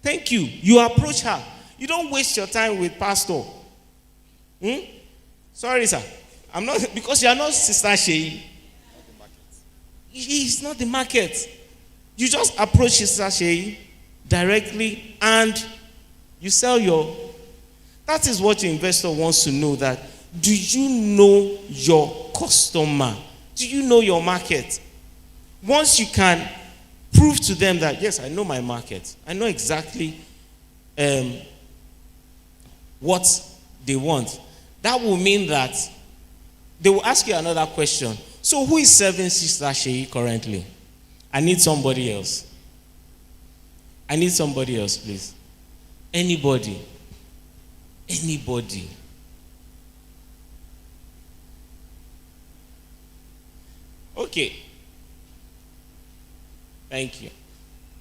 Thank you. You approach her. You don't waste your time with pastor. Sorry, sir. I'm not, because you are not Sister Shei. It's not the market. You just approach Sister Shei directly and you sell your. That is what your investor wants to know. That do you know your customer? Do you know your market? Once you can prove to them that, yes, I know my market. I know exactly what they want. That will mean that they will ask you another question. So who is serving Sister Shei currently? I need somebody else. I need somebody else, please. Anybody. Anybody. Okay. Thank you.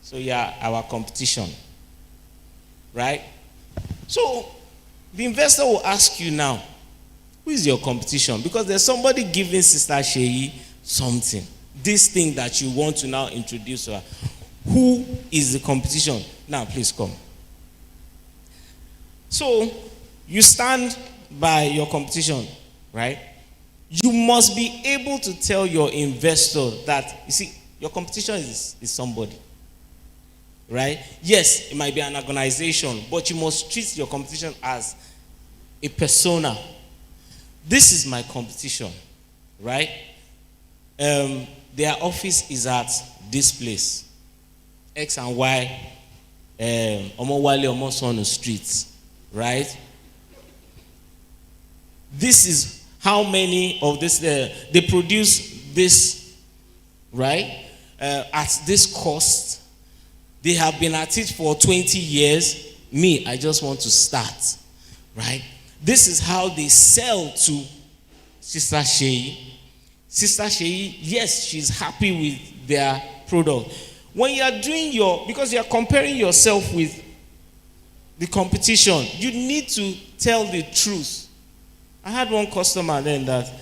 So yeah, our competition. Right? So the investor will ask you now, who is your competition? Because there's somebody giving Sister Shei something. This thing that you want to now introduce to her. Who is the competition? Now, please come. So, you stand by your competition, right? You must be able to tell your investor that, you see, your competition is somebody. Right? Yes, it might be an organization, but you must treat your competition as a persona. This is my competition, right? Their office is at this place, X and Y, Omowale Omosonu streets, right? This is how many of this, they produce this, right? At this cost. They have been at it for 20 years. Me, I just want to start, right? This is how they sell to Sister Shei. Sister Shei, yes, she's happy with their product. When you are doing because you are comparing yourself with the competition, you need to tell the truth. I had one customer then that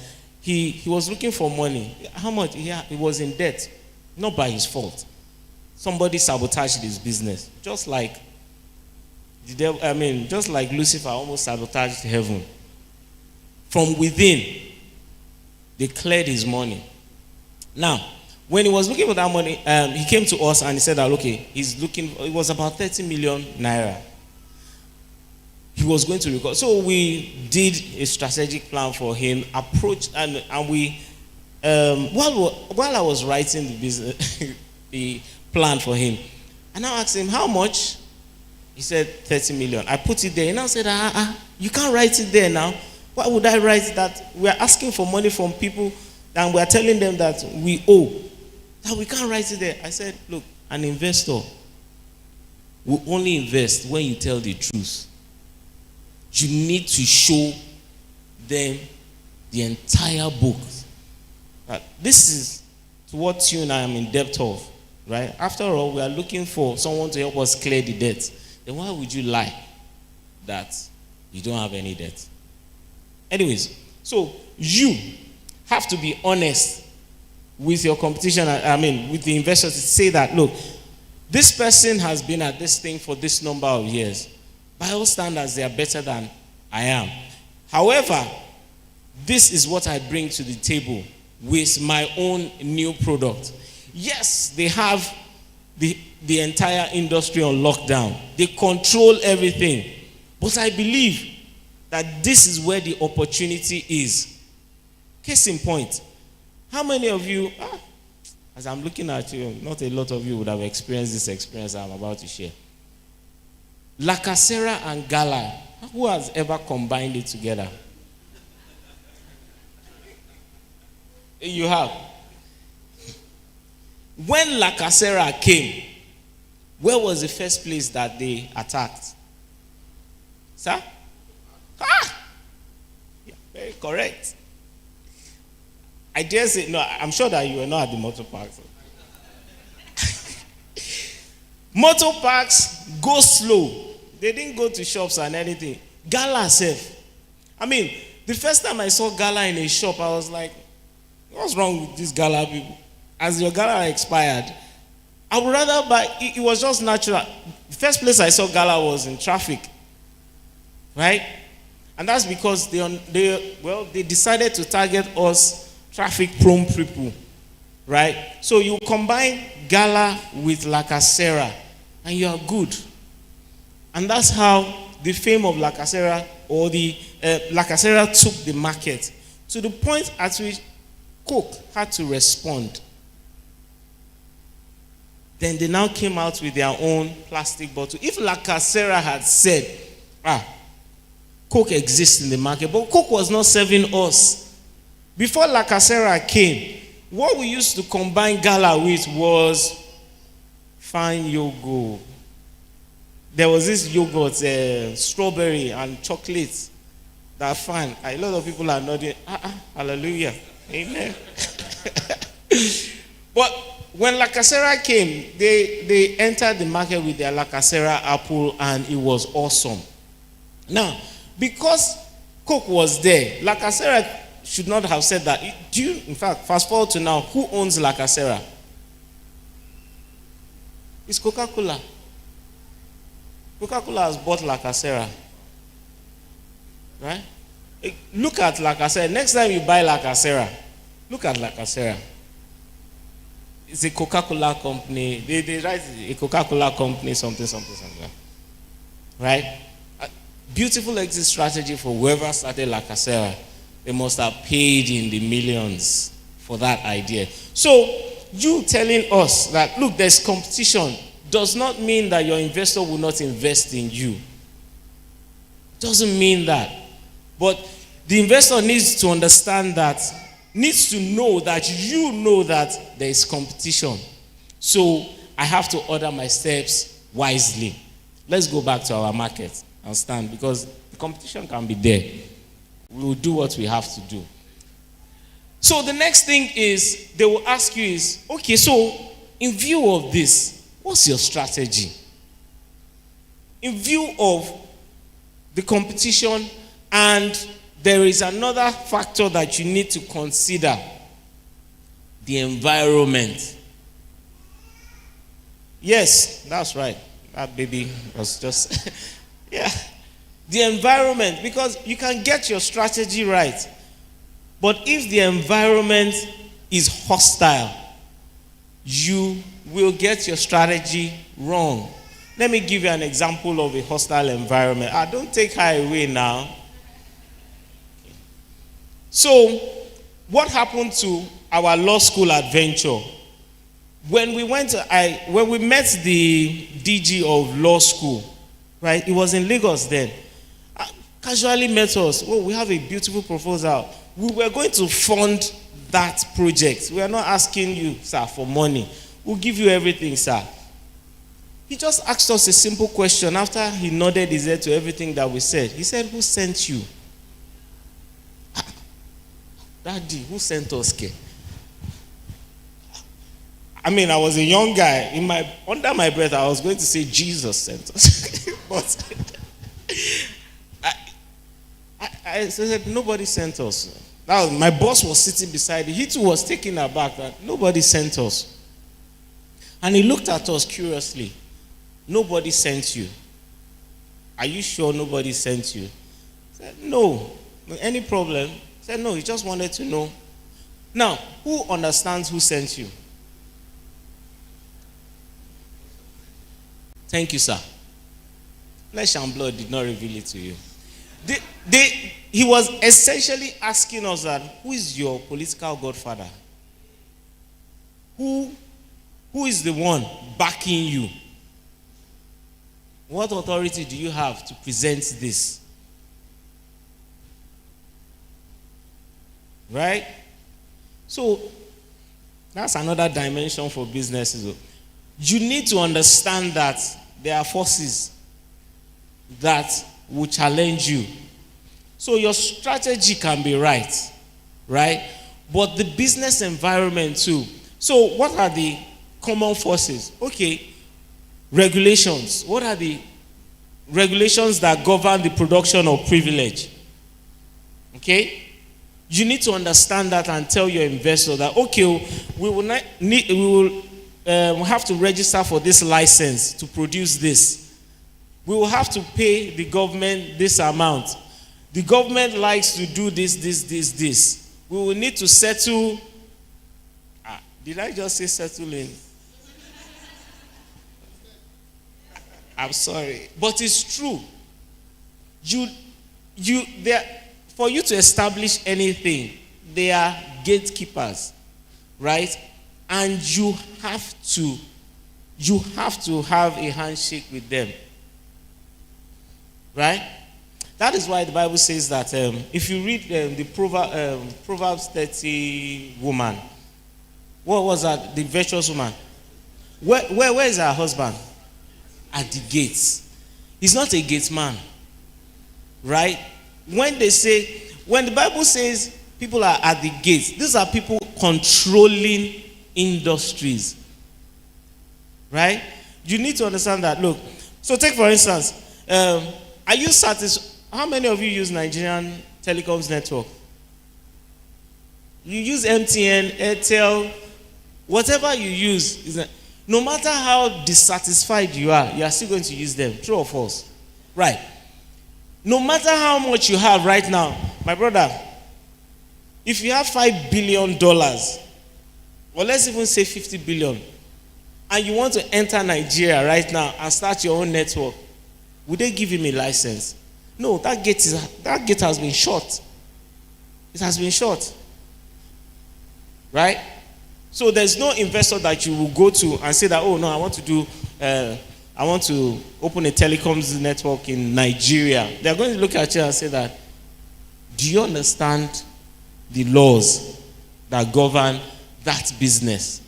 he was looking for money. How much? He was in debt, not by his fault. Somebody sabotaged his business, just like the devil, just like Lucifer almost sabotaged heaven. From within, they cleared his money. Now, when he was looking for that money, he came to us and he said that, okay, he's looking, it was about 30 million naira. He was going to record. So we did a strategic plan for him, approached, and we, while I was writing the business, the plan for him, and I asked him, how much? He said 30 million. I put it there, and I said, you can't write it there now. Why would I write that? We are asking for money from people, and we are telling them that we owe. That we can't write it there. I said, look, an investor will only invest when you tell the truth. You need to show them the entire book. This is what you and I am in depth of, right? After all, we are looking for someone to help us clear the debt. Then why would you lie that you don't have any debt? Anyways, so you have to be honest with your competition, with the investors, to say that, look, this person has been at this thing for this number of years. By all standards, they are better than I am. However, this is what I bring to the table with my own new product. Yes, they have the entire industry on lockdown. They control everything. But I believe that this is where the opportunity is. Case in point, how many of you, as I'm looking at you, not a lot of you would have experienced this experience I'm about to share. Lacasera and Gala, who has ever combined it together? You have. When Lacasera came, where was the first place that they attacked? Sir? Yeah, very correct. I dare say, no, I'm sure that you were not at the motor parks. Motor parks go slow. They didn't go to shops and anything. Gala safe. The first time I saw Gala in a shop, I was like, what's wrong with these Gala people? As your Gala expired, I would rather buy, it was just natural. The first place I saw gala was in traffic, right? And that's because they decided to target us traffic-prone people, right? So you combine gala with lacasera, and you are good. And that's how the fame of lacasera, or the lacasera, took the market to the point at which Coke had to respond. Then they now came out with their own plastic bottle. If lacasera had said, Coke exists in the market, but Coke was not serving us. Before lacasera came, what we used to combine gala with was fine yogurt. There was this yogurt, strawberry and chocolate. That fine. A lot of people are nodding. Hallelujah. Amen. But when lacasera came, they entered the market with their lacasera apple, and it was awesome. Now, because Coke was there, lacasera should not have said that. In fact, fast forward to now, who owns lacasera? It's Coca-Cola. Coca-Cola has bought lacasera. Right? Look at lacasera. Next time you buy lacasera, look at lacasera. It's a Coca-Cola company. They write a Coca-Cola company, something. Right? A beautiful exit strategy for whoever started lacasera. They must have paid in the millions for that idea. So, you telling us that, look, there's competition, does not mean that your investor will not invest in you. Doesn't mean that. But the investor needs to understand that, needs to know that you know that there is competition. So I have to order my steps wisely. Let's go back to our market and stand, because the competition can be there. We will do what we have to do. So the next thing is, they will ask you is, okay, so in view of this, what's your strategy? In view of the competition, and there is another factor that you need to consider, the environment. Yes, that's right. That baby was just, yeah. The environment, because you can get your strategy right, but if the environment is hostile, you will get your strategy wrong. Let me give you an example of a hostile environment. Don't take her away now. So, what happened to our law school adventure? When we met the DG of law school, right? It was in Lagos then. Casually met us. Oh, we have a beautiful proposal. We were going to fund that project. We are not asking you, sir, for money. We'll give you everything, sir. He just asked us a simple question after he nodded his head to everything that we said. He said, who sent you? Daddy, who sent us, Ke? I mean, I was a young guy. Under my breath, I was going to say Jesus sent us. But I said, nobody sent us. Now, my boss was sitting beside me. He too was taken aback that nobody sent us. And he looked at us curiously. Nobody sent you. Are you sure nobody sent you? I said, no. Any problem? I said, no, he just wanted to know. Now, who understands who sent you? Thank you, sir. Flesh and blood did not reveal it to you. He was essentially asking us that, who is your political godfather? Who is the one backing you? What authority do you have to present this? Right? So, that's another dimension for businesses. You need to understand that there are forces that will challenge you. So your strategy can be right? But the business environment too. So what are the common forces? Okay, regulations. What are the regulations that govern the production of privilege? Okay? You need to understand that and tell your investor that, okay, we will have to register for this license to produce this. We will have to pay the government this amount. The government likes to do this. We will need to settle. Did I just say settling? I'm sorry. But it's true. For you to establish anything, they are gatekeepers, right? And you have to have a handshake with them, right? That is why the Bible says that if you read the Proverbs 30 woman, what was that? The virtuous woman. Where is her husband? At the gates. He's not a gate man, right? When the Bible says people are at the gates, these are people controlling industries, right? You need to understand that. Look, so take for instance, are you satisfied? How many of you use Nigerian telecoms network? You use MTN, Int'l, whatever you use. No matter how dissatisfied you are still going to use them. True or false? Right. No matter how much you have right now, my brother, if you have $5 billion, or let's even say 50 billion, and you want to enter Nigeria right now and start your own network, would they give him a license? No, that gate has been shut. It has been shut. Right? So there's no investor that you will go to and say that, oh no, I want to open a telecoms network in Nigeria. They're going to look at you and say that, do you understand the laws that govern that business?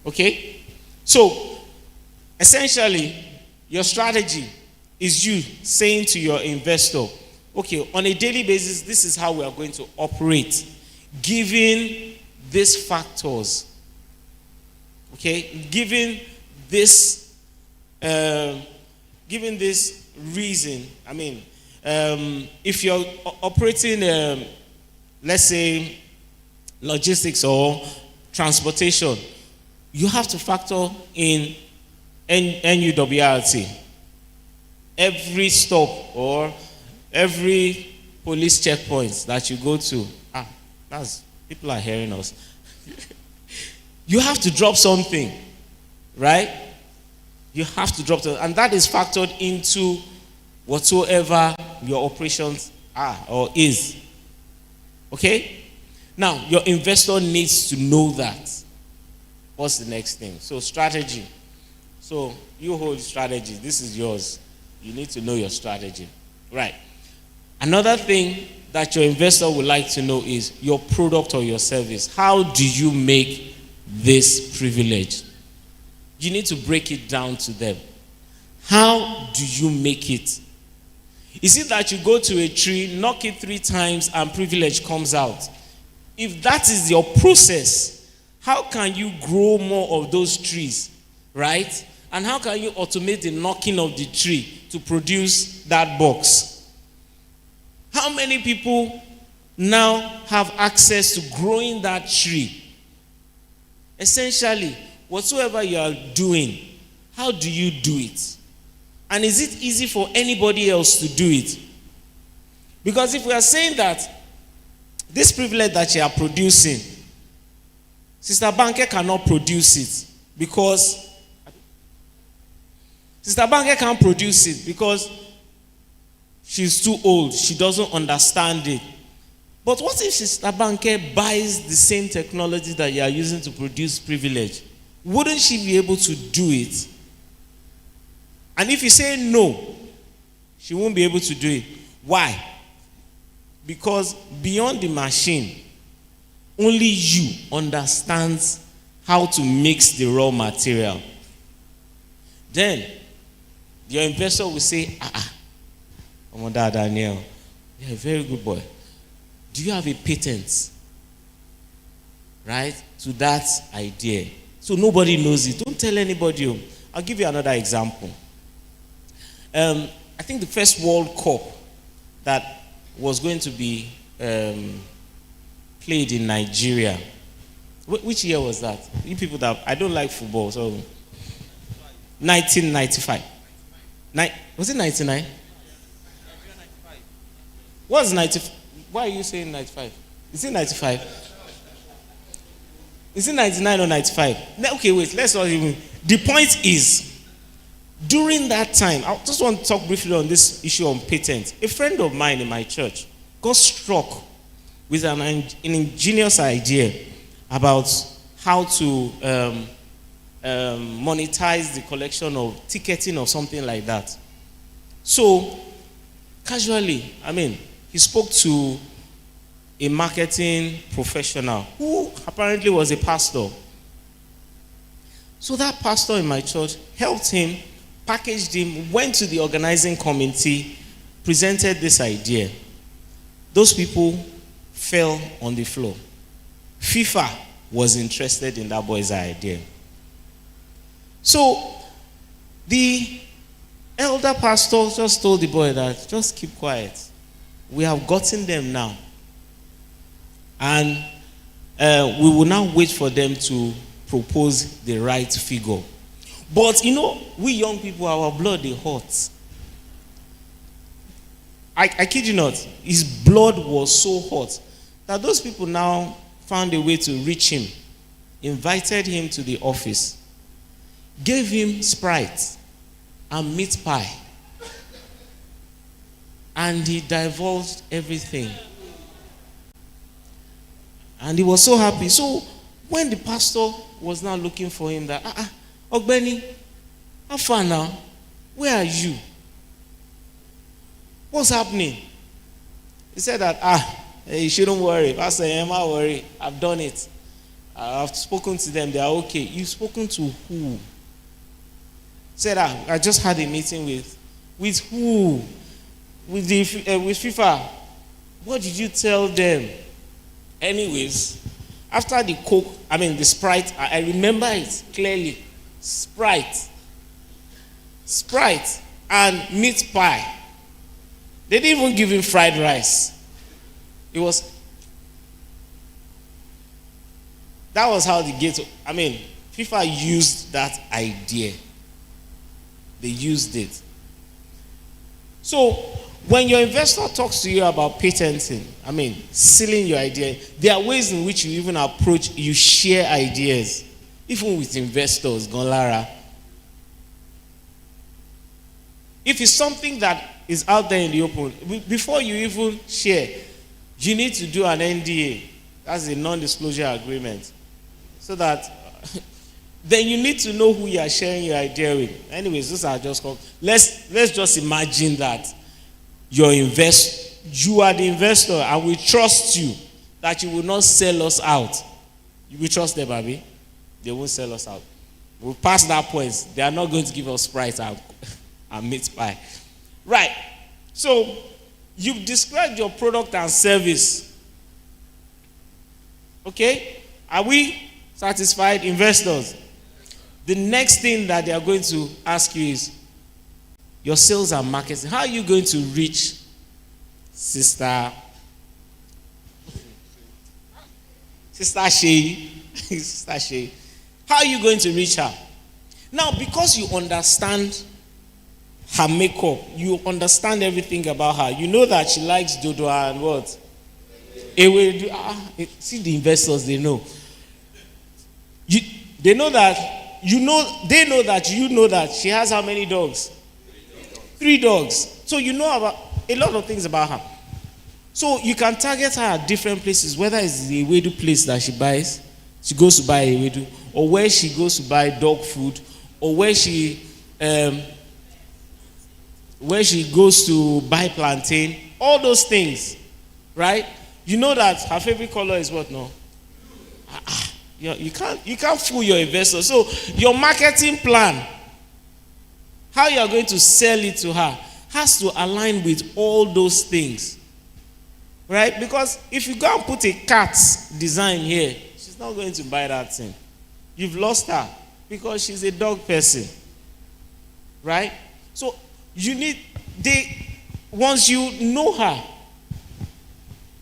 Okay? So, essentially, your strategy is you saying to your investor, okay, on a daily basis, this is how we are going to operate, given these factors. Okay? Given this reason, I mean, if you're operating, let's say, logistics or transportation, you have to factor in NUWRT. Every stop or every police checkpoint that you go to, people are hearing us. You have to drop something, right? You have to drop something, and that is factored into whatsoever your operations are or is. Okay? Now, your investor needs to know that. What's the next thing? So, strategy. So, you hold strategy. This is yours. You need to know your strategy. Right. Another thing that your investor would like to know is your product or your service. How do you make this privilege? You need to break it down to them. How do you make it? Is it that you go to a tree, knock it 3 times, and privilege comes out? If that is your process, how can you grow more of those trees, right? And how can you automate the knocking of the tree to produce that box? How many people now have access to growing that tree? Essentially, whatsoever you are doing, how do you do it? And is it easy for anybody else to do it? Because if we are saying that this privilege that you are producing, Sister Banker cannot produce it because Sister Banker can't produce it because she's too old. She doesn't understand it. But what if Sister Banker buys the same technology that you are using to produce privilege? Wouldn't she be able to do it? And if you say no, she won't be able to do it. Why? Because beyond the machine, only you understands how to mix the raw material. Then, your investor will say, Daniel, you're a very good boy. Do you have a patent, right, to that idea? So nobody knows it. Don't tell anybody. I'll give you another example. I think the first World Cup that was going to be played in Nigeria. Which year was that? You people that I don't like football, so 1995. Was it 99? What's 90? Why are you saying 95? Is it 95? Is it 99 or 95? Okay, wait, let's not even. The point is, during that time, I just want to talk briefly on this issue on patents. A friend of mine in my church got struck with an ingenious idea about how to monetize the collection of ticketing or something like that. So, casually, he spoke to a marketing professional who apparently was a pastor. So that pastor in my church helped him, packaged him, went to the organizing committee, presented this idea. Those people fell on the floor. FIFA was interested in that boy's idea. So the elder pastor just told the boy that, just keep quiet. We have gotten them now. And we will now wait for them to propose the right figure. But we young people, our blood is hot. I kid you not, his blood was so hot that those people now found a way to reach him, invited him to the office, gave him Sprite and meat pie, and he divulged everything. And he was so happy. So when the pastor was now looking for him, that Ogbeni, how far now? Where are you? What's happening? He said that you shouldn't worry. Pastor, I'm not worried. I've done it. I've spoken to them. They are okay. You've spoken to who? He said I just had a meeting with who? With FIFA. What did you tell them? Anyways, after the Sprite, I remember it clearly. Sprite and meat pie. They didn't even give him fried rice. That was how the gate. FIFA used that idea. They used it. So, when your investor talks to you about patenting, selling your idea, there are ways in which you even you share ideas, even with investors, Gonlara. If it's something that is out there in the open, before you even share, you need to do an NDA. That's a non-disclosure agreement. So that then you need to know who you are sharing your idea with. Anyways, those are just called. Let's just imagine that you are the investor, and we trust you that you will not sell us out. We trust them, Abby. They won't sell us out. We'll pass that point. They are not going to give us Sprite and meat pie. Right. So, you've described your product and service. Okay? Are we satisfied, investors? The next thing that they are going to ask you is your sales and marketing. How are you going to reach Sister Shei? Sister Shei. How are you going to reach her? Now, because you understand her makeup, you understand everything about her. You know that she likes dodo and what? See the investors, they know. They know that you know that she has how many dogs? 3 dogs. So you know about a lot of things about her. So you can target her at different places, whether it's the Ewedu place that she goes to buy Ewedu, or where she goes to buy dog food, or where she goes to buy plantain, all those things, right? You know that her favorite color is what? No. You can't fool your investor. So your marketing plan, how you are going to sell it to her, has to align with all those things, right? Because if you go and put a cat's design here, she's not going to buy that thing. You've lost her because she's a dog person, right? So once you know her,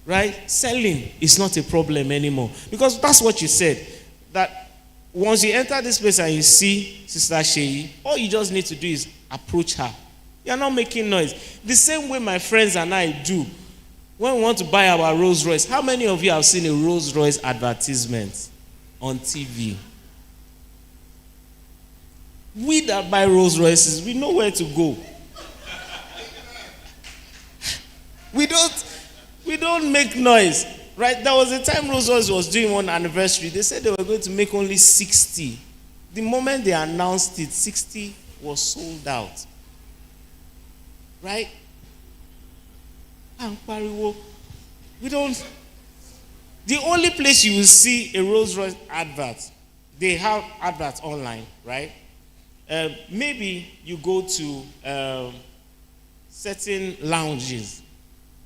right, selling is not a problem anymore, because that's what you said, that once you enter this place and you see Sister Shei, all you just need to do is approach her. You're not making noise. The same way my friends and I do. When we want to buy our Rolls Royce, how many of you have seen a Rolls Royce advertisement on TV? We that buy Rolls Royces, we know where to go. We don't make noise. Right? There was a time Rolls Royce was doing one anniversary. They said they were going to make only 60. The moment they announced it, 60 was sold out. Right? We don't. The only place you will see a Rolls Royce advert, they have adverts online, right? Maybe you go to certain lounges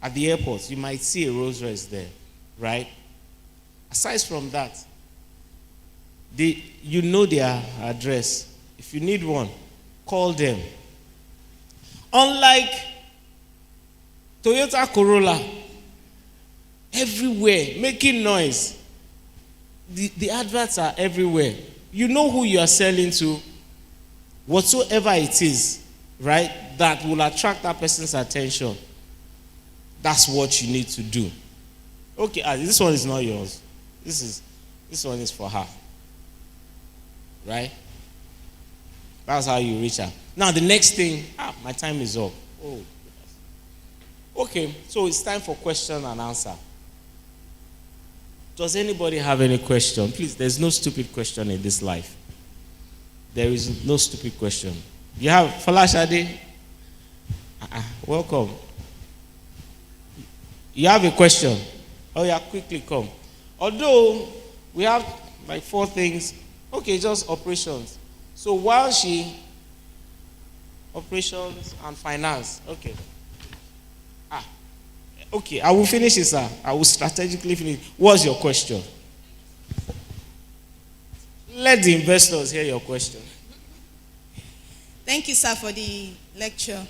at the airport, you might see a Rolls Royce there, right? Aside from that, you know their address. If you need one, call them. Unlike Toyota Corolla, everywhere, making noise. The adverts are everywhere. You know who you are selling to, whatsoever it is, right, that will attract that person's attention. That's what you need to do. Okay, this one is not yours. This one is for her. Right? That's how you reach her. Now the next thing, my time is up. Oh. Okay, so it's time for question and answer. Does anybody have any question? Please, there's no stupid question in this life. There is no stupid question. You have Falashade? Welcome. You have a question? Oh yeah, quickly come. Although we have like 4 things. Okay, just operations. So while operations and finance. Okay. Okay, I will finish it, sir. I will strategically finish. What's your question? Let the investors hear your question. Thank you, sir, for the lecture.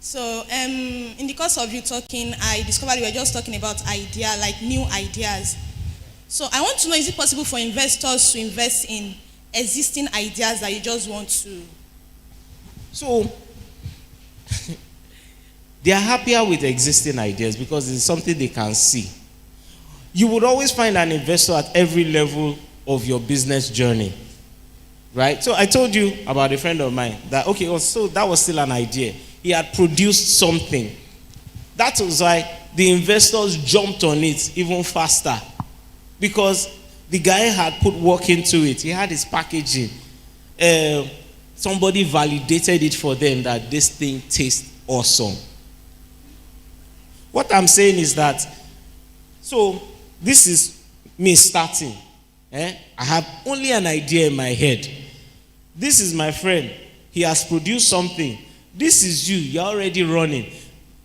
So, in the course of you talking, I discovered you were just talking about like new ideas. So, I want to know, is it possible for investors to invest in existing ideas that you just want to? So, they are happier with existing ideas because it's something they can see. You would always find an investor at every level of your business journey. Right? So I told you about a friend of mine that, so that was still an idea. He had produced something. That was why the investors jumped on it even faster. Because the guy had put work into it. He had his packaging. Somebody validated it for them that this thing tastes awesome. What I'm saying is that, so this is me starting. I have only an idea in my head. This is my friend. He has produced something. This is you. You're already running.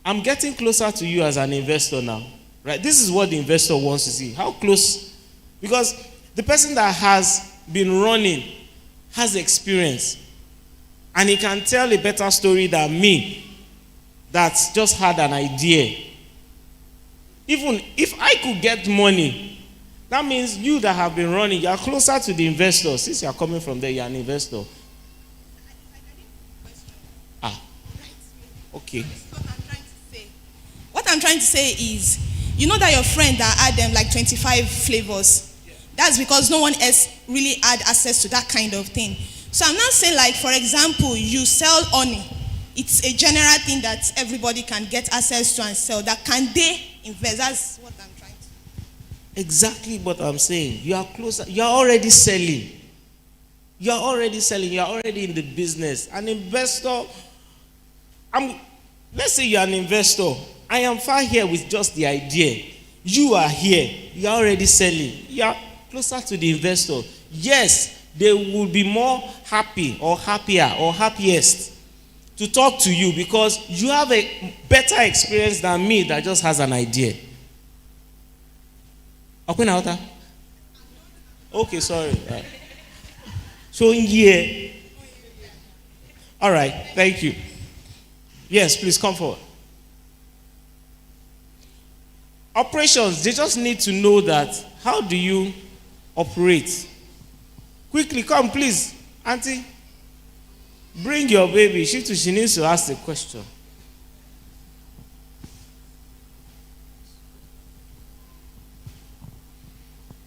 I'm getting closer to you as an investor now. Right? This is what the investor wants to see. How close? Because the person that has been running has experience. And he can tell a better story than me that just had an idea. Even if I could get money, that means you that have been running, you are closer to the investor. Since you are coming from there, you are an investor. Okay. What I'm trying to say is, you know that your friend that had them like 25 flavors. That's because no one else really had access to that kind of thing. So I'm not saying, like, for example, you sell honey. It's a general thing that everybody can get access to and sell. That can they invest? That's what I'm trying to. Exactly what I'm saying. You are closer. You are already selling. You are already selling. You are already in the business. An investor. Let's say you are an investor. I am far here with just the idea. You are here. You are already selling. You are closer to the investor. Yes, they will be more happy or happier or happiest to talk to you because you have a better experience than me that just has an idea. Okay, sorry. So in here. All right, thank you. Yes, please come forward. Operations, they just need to know that. How do you operate? Quickly, come please. Auntie. Bring your baby. She needs to ask the question.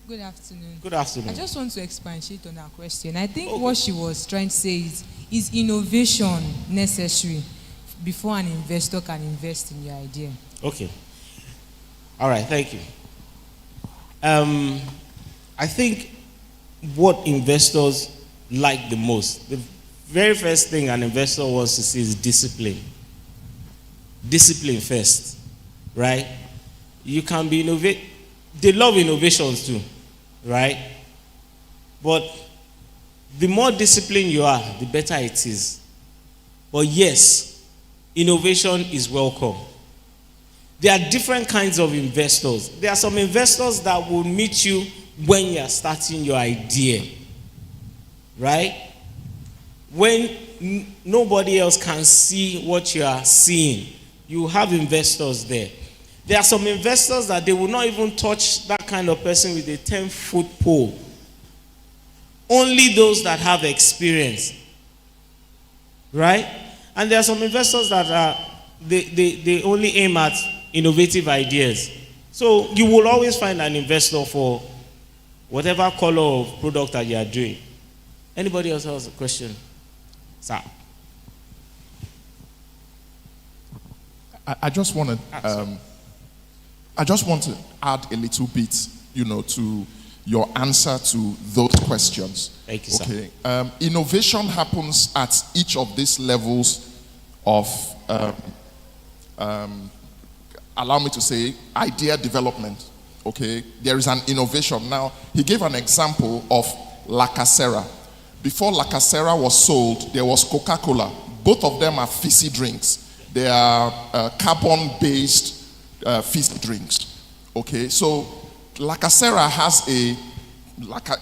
Good afternoon. Good afternoon. I just want to expatiate on her question. I think what she was trying to say is innovation necessary before an investor can invest in your idea? Okay. All right, thank you. I think what investors like the most, the very first thing an investor wants to see is discipline. Discipline first, right? You can be innovative. They love innovations too, right? But the more disciplined you are, the better it is. But yes, innovation is welcome. There are different kinds of investors. There are some investors that will meet you when you are starting your idea, right? When nobody else can see what you are seeing, you have investors there. There are some investors that they will not even touch that kind of person with a 10-foot pole. Only those that have experience, right? And there are some investors that they only aim at innovative ideas. So you will always find an investor for whatever color of product that you are doing. Anybody else has a question? Sir. I just want to add a little bit, to your answer to those questions. Thank you, sir. Okay. Innovation happens at each of these levels of, allow me to say, idea development. Okay. There is an innovation. Now, he gave an example of La Casera. Before La Casera was sold, there was Coca-Cola. Both of them are fizzy drinks. They are carbon-based fizzy drinks. Okay, so La Casera has a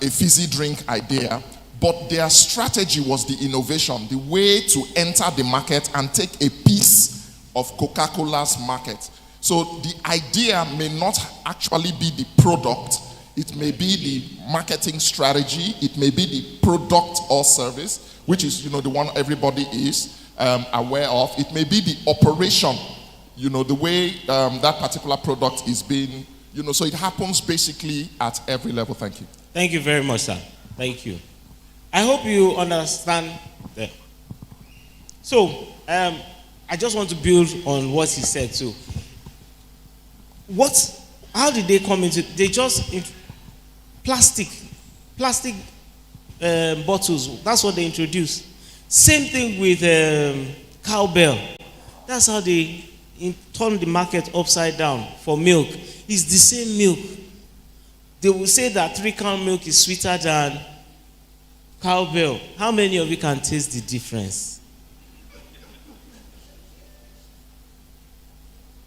fizzy drink idea, but their strategy was the innovation, the way to enter the market and take a piece of Coca-Cola's market. So the idea may not actually be the product. It may be the marketing strategy. It may be the product or service, which is, the one everybody is aware of. It may be the operation, the way that particular product is being, so it happens basically at every level. Thank you. Thank you very much, sir. Thank you. I hope you understand that. So, I just want to build on what he said too. How did they come into, they just, plastic bottles, that's what they introduced. Same thing with cowbell. That's how they turned the market upside down for milk. It's the same milk. They will say that 3-cow milk is sweeter than cowbell. How many of you can taste the difference?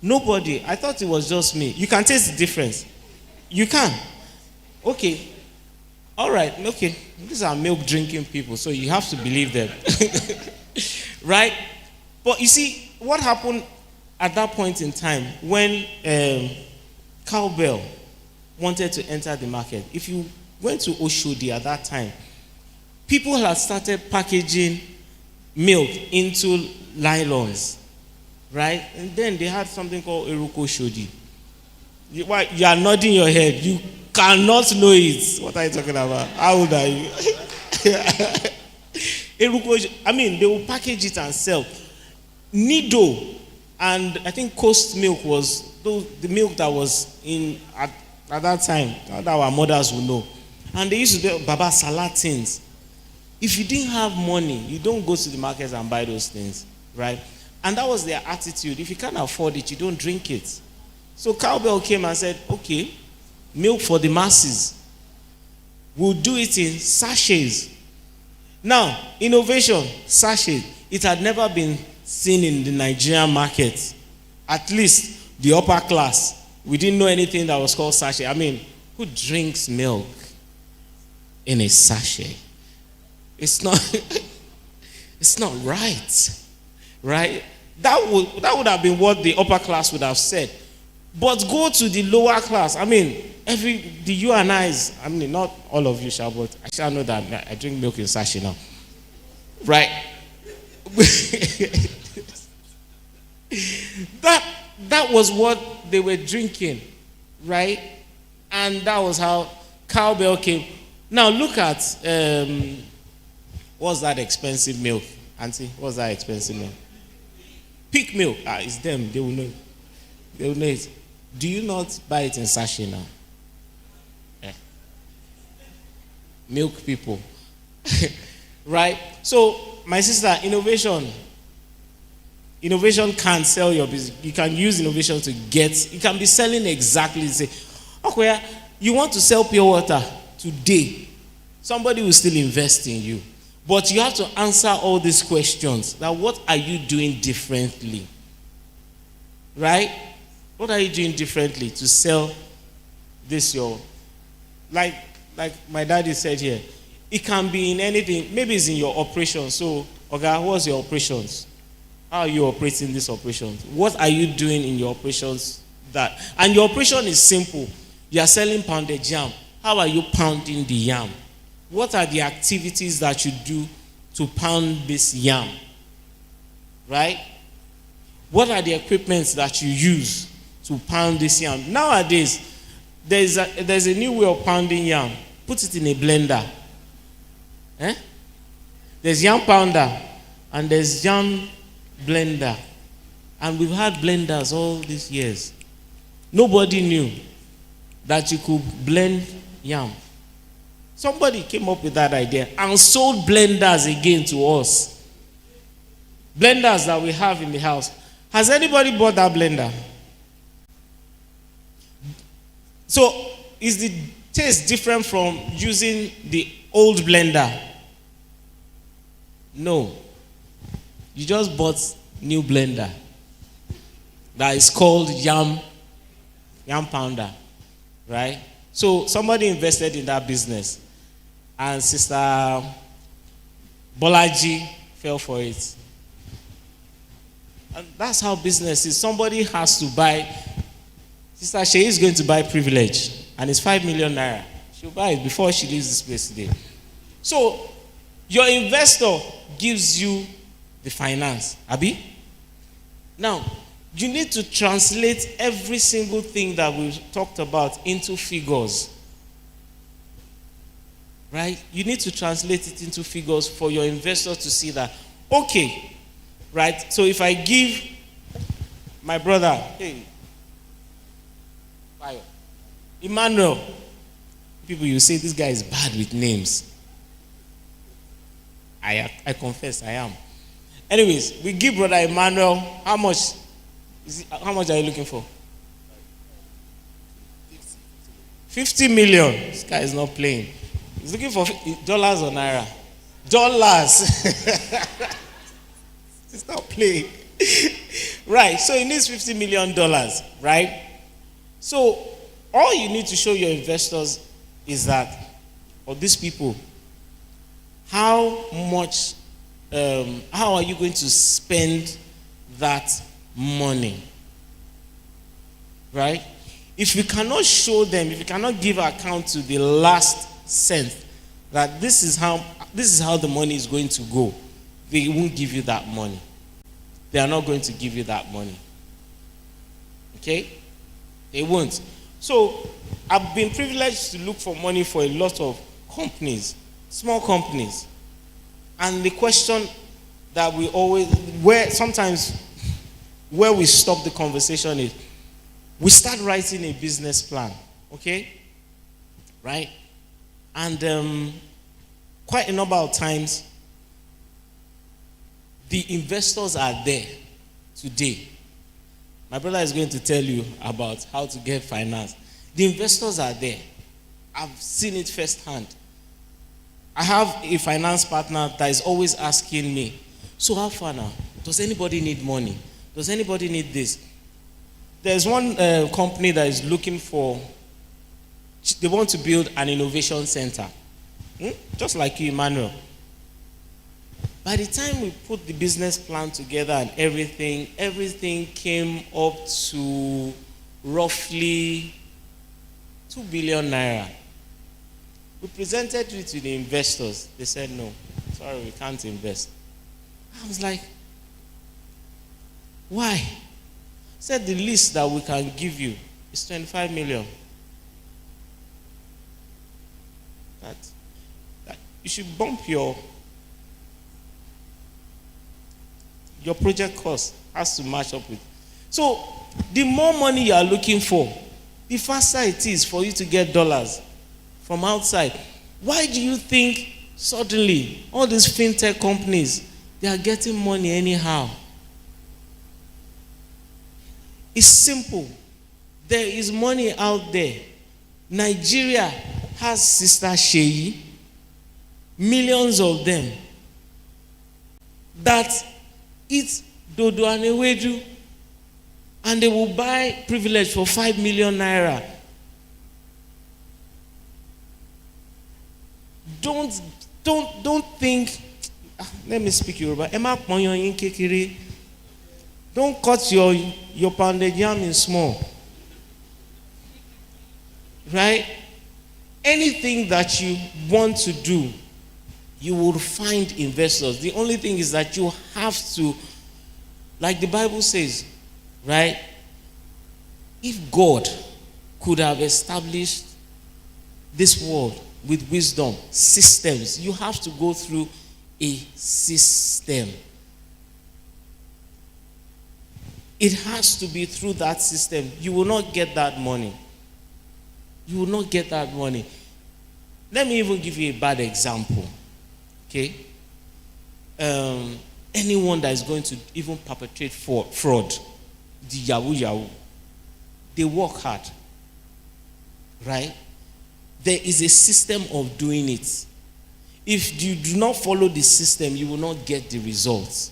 Nobody. I thought it was just me. You can taste the difference. You can. Okay. All right. Okay. These are milk drinking people, so you have to believe them. Right? But you see, what happened at that point in time when cowbell wanted to enter the market? If you went to Oshodi at that time, people had started packaging milk into nylons. Right? And then they had something called Eruko Shodi. You are nodding your head. You cannot know it. What are you talking about? How old are you? Eruko, they will package it and sell. Nido and I think Coast Milk was the milk that was in at that time. That our mothers will know. And they used to do Baba Salatins. If you didn't have money, you don't go to the markets and buy those things. Right? And that was their attitude. If you can't afford it, you don't drink it. So Cowbell came and said, okay, milk for the masses. We'll do it in sachets. Now, innovation, sachet, it had never been seen in the Nigerian market. At least the upper class. We didn't know anything that was called sachet. Who drinks milk in a sachet? It's not, it's not right. Right? That would have been what the upper class would have said. But go to the lower class. The you and I's, not all of you shall, but I shall know that I drink milk in sachet now. Right? that was what they were drinking, right? And that was how cowbell came. Now look at what's that expensive milk, Auntie? What's that expensive milk? Peak milk. It's them. They will know. They will know it. Do you not buy it in sachet now? Milk people. Right? So, my sister, innovation can sell your business. You can use innovation to get, you can be selling exactly, say, okay, you want to sell pure water today. Somebody will still invest in you. But you have to answer all these questions. Now, what are you doing differently? Right? What are you doing differently to sell this your, like my daddy said here, it can be in anything. Maybe it's in your operations. So, okay, what's your operations? How are you operating these operations? What are you doing in your operations that? And your operation is simple. You are selling pounded yam. How are you pounding the yam? What are the activities that you do to pound this yam? Right? What are the equipments that you use to pound this yam? Nowadays, there's a new way of pounding yam. Put it in a blender. There's yam pounder and there's yam blender. And we've had blenders all these years. Nobody knew that you could blend yam. Somebody came up with that idea and sold blenders again to us. Blenders that we have in the house. Has anybody bought that blender? So, is the taste different from using the old blender? No. You just bought new blender that is called yam pounder, right? So somebody invested in that business, and Sister Bolaji fell for it. And that's how business is. Somebody has to buy. Sister Shea is going to buy privilege, and it's 5 million naira. She'll buy it before she leaves this place today. So your investor gives you the finance, Abi. Now, you need to translate every single thing that we've talked about into figures. Right? You need to translate it into figures for your investor to see that, okay, right? So if I give my brother, hey, Emmanuel, people, you say this guy is bad with names. I confess I am. Anyways, we give Brother Emmanuel, how much are you looking for? 50 million. This guy is not playing. He's looking for dollars or naira. Dollars. He's not playing. Right, so he needs $50 million, right? So all you need to show your investors is that, or these people, how are you going to spend that money? Right? If you cannot show them, if you cannot give account to the last cent, that this is how the money is going to go, they won't give you that money. They are not going to give you that money. Okay? They won't. So, I've been privileged to look for money for a lot of companies, small companies. And the question that we always, where we stop the conversation is, we start writing a business plan, okay? Right? And quite a number of times, the investors are there today. My brother is going to tell you about how to get finance. The investors are there. I've seen it firsthand. I have a finance partner that is always asking me, so how far now? Does anybody need money? Does anybody need this? There's one company that is looking for, they want to build an innovation center. Just like you, Emmanuel. By the time we put the business plan together and everything came up to roughly 2 billion naira. We presented it to the investors. They said, no, sorry, we can't invest. I was like, why? He said the least that we can give you is 25 million. That you should bump your project cost has to match up with. So the more money you are looking for, the faster it is for you to get dollars from outside. Why do you think suddenly all these fintech companies, they are getting money anyhow? It's simple. There is money out there. Nigeria has Sister Sheyi, millions of them, that eat dodo and ewedu, and they will buy privilege for 5 million naira. Don't think. Let me speak Yoruba. Don't cut your pounded yam in small. Right? Anything that you want to do, you will find investors. The only thing is that you have to, like the Bible says, right? If God could have established this world with wisdom, systems, you have to go through a system. It has to be through that system. You will not get that money. You will not get that money. Let me even give you a bad example. Okay? Anyone that is going to even perpetrate fraud, the Yahoo, they work hard. Right? There is a system of doing it. If you do not follow the system, you will not get the results.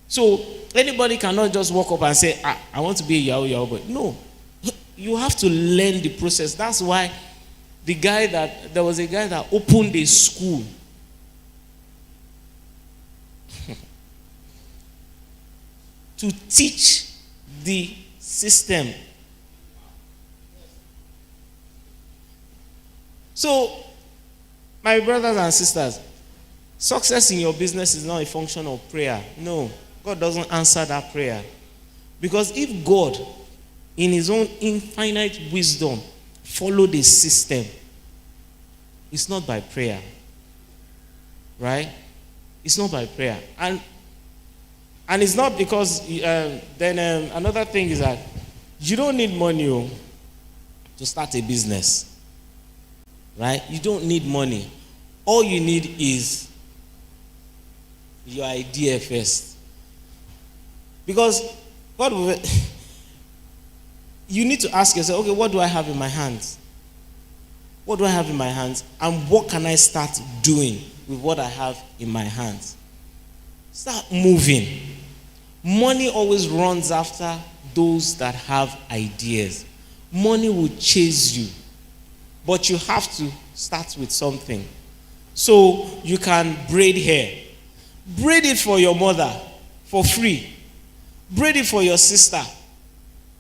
So, anybody cannot just walk up and say, I want to be a Yahoo boy. No. You have to learn the process. That's why there was a guy that opened a school. To teach the system. So, my brothers and sisters, success in your business is not a function of prayer. No, God doesn't answer that prayer. Because if God, in his own infinite wisdom, followed a system, it's not by prayer. Right? It's not by prayer. And it's not because, another thing is that you don't need money to start a business. Right? You don't need money. All you need is your idea first. Because God will, you need to ask yourself, okay, what do I have in my hands? What do I have in my hands? And what can I start doing with what I have in my hands? Start moving. Money always runs after those that have ideas. Money will chase you. But you have to start with something. So you can braid hair. Braid it for your mother for free. Braid it for your sister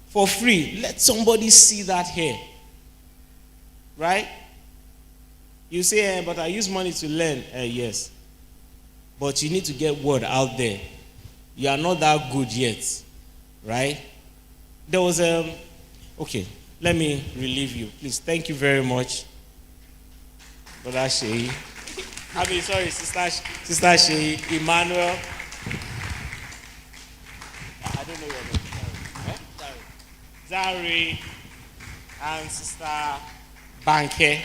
for free. Let somebody see that hair. Right? You say, but I use money to learn. Yes. But you need to get word out there. You are not that good yet. Right? There was okay, let me relieve you. Please, thank you very much. Brother Sheyi. Sister Sheyi, Emmanuel. I don't know your name. Zari. And Sister Banke.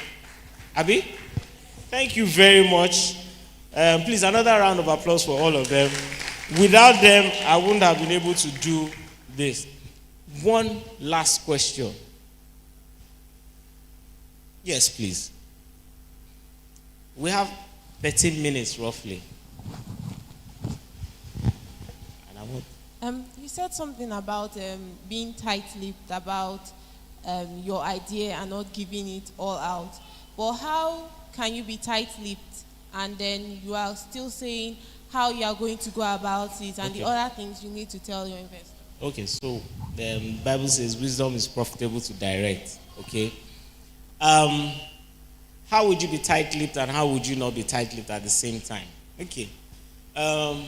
Abi? Thank you very much. Please, another round of applause for all of them. Without them, I wouldn't have been able to do this. One last question. Yes, please. We have 13 minutes roughly. And I want... You said something about being tight-lipped, about your idea and not giving it all out. But how can you be tight-lipped and then you are still saying how you are going to go about it and the other things you need to tell your investor? Okay, so the Bible says wisdom is profitable to direct. Okay? How would you be tight-lipped and how would you not be tight-lipped at the same time? Okay. Um,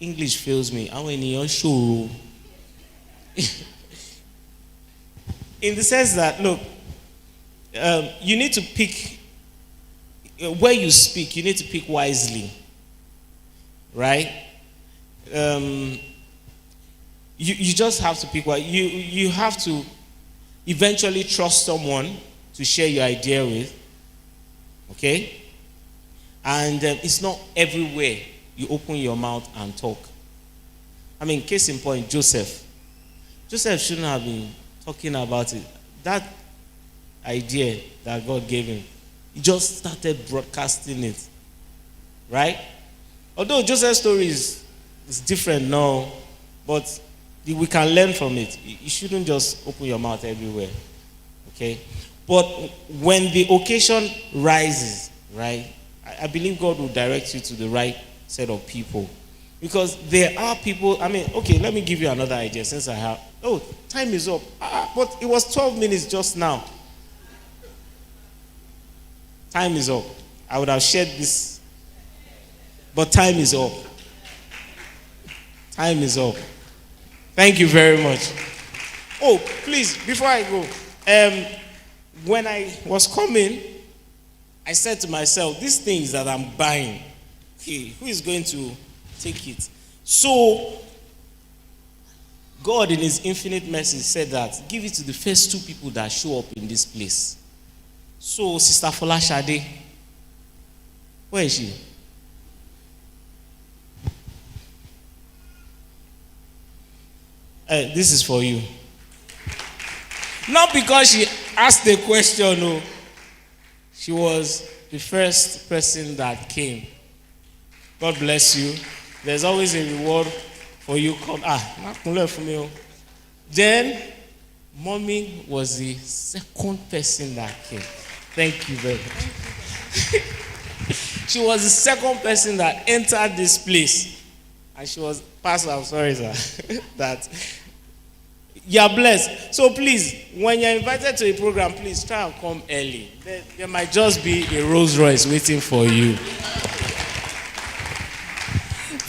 English fails me. I'm in your show. In the sense that, look, you need to pick, where you speak, you need to pick wisely. Right? You just have to pick what you have to eventually trust someone to share your idea with. Okay? And it's not everywhere you open your mouth and talk. I mean, case in point, Joseph shouldn't have been talking about it. That idea that God gave him, he just started broadcasting it. Right? Although Joseph's story is different now, but we can learn from it. You shouldn't just open your mouth everywhere. Okay? But when the occasion rises, right, I believe God will direct you to the right set of people. Because there are people, I mean, okay, let me give you another idea since I have. Oh, time is up. But it was 12 minutes just now. Time is up. I would have shared this. But time is up. Time is up. Thank you very much. Oh, please, before I go, when I was coming, I said to myself, these things that I'm buying, okay, who is going to take it? So, God in his infinite mercy said that, give it to the first two people that show up in this place. So, Sister Folashade, where is she? This is for you. Not because she asked the question, no. She was the first person that came. God bless you. There's always a reward for you. Then, Mommy was the second person that came. Thank you very much. She was the second person that entered this place. And she was, Pastor, I'm sorry, sir, that you're blessed. So please, when you're invited to a program, please try and come early. There might just be a Rolls Royce waiting for you.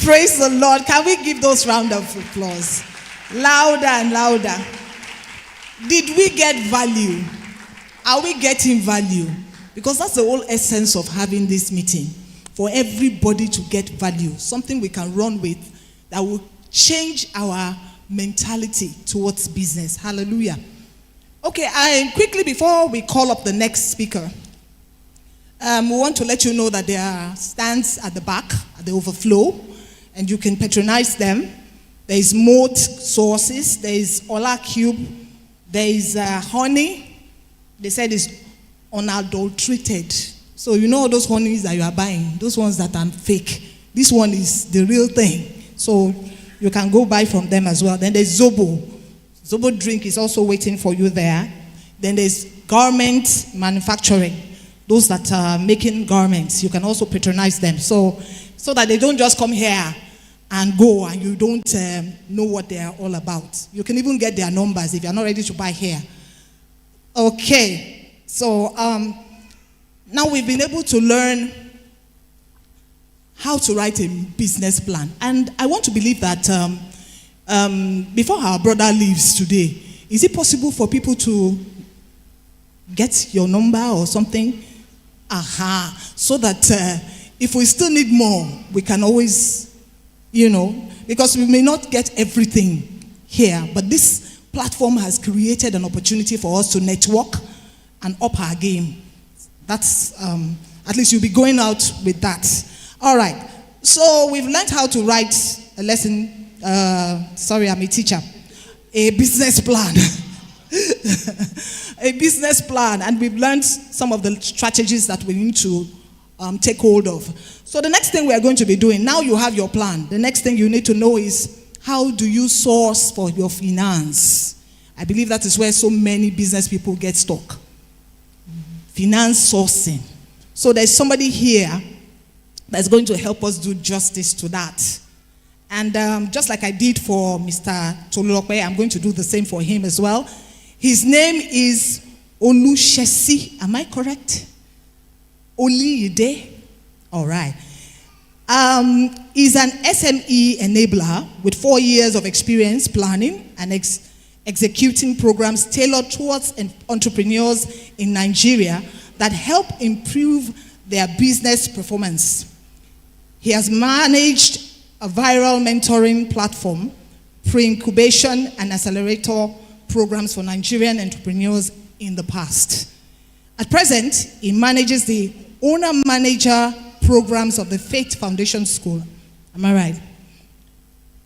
Praise the Lord. Can we give those round of applause? Louder and louder. Did we get value? Are we getting value? Because that's the whole essence of having this meeting. For everybody to get value. Something we can run with that will change our mentality towards business. Hallelujah. Okay, quickly before we call up the next speaker, we want to let you know that there are stands at the back, at the overflow, and you can patronize them. There is Moat Sources, there is Ola Cube, there is honey. They said it's unadulterated. So you know those honeys that you are buying, those ones that are fake. This one is the real thing. So you can go buy from them as well. Then there's Zobo. Zobo drink is also waiting for you there. Then there's garment manufacturing. Those that are making garments, you can also patronize them. So that they don't just come here and go and you don't know what they are all about. You can even get their numbers if you're not ready to buy here. Okay. So now we've been able to learn how to write a business plan. And I want to believe that before our brother leaves today, is it possible for people to get your number or something? So that if we still need more, we can always, because we may not get everything here, but this platform has created an opportunity for us to network and up our game. That's, at least you'll be going out with that. All right. So we've learned how to write a lesson. Sorry, I'm a teacher. A business plan. A business plan. And we've learned some of the strategies that we need to take hold of. So the next thing we are going to be doing, now you have your plan. The next thing you need to know is, how do you source for your finance? I believe that is where so many business people get stuck. Finance sourcing. So there's somebody here that's going to help us do justice to that. And just like I did for Mr. Tolulope, I'm going to do the same for him as well. His name is Olushesi, am I correct? Oliyide, all right. Is an SME enabler with 4 years of experience planning and executing programs tailored towards entrepreneurs in Nigeria that help improve their business performance. He has managed a viral mentoring platform, pre-incubation and accelerator programs for Nigerian entrepreneurs in the past. At present, he manages the owner-manager programs of the Faith Foundation School. Am I right?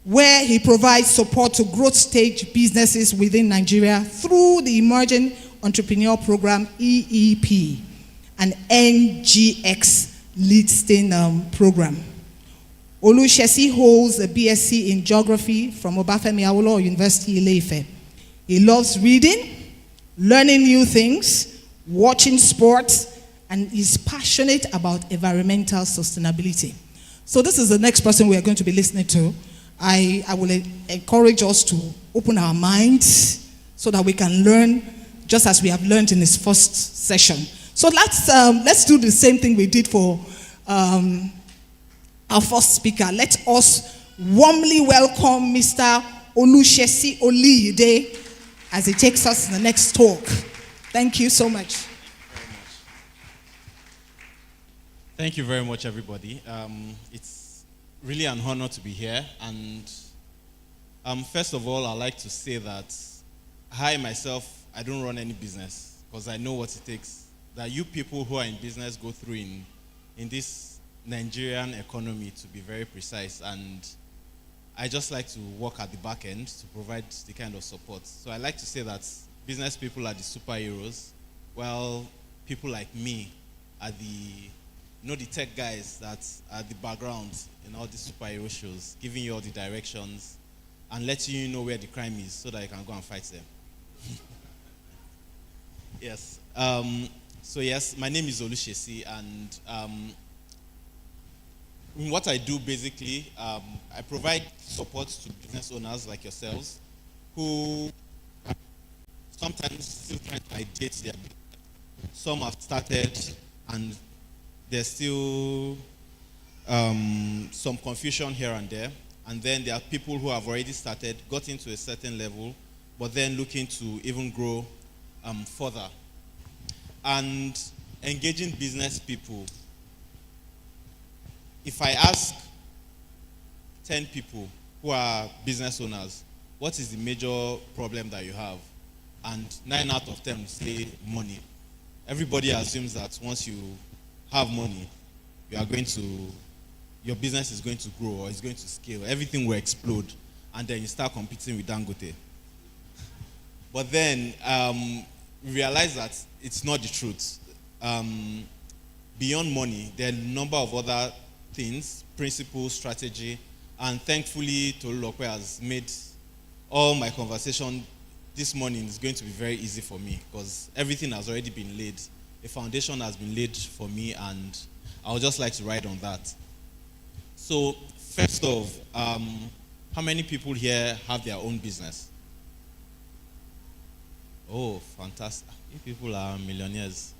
Where he provides support to growth stage businesses within Nigeria through the Emerging Entrepreneur Program, EEP, and NGX Leadstein program. Olushesi holds a BSc in Geography from Obafemi Awolowo University, Ile-Ife. He loves reading, learning new things, watching sports, and is passionate about environmental sustainability. So this is the next person we are going to be listening to. I will encourage us to open our minds so that we can learn just as we have learned in this first session. So let's do the same thing we did for our first speaker. Let us warmly welcome Mr. Olushesi Oliyide as he takes us to the next talk. Thank you so much. Thank you very much, everybody. It's really an honor to be here. And first of all, I'd like to say that I myself, I don't run any business because I know what it takes that you people who are in business go through in this Nigerian economy, to be very precise. And I just like to work at the back end to provide the kind of support. So I like to say that business people are the superheroes, while people like me are the tech guys that are the background in all these superhero shows, giving you all the directions and letting you know where the crime is so that you can go and fight them. Yes. So yes, my name is Olushesi, and what I do basically, I provide support to business owners like yourselves who sometimes still trying to ideate their business. Some have started and there's still some confusion here and there. And then there are people who have already started, got into a certain level, but then looking to even grow further. And engaging business people. If I ask 10 people who are business owners, what is the major problem that you have? And 9 out of 10 will say money. Everybody assumes that once you have money, your business is going to grow or it's going to scale. Everything will explode, and then you start competing with Dangote. But then we realize that it's not the truth. Beyond money, there are a number of other things, principles, strategy, and thankfully Tolulokwe has made all my conversation this morning is going to be very easy for me because everything has already been laid. A foundation has been laid for me, and I would just like to ride on that. So, first off, how many people here have their own business? Oh, fantastic. You people are millionaires.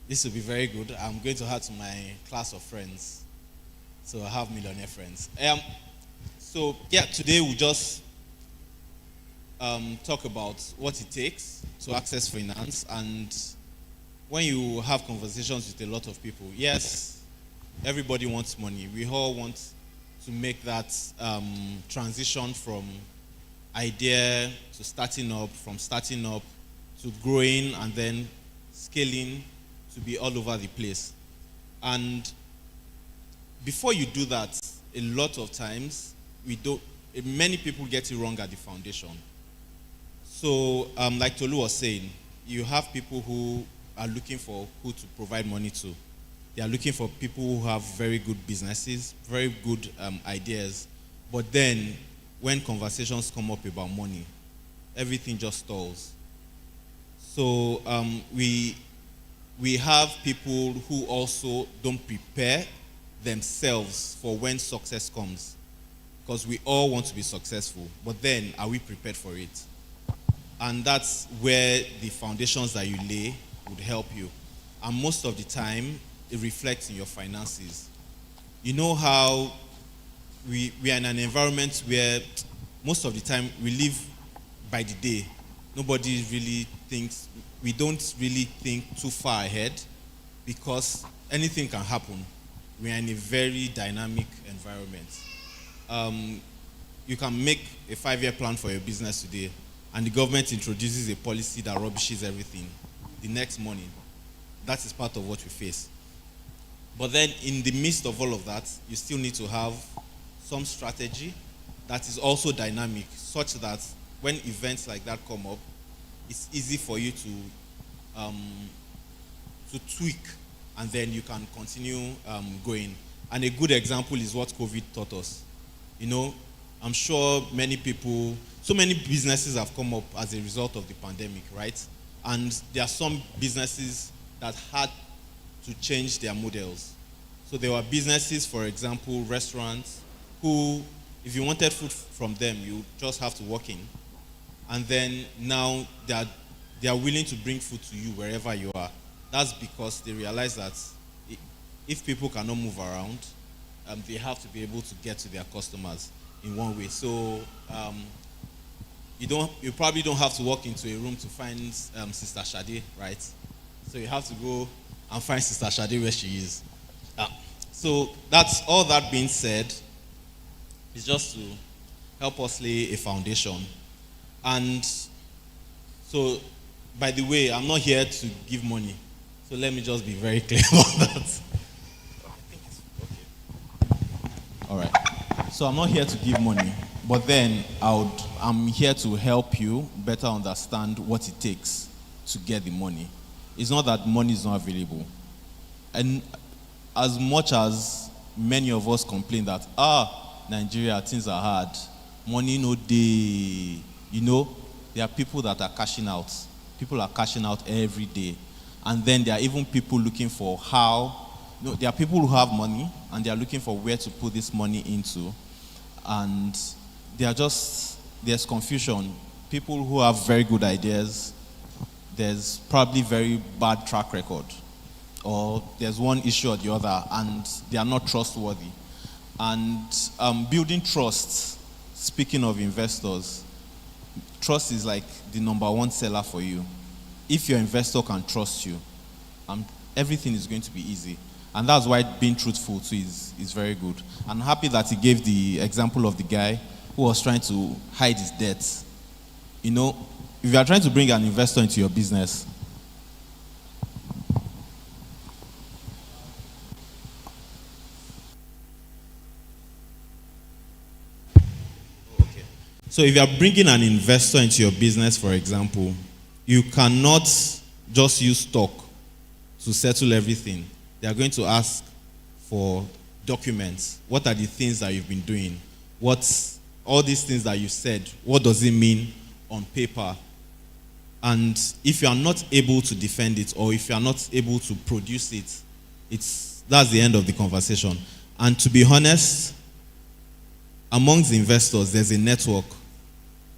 This will be very good. I'm going to add to my class of friends. So I have millionaire friends. So, today we'll just talk about what it takes to access finance. And when you have conversations with a lot of people, yes, everybody wants money. We all want to make that transition from idea to starting up, from starting up to growing and then scaling to be all over the place. And before you do that, a lot of times many people get it wrong at the foundation. So like Tolu was saying, you have people who are looking for who to provide money to. They are looking for people who have very good businesses, very good ideas. But then when conversations come up about money, everything just stalls. So we have people who also don't prepare themselves for when success comes. Because we all want to be successful. But then, are we prepared for it? And that's where the foundations that you lay would help you. And most of the time, it reflects in your finances. You know how we are in an environment where most of the time we live by the day. Nobody really thinks, we don't really think too far ahead because anything can happen. We are in a very dynamic environment. You can make a 5-year plan for your business today, and the government introduces a policy that rubbishes everything the next morning. That is part of what we face. But then in the midst of all of that, you still need to have some strategy that is also dynamic, such that when events like that come up, it's easy for you to tweak, and then you can continue going. And a good example is what COVID taught us. You know, I'm sure many people, so many businesses have come up as a result of the pandemic, right? And there are some businesses that had to change their models. So there were businesses, for example, restaurants, who, if you wanted food from them, you just have to walk in. And then now they are willing to bring food to you wherever you are. That's because they realize that if people cannot move around, they have to be able to get to their customers in one way. So you probably don't have to walk into a room to find Sister Shade, right? So you have to go and find Sister Shade where she is. So that's all. That being said, it's just to help us lay a foundation. And so, by the way, I'm not here to give money. So let me just be very clear about that. All right. So I'm not here to give money, but then I'm here to help you better understand what it takes to get the money. It's not that money is not available. And as much as many of us complain that, Nigeria, things are hard, money no day, there are people that are cashing out. People are cashing out every day. And then there are even people looking for there are people who have money and they are looking for where to put this money into. And there's confusion. People who have very good ideas, there's probably very bad track record. Or there's one issue or the other and they are not trustworthy. And building trust, speaking of investors, trust is like the number one seller for you. If your investor can trust you, everything is going to be easy. And that's why being truthful too is very good. I'm happy that he gave the example of the guy who was trying to hide his debts. If you are trying to bring an investor into your business, so if you are bringing an investor into your business, for example, you cannot just use stock to settle everything. They are going to ask for documents. What are the things that you've been doing? All these things that you said, what does it mean on paper? And if you are not able to defend it, or if you are not able to produce it, that's the end of the conversation. And to be honest, amongst the investors, there's a network.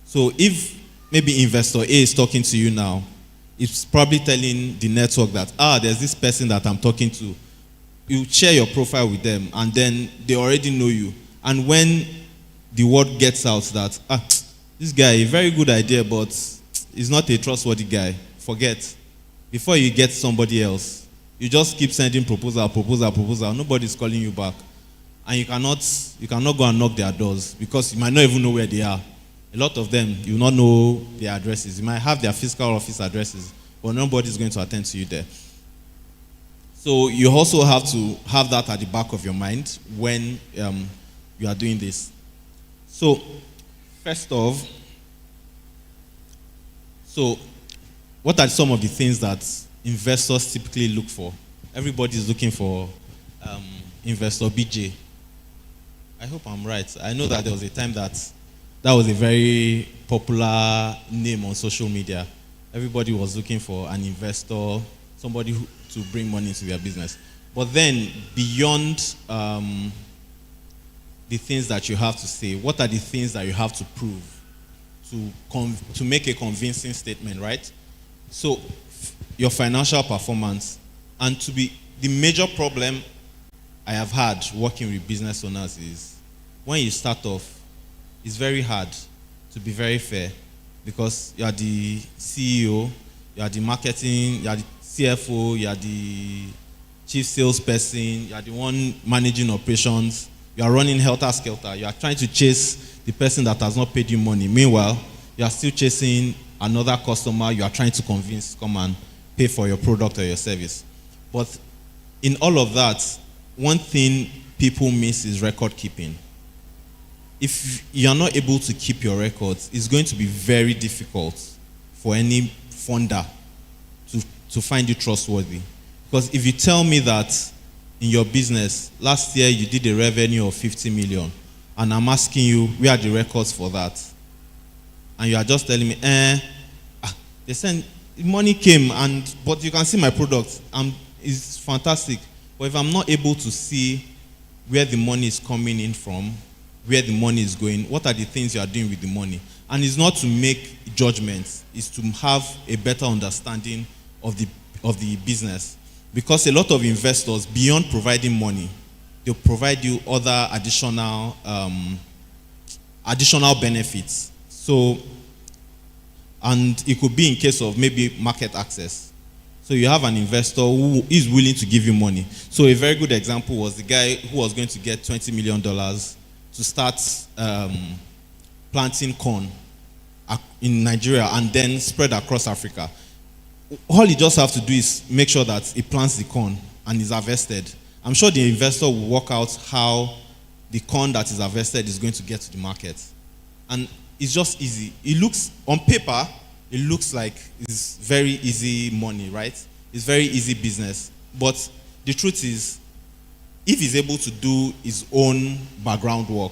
So if maybe investor A is talking to you now, it's probably telling the network that, there's this person that I'm talking to. You share your profile with them, and then they already know you. And when the word gets out that, this guy, a very good idea, but he's not a trustworthy guy, forget. Before you get somebody else, you just keep sending proposal. Nobody's calling you back. And you cannot go and knock their doors because you might not even know where they are. A lot of them, you will not know their addresses. You might have their physical office addresses, but nobody's going to attend to you there. So you also have to have that at the back of your mind when you are doing this. So, first off, what are some of the things that investors typically look for? Everybody is looking for investor BJ. I hope I'm right. I know that there was a time that was a very popular name on social media. Everybody was looking for an investor, somebody to bring money into their business. But then, beyond the things that you have to say, what are the things that you have to prove to make a convincing statement, right? So your financial performance, and the major problem I have had working with business owners is when you start off, it's very hard to be very fair because you are the CEO, you are the marketing, you are the CFO, you are the chief salesperson, you are the one managing operations, you are running helter-skelter, you are trying to chase the person that has not paid you money. Meanwhile, you are still chasing another customer you are trying to convince to come and pay for your product or your service. But in all of that, one thing people miss is record keeping. If you are not able to keep your records, it's going to be very difficult for any funder to find you trustworthy. Because if you tell me that in your business, last year you did a revenue of 50 million, and I'm asking you, where are the records for that? And you are just telling me, they sent, money came, but you can see my product, it's fantastic. But if I'm not able to see where the money is coming in from, where the money is going, what are the things you are doing with the money? And it's not to make judgments, it's to have a better understanding of the business. Because a lot of investors, beyond providing money, they'll provide you other additional benefits. So, and it could be in case of maybe market access. So you have an investor who is willing to give you money. So a very good example was the guy who was going to get $20 million to start planting corn in Nigeria and then spread across Africa. All he just have to do is make sure that he plants the corn and is harvested. I'm sure the investor will work out how the corn that is harvested is going to get to the market. And it's just easy. It looks, on paper, it looks like it's very easy money, right? It's very easy business. But the truth is, if he's able to do his own background work,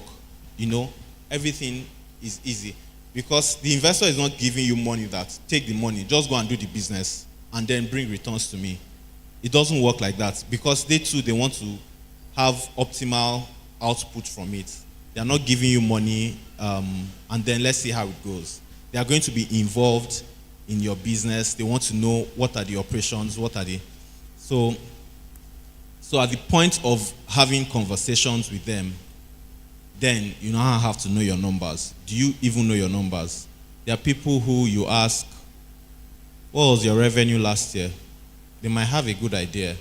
everything is easy. Because the investor is not giving you money that, take the money, just go and do the business, and then bring returns to me. It doesn't work like that. Because they too, they want to have optimal output from it. They are not giving you money, and then let's see how it goes. They are going to be involved in your business. They want to know what are the operations, what are the... So at the point of having conversations with them, then you now have to know your numbers. Do you even know your numbers? There are people who you ask, what was your revenue last year? They might have a good idea,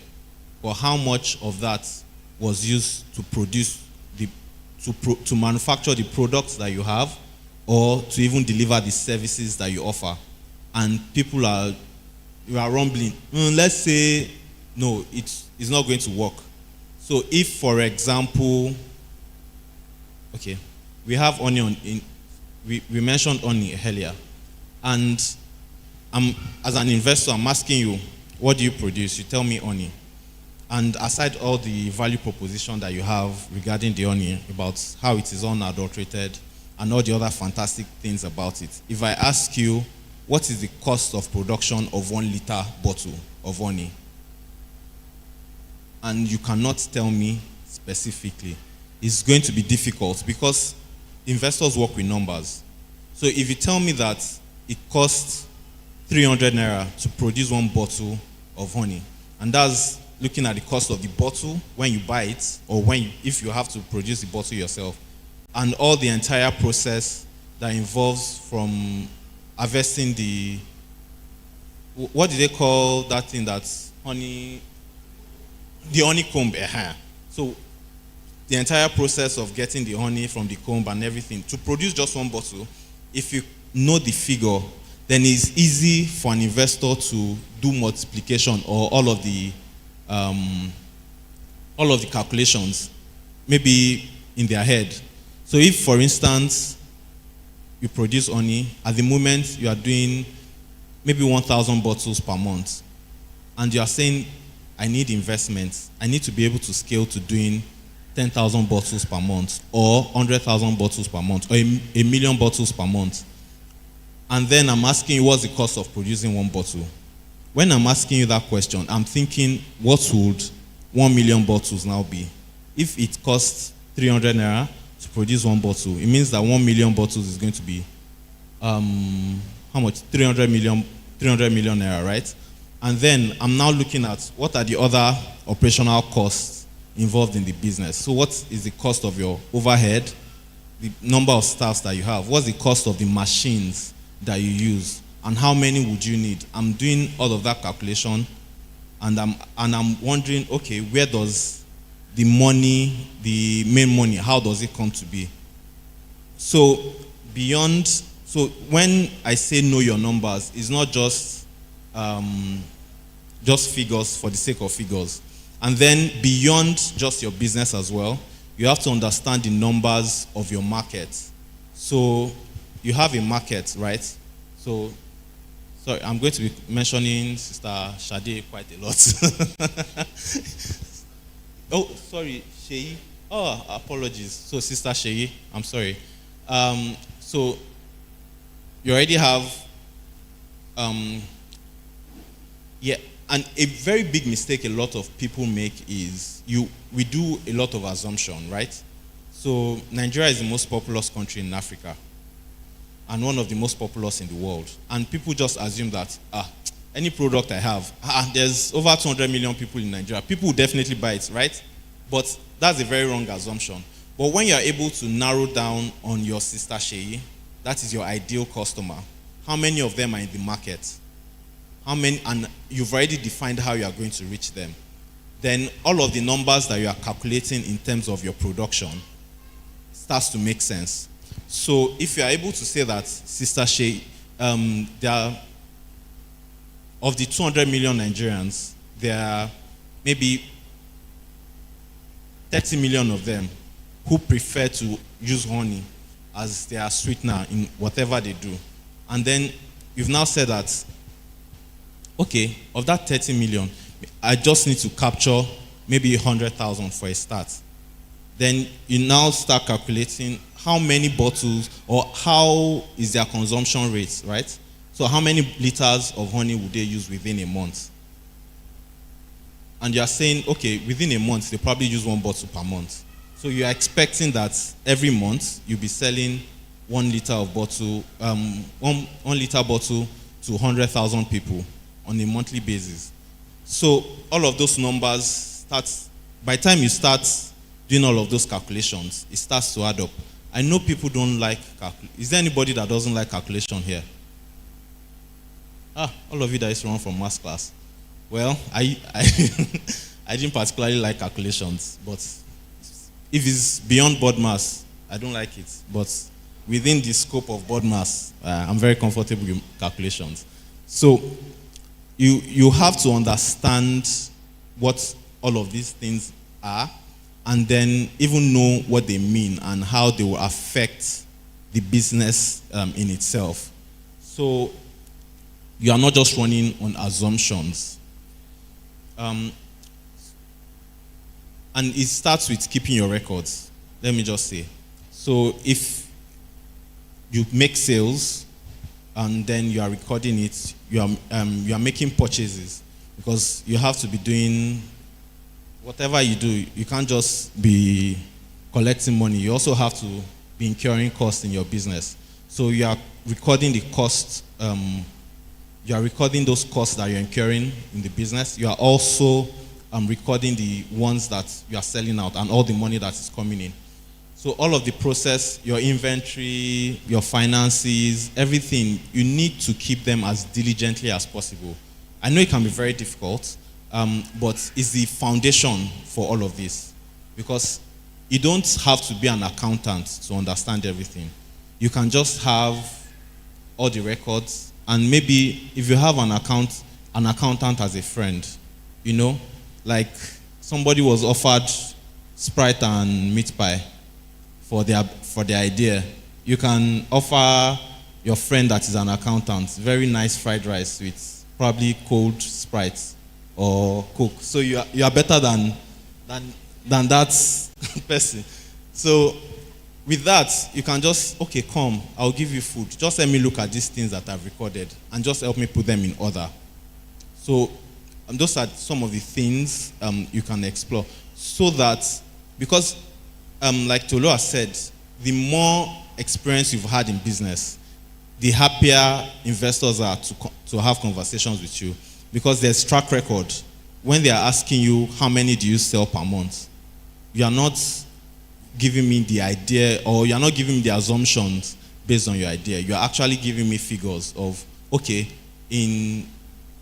but how much of that was used to produce to manufacture the products that you have, or to even deliver the services that you offer? And people are rumbling. Let's say, no, it's not going to work. So if, for example, okay, we have onion we mentioned onion earlier, and as an investor, I'm asking you, what do you produce? You tell me onion. And aside all the value proposition that you have regarding the onion, about how it is unadulterated and all the other fantastic things about it, if I ask you, what is the cost of production of 1 liter bottle of honey? And you cannot tell me specifically, it's going to be difficult because investors work with numbers. So if you tell me that it costs 300 naira to produce 1 bottle of honey, and that's looking at the cost of the bottle when you buy it, or if you have to produce the bottle yourself, and all the entire process that involves from harvesting the, what do they call that thing that's honey? The honeycomb. So the entire process of getting the honey from the comb and everything to produce just 1 bottle, if you know the figure, then it's easy for an investor to do multiplication or all of the calculations, maybe in their head. So if, for instance, you produce honey, at the moment you are doing maybe 1,000 bottles per month, and you are saying, I need investment. I need to be able to scale to doing 10,000 bottles per month, or 100,000 bottles per month, or a million bottles per month. And then I'm asking you, what's the cost of producing 1 bottle? When I'm asking you that question, I'm thinking, what would 1 million bottles now be? If it costs 300 naira to produce 1 bottle, it means that 1 million bottles is going to be how much? 300 million naira, right? And then I'm now looking at what are the other operational costs involved in the business. So what is the cost of your overhead, the number of staffs that you have? What's the cost of the machines that you use? And how many would you need? I'm doing all of that calculation, and I'm wondering, okay, where does the money, the main money, how does it come to be? So when I say know your numbers, it's not just figures for the sake of figures. And then beyond just your business as well, you have to understand the numbers of your market. So you have a market, right? So, sorry, I'm going to be mentioning Sister Shade quite a lot. Oh, sorry, Sheyi. Oh, apologies. So Sister Sheyi, I'm sorry. So you already have, and a very big mistake a lot of people make is we do a lot of assumption, right? So Nigeria is the most populous country in Africa and one of the most populous in the world. And people just assume that any product I have, there's over 200 million people in Nigeria. People will definitely buy it, right? But that's a very wrong assumption. But when you're able to narrow down on your Sister Sheyi, that is your ideal customer. How many of them are in the market? How many, and you've already defined how you are going to reach them. Then all of the numbers that you are calculating in terms of your production starts to make sense. So if you are able to say that, Sister Sheyi, there are, of the 200 million Nigerians, there are maybe 30 million of them who prefer to use honey as their sweetener in whatever they do. And then you've now said that, okay, of that 30 million, I just need to capture maybe 100,000 for a start. Then you now start calculating how many bottles or how is their consumption rate, right? So how many liters of honey would they use within a month? And you're saying, okay, within a month, they probably use 1 bottle per month. So you're expecting that every month you'll be selling 1 liter of bottle, 1 liter bottle to 100,000 people on a monthly basis. So all of those numbers by the time you start doing all of those calculations, it starts to add up. I know people don't like Is there anybody that doesn't like calculation here? All of you that used to run from maths class. Well, I didn't particularly like calculations, but if it's beyond board maths, I don't like it. But within the scope of board maths, I'm very comfortable with calculations. So you have to understand what all of these things are, and then even know what they mean and how they will affect the business in itself. So you are not just running on assumptions. And it starts with keeping your records, let me just say. So if you make sales and then you are recording it, you are making purchases, because you have to be doing whatever you do. You can't just be collecting money. You also have to be incurring costs in your business. So you are recording the costs. You are recording those costs that you're incurring in the business. You are also recording the ones that you are selling out and all the money that is coming in. So all of the process, your inventory, your finances, everything, you need to keep them as diligently as possible. I know it can be very difficult, but it's the foundation for all of this. Because you don't have to be an accountant to understand everything. You can just have all the records, and maybe if you have an accountant as a friend, you know, like somebody was offered Sprite and meat pie for their idea. You can offer your friend that is an accountant very nice fried rice with probably cold Sprite or Coke. So you are better than that person. So with that, you can just, okay, come, I'll give you food. Just let me look at these things that I've recorded and just help me put them in order. So those are some of the things you can explore. So that, because like Tolu has said, the more experience you've had in business, the happier investors are to have conversations with you, because there's track record. When they are asking you how many do you sell per month, you are not giving me the idea, or you are not giving me the assumptions based on your idea. You are actually giving me figures of, okay, in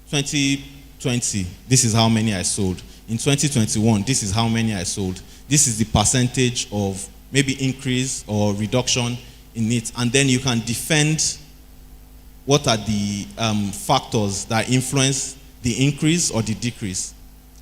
2020, this is how many I sold. In 2021, this is how many I sold. This is the percentage of maybe increase or reduction in it. And then you can defend what are the factors that influence the increase or the decrease.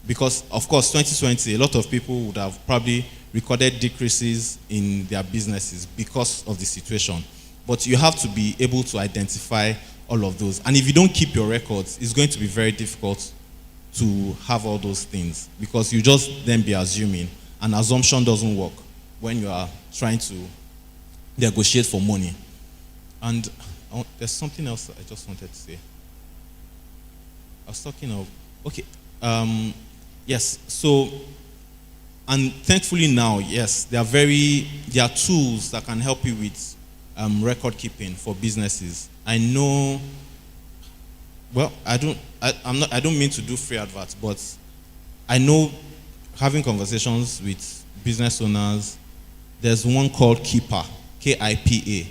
Because, of course, 2020, a lot of people would have probably recorded decreases in their businesses because of the situation. But you have to be able to identify all of those. And if you don't keep your records, it's going to be very difficult to have all those things, because you just then be assuming, and assumption doesn't work when you are trying to negotiate for money. And there's something else I just wanted to say. I was talking of, okay, yes, so, and thankfully now, yes, there are tools that can help you with record keeping for businesses. I know, well, I don't mean to do free adverts, but I know, having conversations with business owners, there's one called Keeper, Kipa,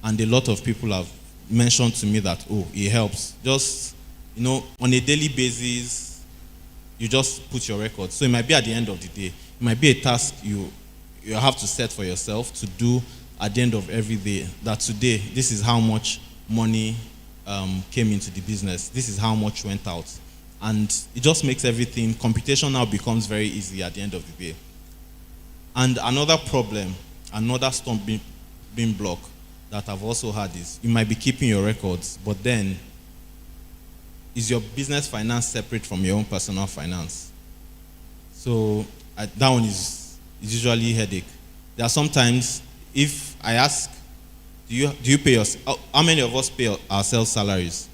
and a lot of people have mentioned to me that, oh, it helps. Just, on a daily basis, you just put your records. So it might be at the end of the day. It might be a task you have to set for yourself to do at the end of every day, that today, this is how much money came into the business. This is how much went out. And it just makes everything, computation now becomes very easy at the end of the day. And another problem, another stumbling block that I've also had is, you might be keeping your records, but then, is your business finance separate from your own personal finance? So that one is usually a headache. There are sometimes, if I ask, do you pay yourself? How many of us pay ourselves salaries?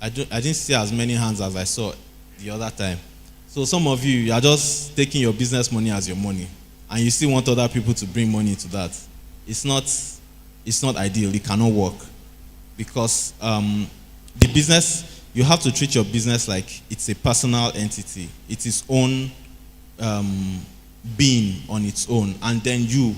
I didn't see as many hands as I saw the other time. So some of you are just taking your business money as your money, and you still want other people to bring money to that. It's not ideal. It cannot work, because the business, you have to treat your business like it's a personal entity. It's its own being on its own, and then you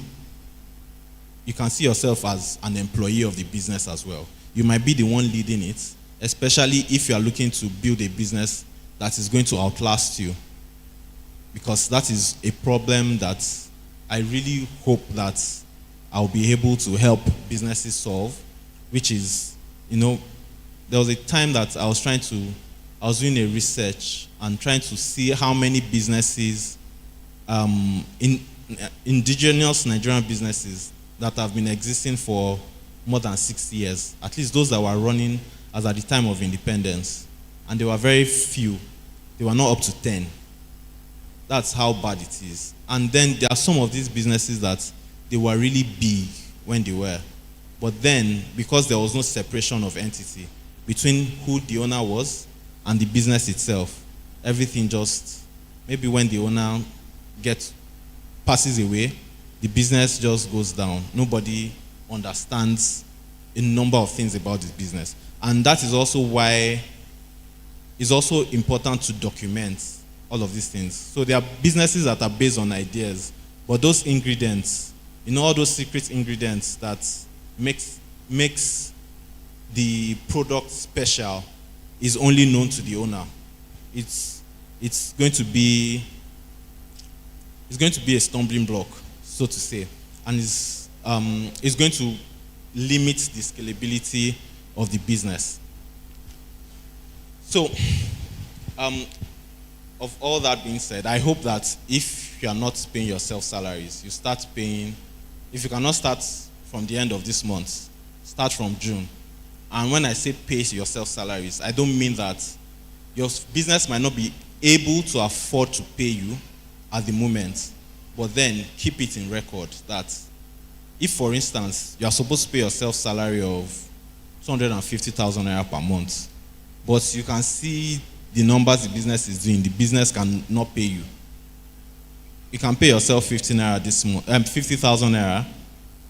can see yourself as an employee of the business as well. You might be the one leading it, especially if you are looking to build a business that is going to outlast you, because that is a problem that I really hope that I'll be able to help businesses solve, which is, there was a time that I was doing a research and trying to see how many businesses, indigenous Nigerian businesses that have been existing for more than 60 years, at least those that were running as at the time of independence, and there were very few. They were not up to 10. That's how bad it is. And then there are some of these businesses that they were really big when they were, but then because there was no separation of entity between who the owner was and the business itself, everything just, maybe when the owner passes away, the business just goes down. Nobody understands a number of things about this business. And that is also why it's also important to document all of these things. So there are businesses that are based on ideas, but those ingredients, all those secret ingredients that makes the product special is only known to the owner. It's going to be a stumbling block, so to say, and it's going to limit the scalability of the business. So, of all that being said, I hope that if you are not paying yourself salaries, you start paying. If you cannot start from the end of this month, start from June. And when I say pay yourself salaries, I don't mean that your business might not be able to afford to pay you at the moment, but then keep it in record that if, for instance, you are supposed to pay yourself salary of 250,000 naira per month, but you can see the numbers the business is doing, the business cannot pay you. You can pay yourself 50,000 naira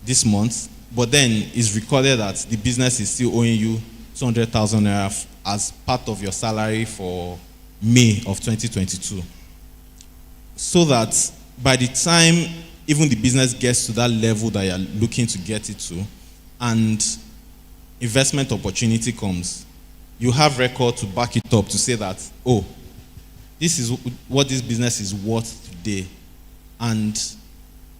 this month, but then it's recorded that the business is still owing you 200,000 naira as part of your salary for May of 2022. So that by the time even the business gets to that level that you're looking to get it to, and investment opportunity comes, you have record to back it up to say that, oh, this is what this business is worth today, and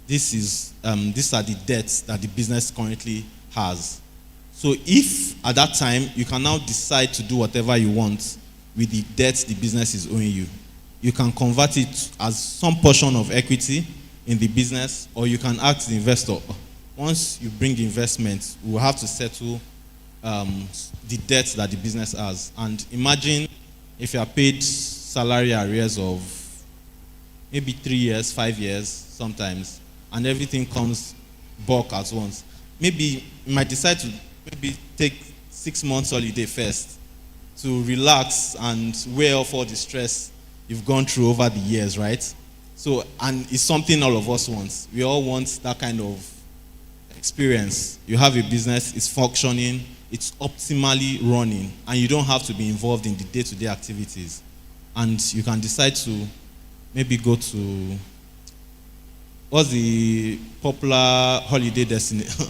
these are the debts that the business currently has. So if at that time you can now decide to do whatever you want with the debts the business is owing you, you can convert it as some portion of equity in the business, or you can ask the investor, once you bring investment, we'll have to settle the debts that the business has. And imagine if you are paid salary arrears of maybe 3 years, 5 years sometimes, and everything comes bulk at once. Maybe you might decide to maybe take 6 months holiday first to relax and wear off all the stress you've gone through over the years, right? So, and it's something all of us want. We all want that kind of experience. You have a business, it's functioning, it's optimally running, and you don't have to be involved in the day-to-day activities. And you can decide to maybe go to, what's the popular holiday destination?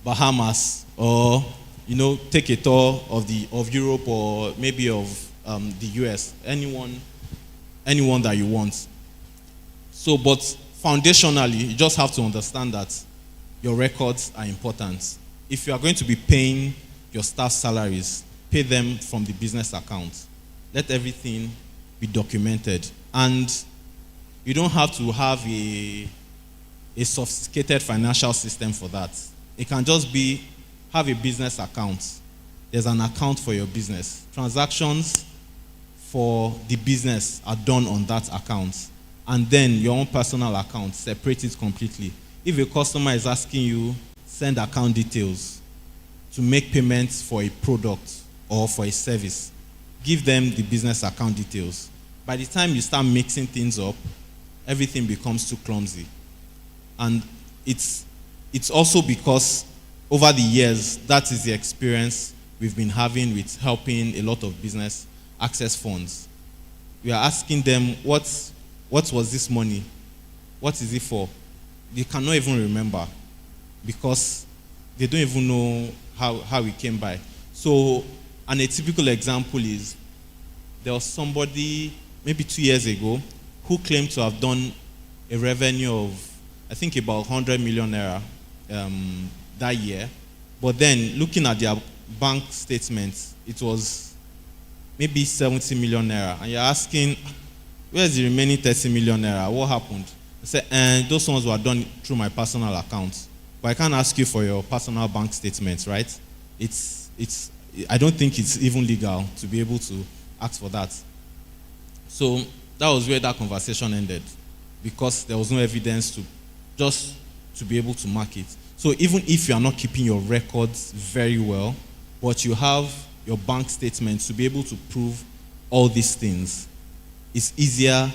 Bahamas, or take a tour of Europe, or maybe of the US. Anyone that you want. So, but foundationally, you just have to understand that your records are important. If you are going to be paying your staff salaries, pay them from the business account. Let everything be documented. And you don't have to have a sophisticated financial system for that. It can just be, have a business account. There's an account for your business. Transactions for the business are done on that account. And then your own personal account, separate it completely. If a customer is asking you, send account details to make payments for a product or for a service, give them the business account details. By the time you start mixing things up, everything becomes too clumsy. And it's also because over the years, that is the experience we've been having with helping a lot of business access funds. We are asking them, what was this money? What is it for? They cannot even remember because they don't even know how it came by. So, and a typical example is, there was somebody maybe 2 years ago who claimed to have done a revenue of, I think, about 100 million naira that year. But then looking at their bank statements, it was maybe 70 million naira. And you're asking, where's the remaining 30 million naira? What happened? I said, and those ones were done through my personal account. But I can't ask you for your personal bank statements, right? I don't think it's even legal to be able to ask for that. So that was where that conversation ended, because there was no evidence to be able to mark it. So even if you are not keeping your records very well, but you have your bank statements to be able to prove all these things, it's easier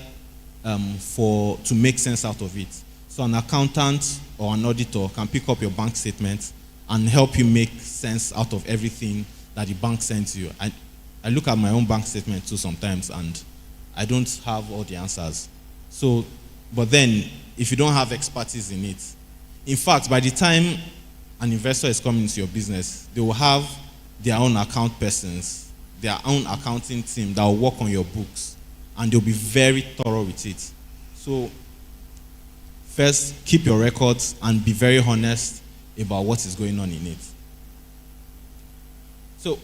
to make sense out of it. So an accountant or an auditor can pick up your bank statement and help you make sense out of everything that the bank sends you. I look at my own bank statement too sometimes, and I don't have all the answers. So, but then if you don't have expertise in it, in fact, by the time an investor is coming into your business, they will have their own account persons, their own accounting team that will work on your books, and they'll be very thorough with it. So first, keep your records and be very honest about what is going on in it. So,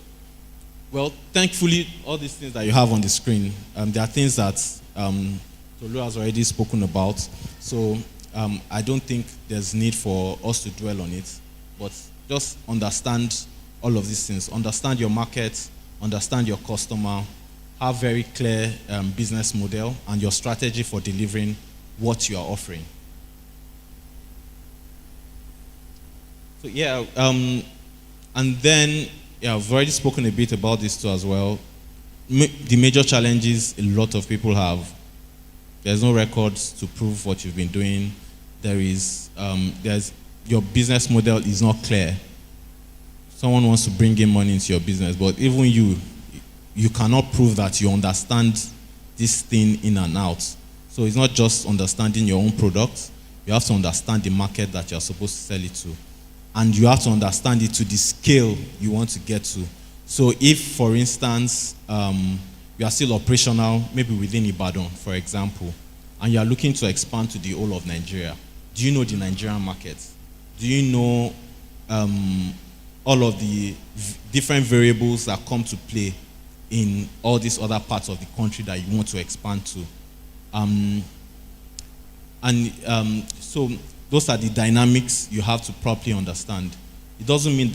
well, thankfully, all these things that you have on the screen, there are things that Tolu has already spoken about. So I don't think there's need for us to dwell on it, but just understand all of these things. Understand your market, understand your customer, have very clear business model and your strategy for delivering what you are offering. So yeah, and then I've already spoken a bit about this too as well. The major challenges a lot of people have: there's no records to prove what you've been doing. There's your business model is not clear. Someone wants to bring in money into your business, but even you cannot prove that you understand this thing in and out. So it's not just understanding your own product. You have to understand the market that you're supposed to sell it to. And you have to understand it to the scale you want to get to. So if, for instance, you are still operational, maybe within Ibadan, for example, and you are looking to expand to the whole of Nigeria, do you know the Nigerian market? Do you know all of the different variables that come to play in all these other parts of the country that you want to expand to? So those are the dynamics you have to properly understand. It doesn't mean,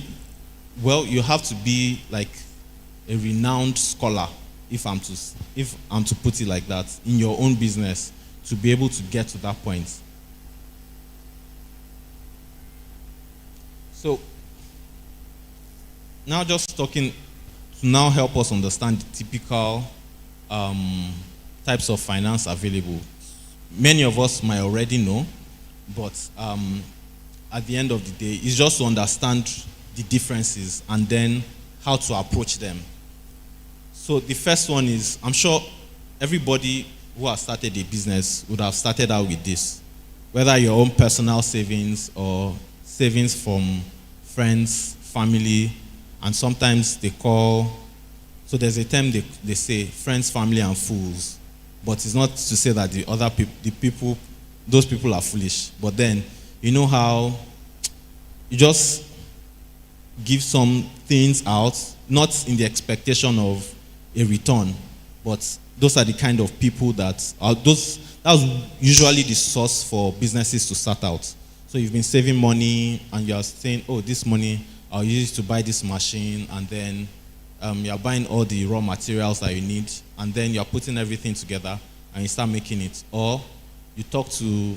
well, you have to be like a renowned scholar, if I'm to put it like that, in your own business to be able to get to that point. So now just talking to now help us understand the typical types of finance available. Many of us might already know, but at the end of the day, it's just to understand the differences and then how to approach them. So the first one is, I'm sure everybody who has started a business would have started out with this, whether your own personal savings or savings from friends, family, and sometimes they call, so there's a term they say, friends, family, and fools. But it's not to say that those people are foolish. But then, you know how you just give some things out, not in the expectation of a return, but those are the kind of people that's usually the source for businesses to start out. So you've been saving money and you're saying, oh, this money I'll use it to buy this machine, and then you're buying all the raw materials that you need, and then you're putting everything together and you start making it. Or you talk to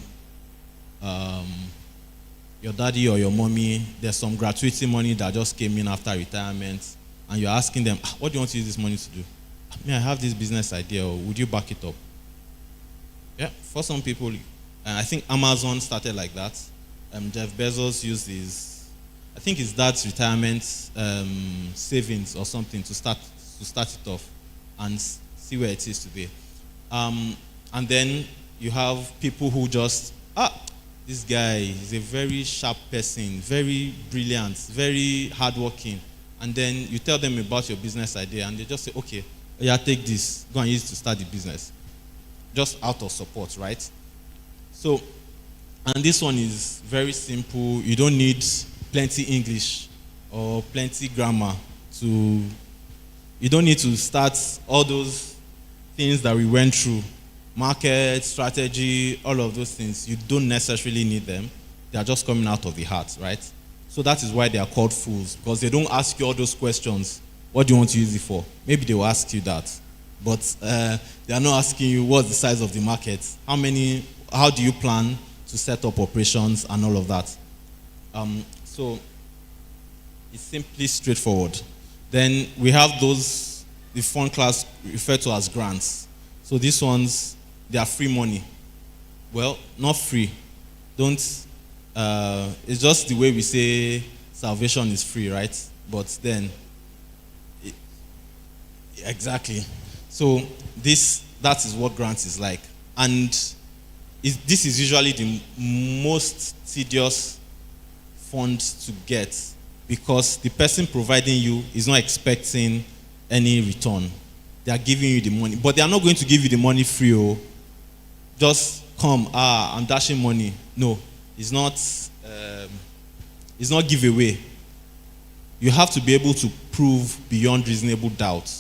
your daddy or your mommy, there's some gratuity money that just came in after retirement, and you're asking them, what do you want to use this money to do? I have this business idea, or would you back it up? Yeah, for some people, I think Amazon started like that. Jeff Bezos used his, I think it's dad's retirement savings or something to start it off and see where it is today. And then you have people who just, this guy is a very sharp person, very brilliant, very hardworking. And then you tell them about your business idea and they just say, okay, yeah, take this, go and use it to start the business. Just out of support, right? So, and this one is very simple. You don't need plenty English or plenty grammar you don't need to start all those things that we went through. Market, strategy, all of those things. You don't necessarily need them. They are just coming out of the heart, right? So that is why they are called fools, because they don't ask you all those questions. What do you want to use it for? Maybe they will ask you that. But they are not asking you what's the size of the market, how do you plan to set up operations and all of that. So it's simply straightforward. Then we have the fund class referred to as grants. So these ones, they are free money. Well, not free. It's just the way we say salvation is free, right? But then, exactly. So that is what grants is like. And this is usually the most tedious fund to get, because the person providing you is not expecting any return. They are giving you the money, but they are not going to give you the money free. Oh, just come. I'm dashing money. No, it's not giveaway. You have to be able to prove beyond reasonable doubt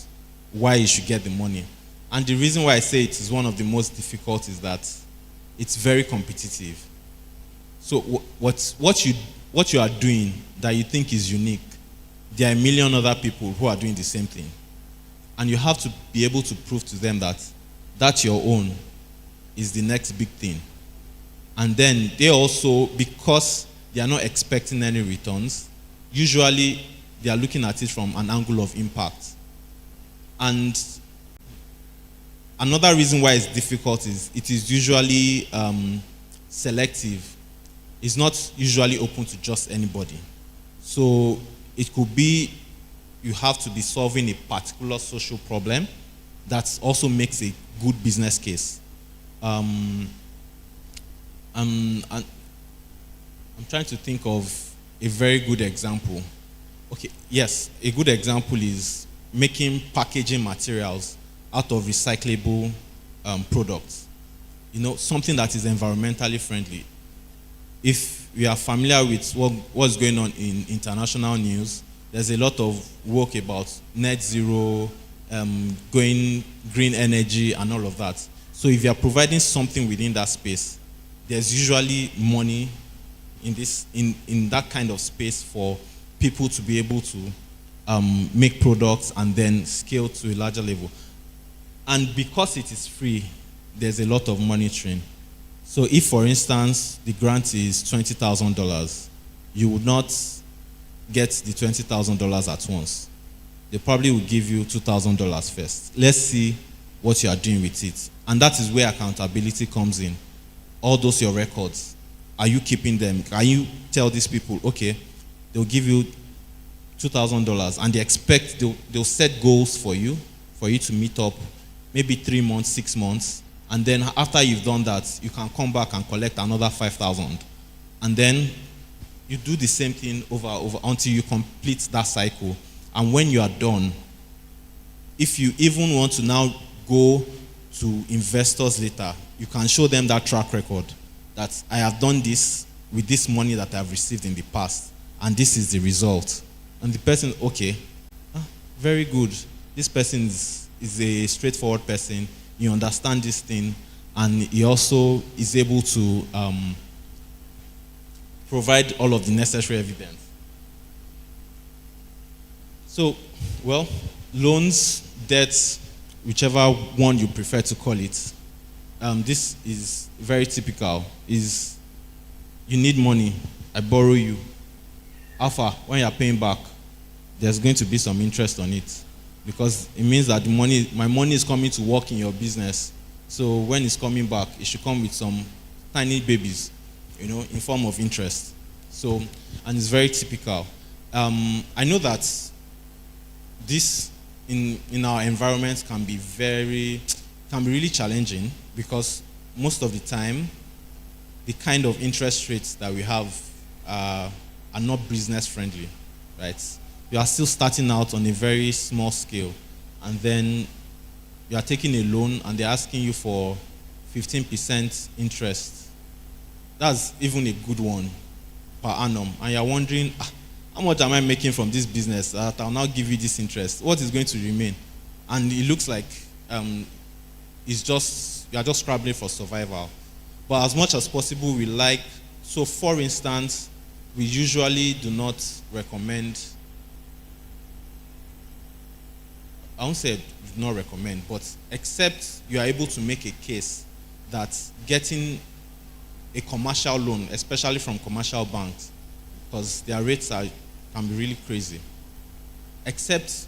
why you should get the money. And the reason why I say it is one of the most difficult is that it's very competitive. So what you are doing that you think is unique, there are a million other people who are doing the same thing. And you have to be able to prove to them that your own is the next big thing. And then they also, because they are not expecting any returns, usually they are looking at it from an angle of impact. And another reason why it's difficult is it is usually selective. is not usually open to just anybody. So it could be you have to be solving a particular social problem that also makes a good business case. I'm trying to think of a very good example. Okay, yes, a good example is making packaging materials out of recyclable products. Something that is environmentally friendly. If we are familiar with what's going on in international news, there's a lot of work about net zero, going green energy and all of that. So if you are providing something within that space, there's usually money in that kind of space for people to be able to make products and then scale to a larger level. And because it is free, there's a lot of monitoring. So if, for instance, the grant is $20,000, you would not get the $20,000 at once. They probably will give you $2,000 first. Let's see what you are doing with it. And that is where accountability comes in. All those your records, are you keeping them? Can you tell these people, okay, they'll give you $2,000 and they expect, they'll set goals for you to meet up, maybe 3 months, 6 months, and then after you've done that, you can come back and collect another $5,000. And then you do the same thing over until you complete that cycle. And when you are done, if you even want to now go to investors later, you can show them that track record that I have done this with this money that I've received in the past, and this is the result. And the person, okay, very good. This person is a straightforward person. You understand this thing, and he also is able to provide all of the necessary evidence. So, well, loans, debts, whichever one you prefer to call it, this is very typical. Is you need money, I borrow you. Alpha, when you are paying back, there's going to be some interest on it, because it means that my money is coming to work in your business. So when it's coming back, it should come with some tiny babies, in form of interest. So, and it's very typical. I know that this in our environment can be really challenging, because most of the time, the kind of interest rates that we have are not business friendly, right? You are still starting out on a very small scale, and then you are taking a loan and they're asking you for 15% interest. That's even a good one per annum. And you're wondering, how much am I making from this business that I'll now give you this interest? What is going to remain? And it looks like you are just scrabbling for survival. But as much as possible, so for instance, we usually do not recommend, I won't say do not recommend, but except you are able to make a case that getting a commercial loan, especially from commercial banks, because their rates can be really crazy, except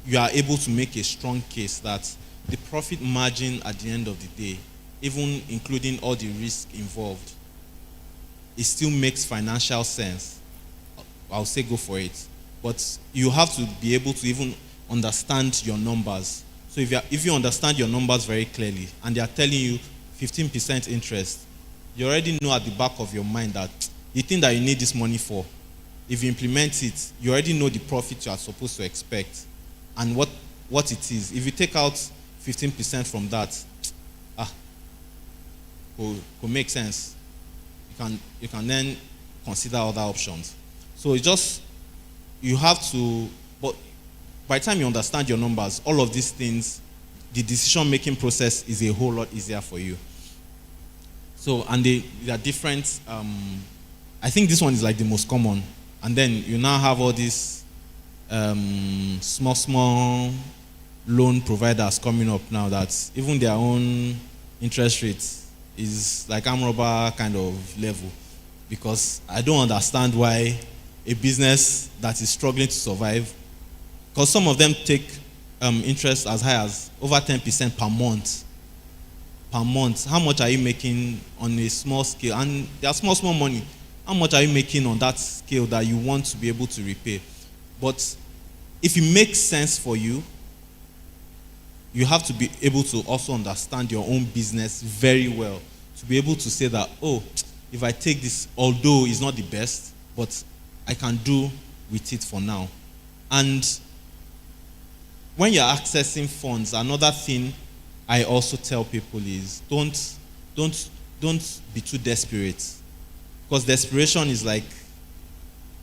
you are able to make a strong case that the profit margin at the end of the day, even including all the risk involved, it still makes financial sense. I'll say go for it. But you have to be able to even understand your numbers. So if you understand your numbers very clearly and they are telling you 15% interest, you already know at the back of your mind that the thing that you need this money for, if you implement it, you already know the profit you are supposed to expect and what it is. If you take out 15% from that, could make sense. You can then consider other options. So you have to, but by the time you understand your numbers, all of these things, the decision-making process is a whole lot easier for you. So, and they are different. I think this one is like the most common. And then you now have all these small loan providers coming up now that even their own interest rates is like arm robber kind of level. Because I don't understand why a business that is struggling to survive, because some of them take interest as high as over 10% per month. Per month. How much are you making on a small scale? And they are small money. how much are you making on that scale that you want to be able to repay? But if it makes sense for you, you have to be able to also understand your own business very well to be able to say that, oh, if I take this, although it's not the best, but I can do with it for now. And when you're accessing funds, another thing I also tell people is don't be too desperate. Because desperation is like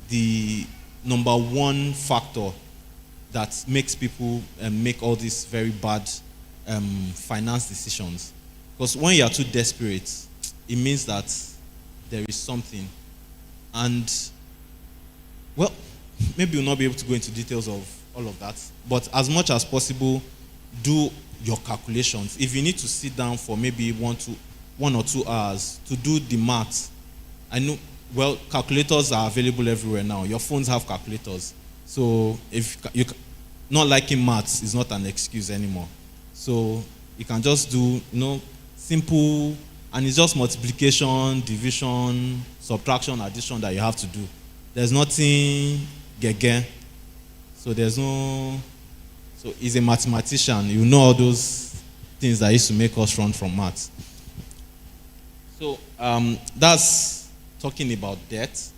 the number one factor that makes people make all these very bad finance decisions. Because when you are too desperate, it means that there is something. And, well, maybe we'll not be able to go into details of all of that. But as much as possible, do your calculations. If you need to sit down for maybe 1 or 2 hours to do the math, I know, well, calculators are available everywhere now. Your phones have calculators. So if you not liking maths is not an excuse anymore. So you can just do, simple, and it's just multiplication, division, subtraction, addition that you have to do. There's nothing gege. So so he's a mathematician. You know all those things that used to make us run from maths. So that's talking about debt.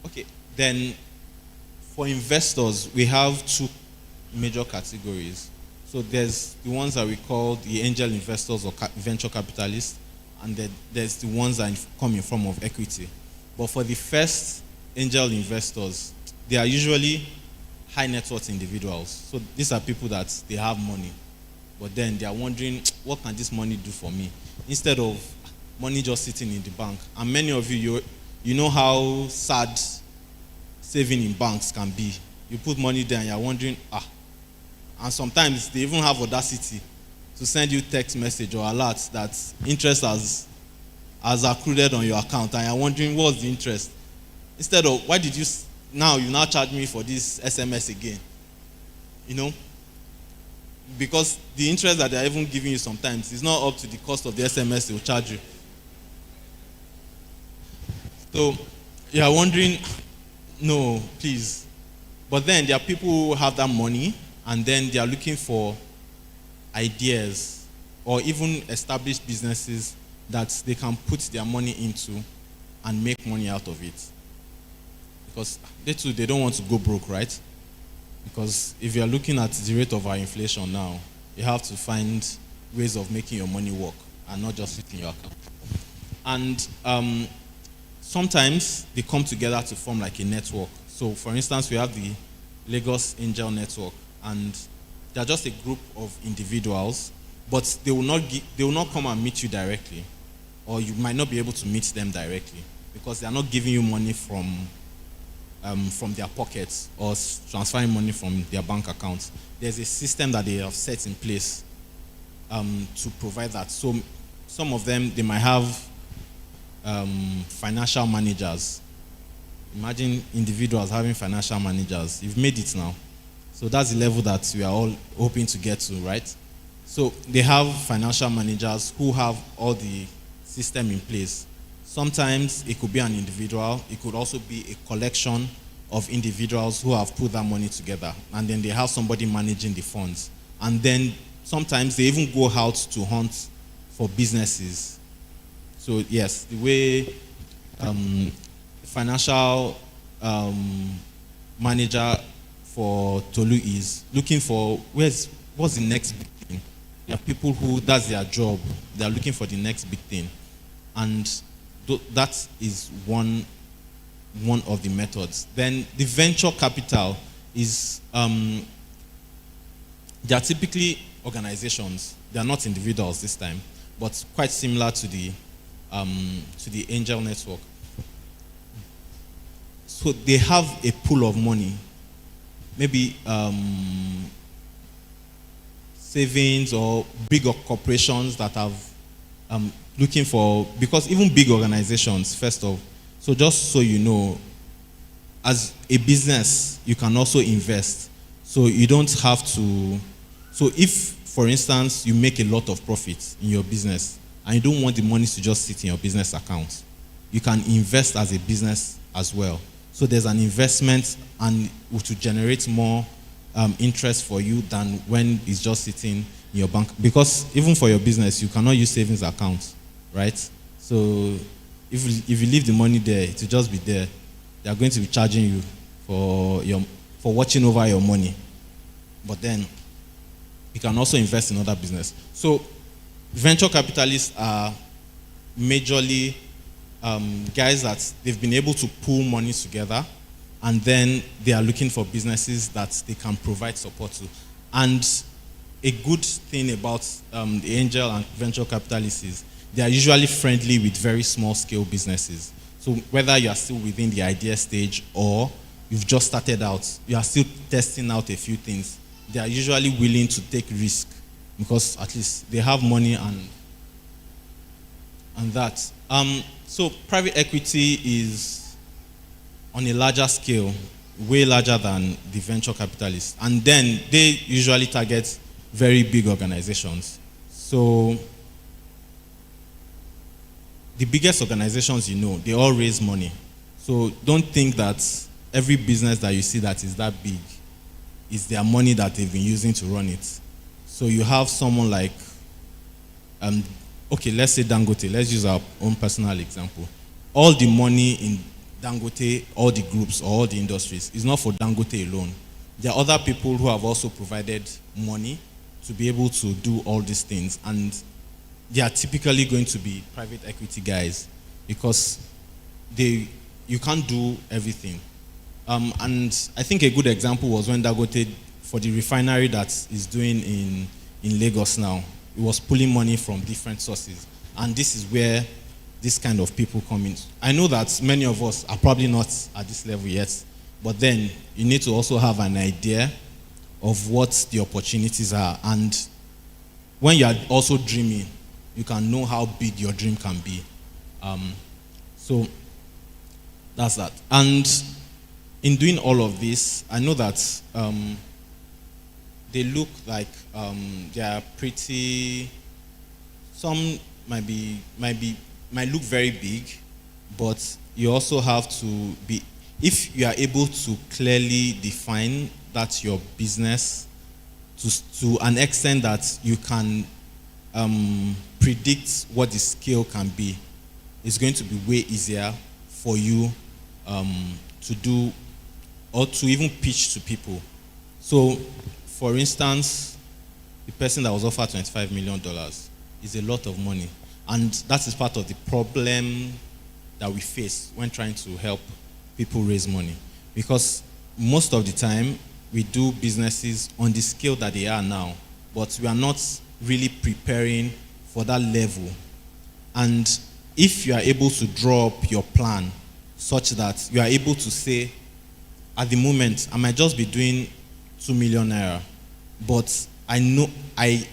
Okay, then for investors, we have 2 major categories. So there's the ones that we call the angel investors or venture capitalists, and then there's the ones that come in form of equity. But for the first angel investors, they are usually high net worth individuals. So these are people that they have money, but then they are wondering, what can this money do for me? Instead of money just sitting in the bank. And many of you know how sad saving in banks can be. You put money there and you're wondering, and sometimes they even have audacity to send you text message or alert that interest has accrued on your account, and you're wondering, what's the interest? Instead of, why did you now charge me for this SMS again? Because the interest that they're even giving you sometimes is not up to the cost of the SMS they'll charge you. So you're wondering, no, please. But then there are people who have that money and then they are looking for ideas or even established businesses that they can put their money into and make money out of it. Because they don't want to go broke, right? Because if you're looking at the rate of our inflation now, you have to find ways of making your money work and not just sit in your account. And sometimes they come together to form like a network. So for instance, we have the Lagos Angel Network, and they're just a group of individuals, but they will not come and meet you directly, or you might not be able to meet them directly because they are not giving you money from their pockets or transferring money from their bank accounts. There's a system that they have set in place to provide that. So some of them, they might have financial managers. Imagine individuals having financial managers. You've made it now. So that's the level that we are all hoping to get to, right? So they have financial managers who have all the system in place. Sometimes it could be an individual. It could also be a collection of individuals who have put that money together. And then they have somebody managing the funds. And then sometimes they even go out to hunt for businesses. So yes, the way financial manager for Tolu is looking for what's the next big thing. There are people who, that's their job. They are looking for the next big thing. And that is one of the methods. Then the venture capital is, they are typically organizations. They are not individuals this time, but quite similar to the angel network. So they have a pool of money, maybe savings or bigger corporations that have looking for, because even big organizations, first off, so just so you know, as a business, you can also invest. So you don't have to, so if for instance, you make a lot of profits in your business and you don't want the money to just sit in your business account, you can invest as a business as well. So there's an investment and it will generate more interest for you than when it's just sitting in your bank. Because even for your business, you cannot use savings accounts, right? So if you leave the money there, it will just be there. They are going to be charging you for watching over your money. But then you can also invest in other business. So venture capitalists are majorly guys that they've been able to pool money together, and then they are looking for businesses that they can provide support to. And a good thing about the angel and venture capitalists is they are usually friendly with very small scale businesses. So whether you are still within the idea stage or you've just started out, you are still testing out a few things, they are usually willing to take risk because at least they have money and that. So private equity is on a larger scale, way larger than the venture capitalists. And then they usually target very big organizations. So the biggest organizations they all raise money. So don't think that every business that you see that is that big is their money that they've been using to run it. So you have someone like, let's say Dangote. Let's use our own personal example. All the money in Dangote, all the groups, or all the industries is not for Dangote alone. There are other people who have also provided money to be able to do all these things, and they are typically going to be private equity guys because you can't do everything. And I think a good example was when Dangote, for the refinery that is doing in Lagos now, it was pulling money from different sources. And this is where this kind of people come in. I know that many of us are probably not at this level yet, but then you need to also have an idea of what the opportunities are. And when you are also dreaming, you can know how big your dream can be. So that's that. And in doing all of this, I know that they look like they are pretty. Some might look very big, but you also have to be. If you are able to clearly define that your business to an extent that you can predict what the scale can be, it's going to be way easier for you to do or to even pitch to people. So, for instance, the person that was offered $25 million is a lot of money. And that is part of the problem that we face when trying to help people raise money. Because most of the time, we do businesses on the scale that they are now, but we are not really preparing for that level. And if you are able to draw up your plan such that you are able to say, at the moment, I might just be doing 2 million naira, but I know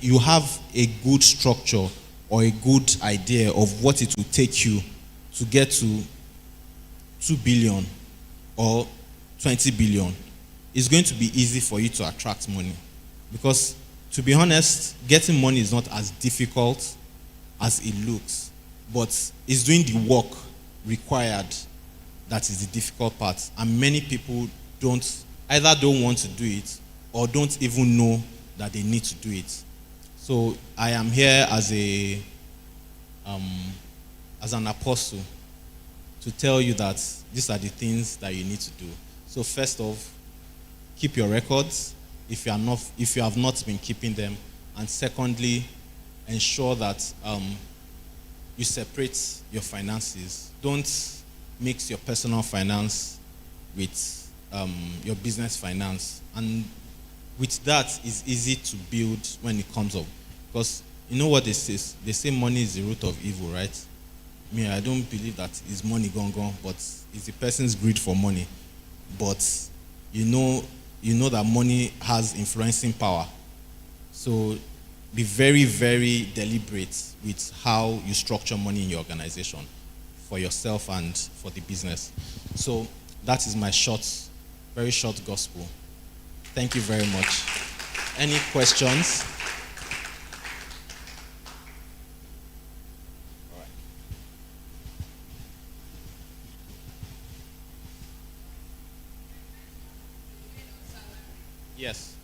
you have a good structure or a good idea of what it will take you to get to 2 billion or 20 billion. It's going to be easy for you to attract money. Because, to be honest, getting money is not as difficult as it looks, but it's doing the work required that is the difficult part. And many people either don't want to do it or don't even know that they need to do it. So I am here as an apostle to tell you that these are the things that you need to do. So first off, keep your records if you have not been keeping them, and secondly, ensure that you separate your finances. Don't mix your personal finance with your business finance, and with that, it's easy to build when it comes up. Because you know what they say? They say money is the root of evil, right? I don't believe that it's money gone, but it's the person's greed for money. But you know that money has influencing power. So be very, very deliberate with how you structure money in your organization for yourself and for the business. So that is my very short gospel. Thank you very much. Any questions? Yes.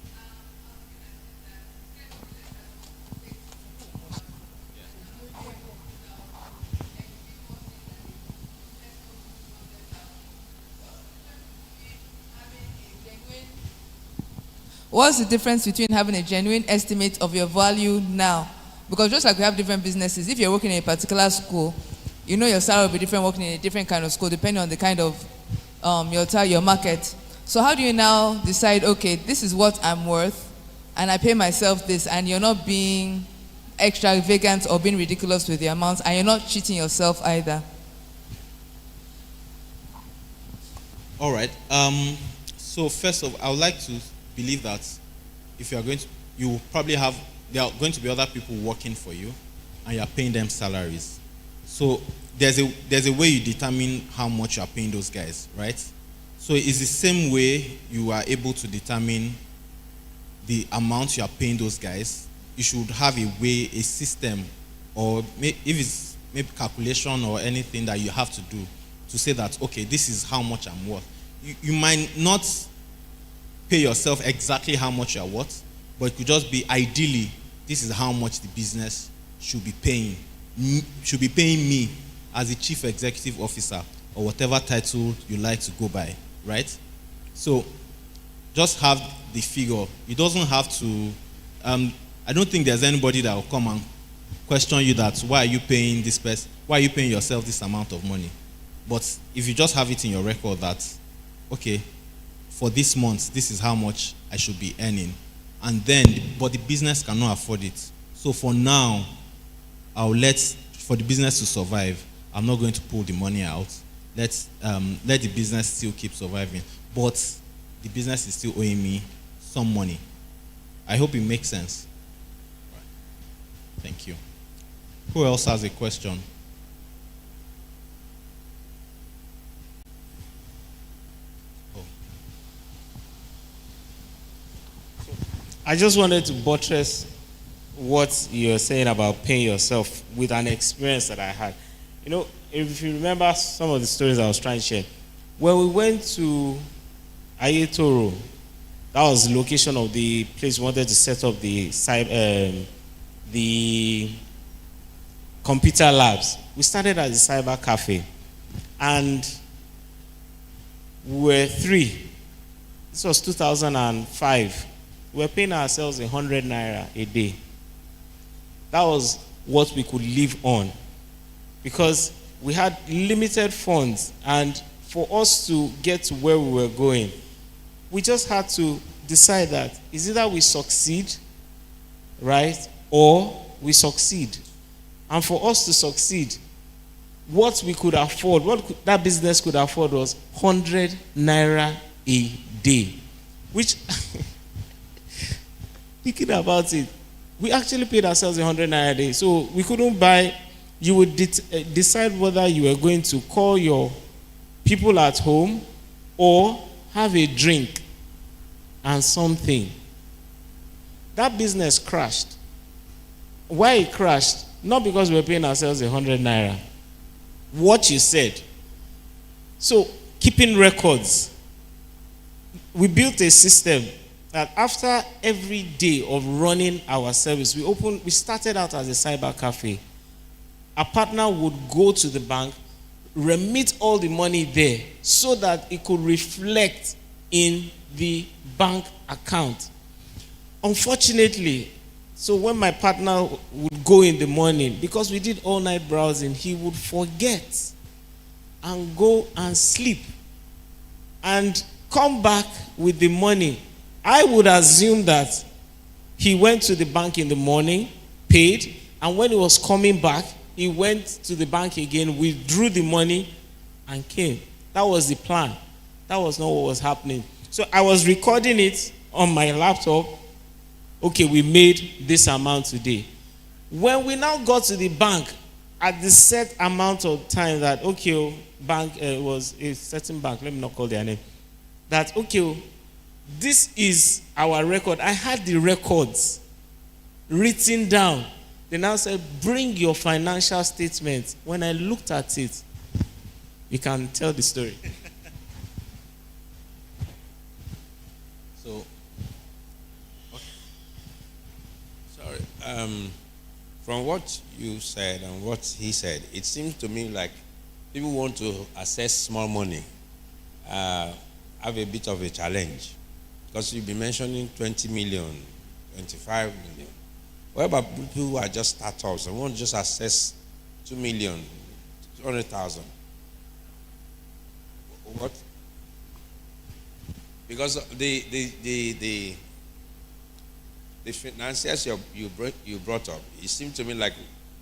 What's the difference between having a genuine estimate of your value now? Because just like we have different businesses, if you're working in a particular school, you know your salary will be different working in a different kind of school depending on the kind of your market. So how do you now decide, okay, this is what I'm worth and I pay myself this, and you're not being extravagant or being ridiculous with the amounts, and you're not cheating yourself either? All right. So first of all, I would like to believe that if you are going to, you will probably have, there are going to be other people working for you and you are paying them salaries. So there's a way you determine how much you are paying those guys, right? So it's the same way you are able to determine the amount you are paying those guys. You should have a way, a system, or if it's maybe calculation or anything that you have to do to say that, okay, this is how much I'm worth. You might not pay yourself exactly how much you are worth, but it could just be ideally, this is how much the business should be paying me as the chief executive officer or whatever title you like to go by, right? So just have the figure. It doesn't have to, I don't think there's anybody that will come and question you that, why are you paying this person, why are you paying yourself this amount of money? But if you just have it in your record that, okay, for this month, this is how much I should be earning. And then, but the business cannot afford it. So for now, for the business to survive, I'm not going to pull the money out. Let the business still keep surviving. But the business is still owing me some money. I hope it makes sense. Thank you. Who else has a question? I just wanted to buttress what you're saying about paying yourself with an experience that I had. You know, if you remember some of the stories I was trying to share, when we went to Ayetoro, that was the location of the place we wanted to set up the computer labs. We started at the cyber cafe, and we were 3. This was 2005. We were paying ourselves 100 naira a day. That was what we could live on, because we had limited funds, and for us to get to where we were going, we just had to decide that it's either we succeed, right, or we succeed. And for us to succeed, what we could afford, that business could afford was 100 naira a day, which thinking about it, we actually paid ourselves 100 naira a day. So we couldn't buy. You would decide whether you were going to call your people at home or have a drink and something. That business crashed. Why it crashed? Not because we were paying ourselves 100 naira. What you said. So keeping records. We built a system that after every day of running our service, we started out as a cyber cafe. A partner would go to the bank, remit all the money there so that it could reflect in the bank account. Unfortunately, so when my partner would go in the morning, because we did all-night browsing, he would forget and go and sleep and come back with the money. I would assume that he went to the bank in the morning, paid, and when he was coming back, he went to the bank again, withdrew the money, and came. That was the plan. That was not what was happening. So I was recording it on my laptop. Okay, we made this amount today. When we now got to the bank, at the set amount of time that, okay, bank was a certain bank, let me not call their name, that, okay, this is our record. I had the records written down. They now said, bring your financial statement. When I looked at it, you can tell the story. So, From what you said and what he said, it seems to me like people want to access small money, have a bit of a challenge. Because you've been mentioning 20 million, 25 million. What about people who are just startups and want to just access 2 million, 200,000? What? Because the financiers you brought up, it seems to me like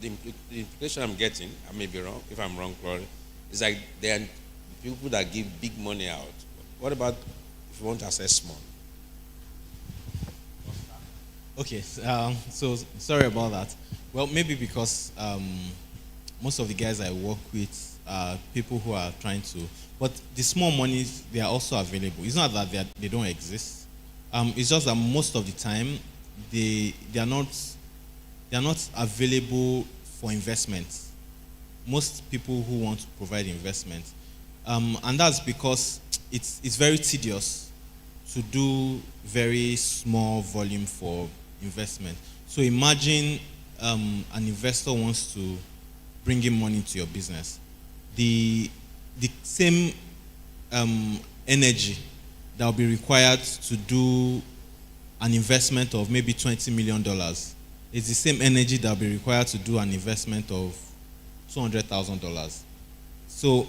the implication I'm getting, I may be wrong, if I'm wrong, Glory, is like they are people that give big money out. What about if you want to access small? Okay, so sorry about that. Well, maybe because most of the guys I work with are people who are trying to, but the small monies, they are also available. It's not that they don't exist. It's just that most of the time, they are not available for investment. Most people who want to provide investment, and that's because it's very tedious to do very small volume for investment. So imagine an investor wants to bring in money to your business. The same energy that will be required to do an investment of maybe $20 million is the same energy that will be required to do an investment of $200,000. So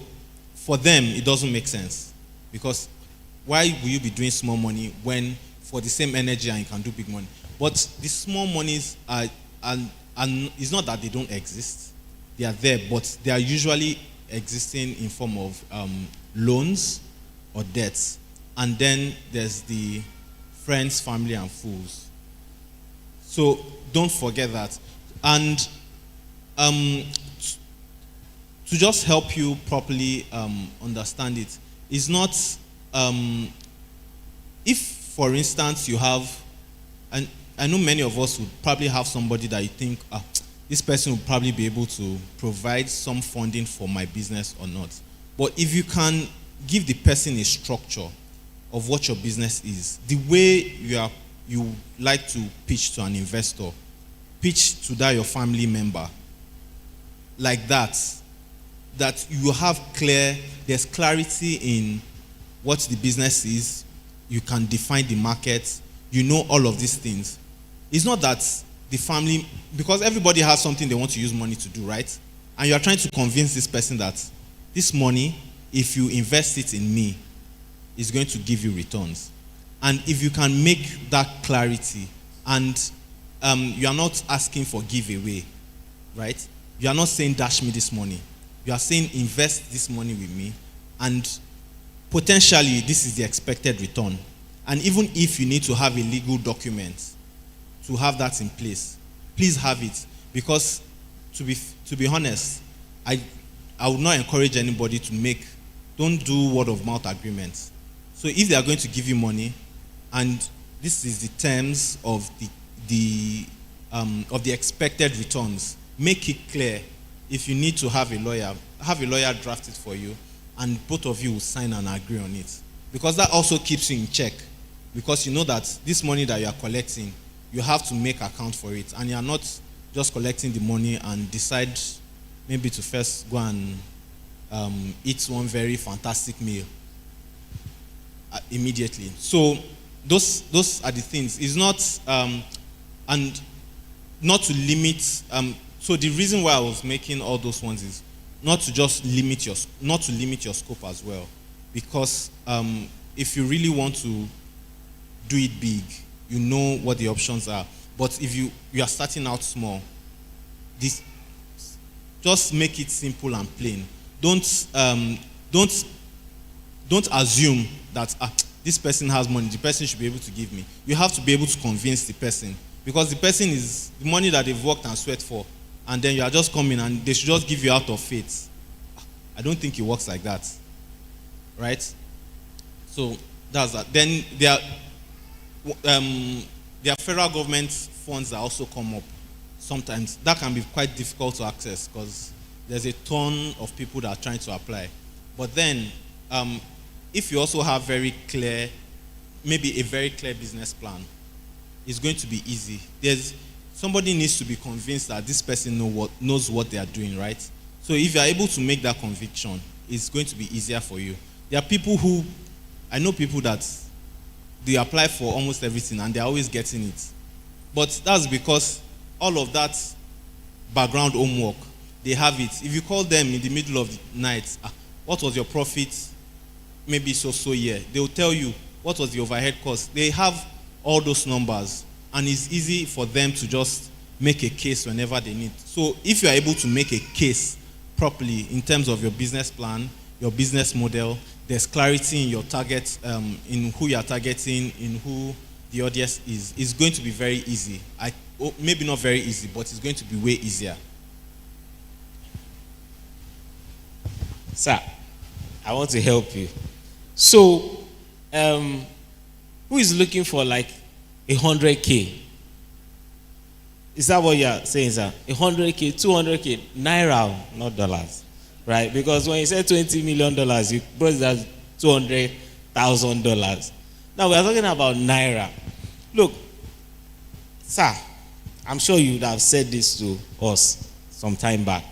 for them, it doesn't make sense, because why will you be doing small money when for the same energy and you can do big money? But the small monies it's not that they don't exist. They are there, but they are usually existing in form of loans or debts. And then there's the friends, family, and fools. So don't forget that. And to just help you properly understand it, is not, if for instance you have, and I know many of us would probably have somebody that you think, this person will probably be able to provide some funding for my business or not. But if you can give the person a structure of what your business is, the way you like to pitch to an investor, pitch to that your family member, like that you have there's clarity in what the business is, you can define the market, you know all of these things. It's not that the family, because everybody has something they want to use money to do, right? And you are trying to convince this person that this money, if you invest it in me, is going to give you returns. And if you can make that clarity, and you are not asking for giveaway, right? You are not saying dash me this money. You are saying invest this money with me, and potentially this is the expected return. And even if you need to have a legal document to have that in place, please have it. Because to be honest, I would not encourage anybody don't do word of mouth agreements. So if they are going to give you money, and this is the terms of the expected returns, make it clear. If you need to have a lawyer draft it for you, and both of you will sign and agree on it. Because that also keeps you in check. Because you know that this money that you are collecting, you have to make account for it. And you are not just collecting the money and decide maybe to first go and eat one very fantastic meal immediately. So those are the things. It's not, and not to limit, so the reason why I was making all those ones is not to limit your scope as well. Because if you really want to do it big, you know what the options are. But if you are starting out small, just make it simple and plain. Don't assume that this person has money, the person should be able to give me. You have to be able to convince the person, because the person is the money that they've worked and sweat for, and then you are just coming and they should just give you out of faith. I don't think it works like that, right? So that's that. Then there are federal government funds that also come up. Sometimes that can be quite difficult to access because there's a ton of people that are trying to apply. But then, if you also have maybe a very clear business plan, it's going to be easy. somebody needs to be convinced that this person knows what they are doing, right? So if you are able to make that conviction, it's going to be easier for you. There are people I know people that they apply for almost everything and they're always getting it. But that's because all of that background homework, they have it. If you call them in the middle of the night, what was your profit maybe so year? They will tell you what was the overhead cost. They have all those numbers, and it's easy for them to just make a case whenever they need. So if you are able to make a case properly in terms of your business plan, your business model, there's clarity in your target, in who you are targeting, in who the audience is, it's going to be very easy. Maybe not very easy, but it's going to be way easier. Sir, I want to help you. So, who is looking for like 100K? Is that what you are saying, sir? 100K, 200K, naira, not dollars, right? Because when you said $20 million, you brought that $200,000. Now we are talking about naira. Look, sir, I'm sure you would have said this to us some time back.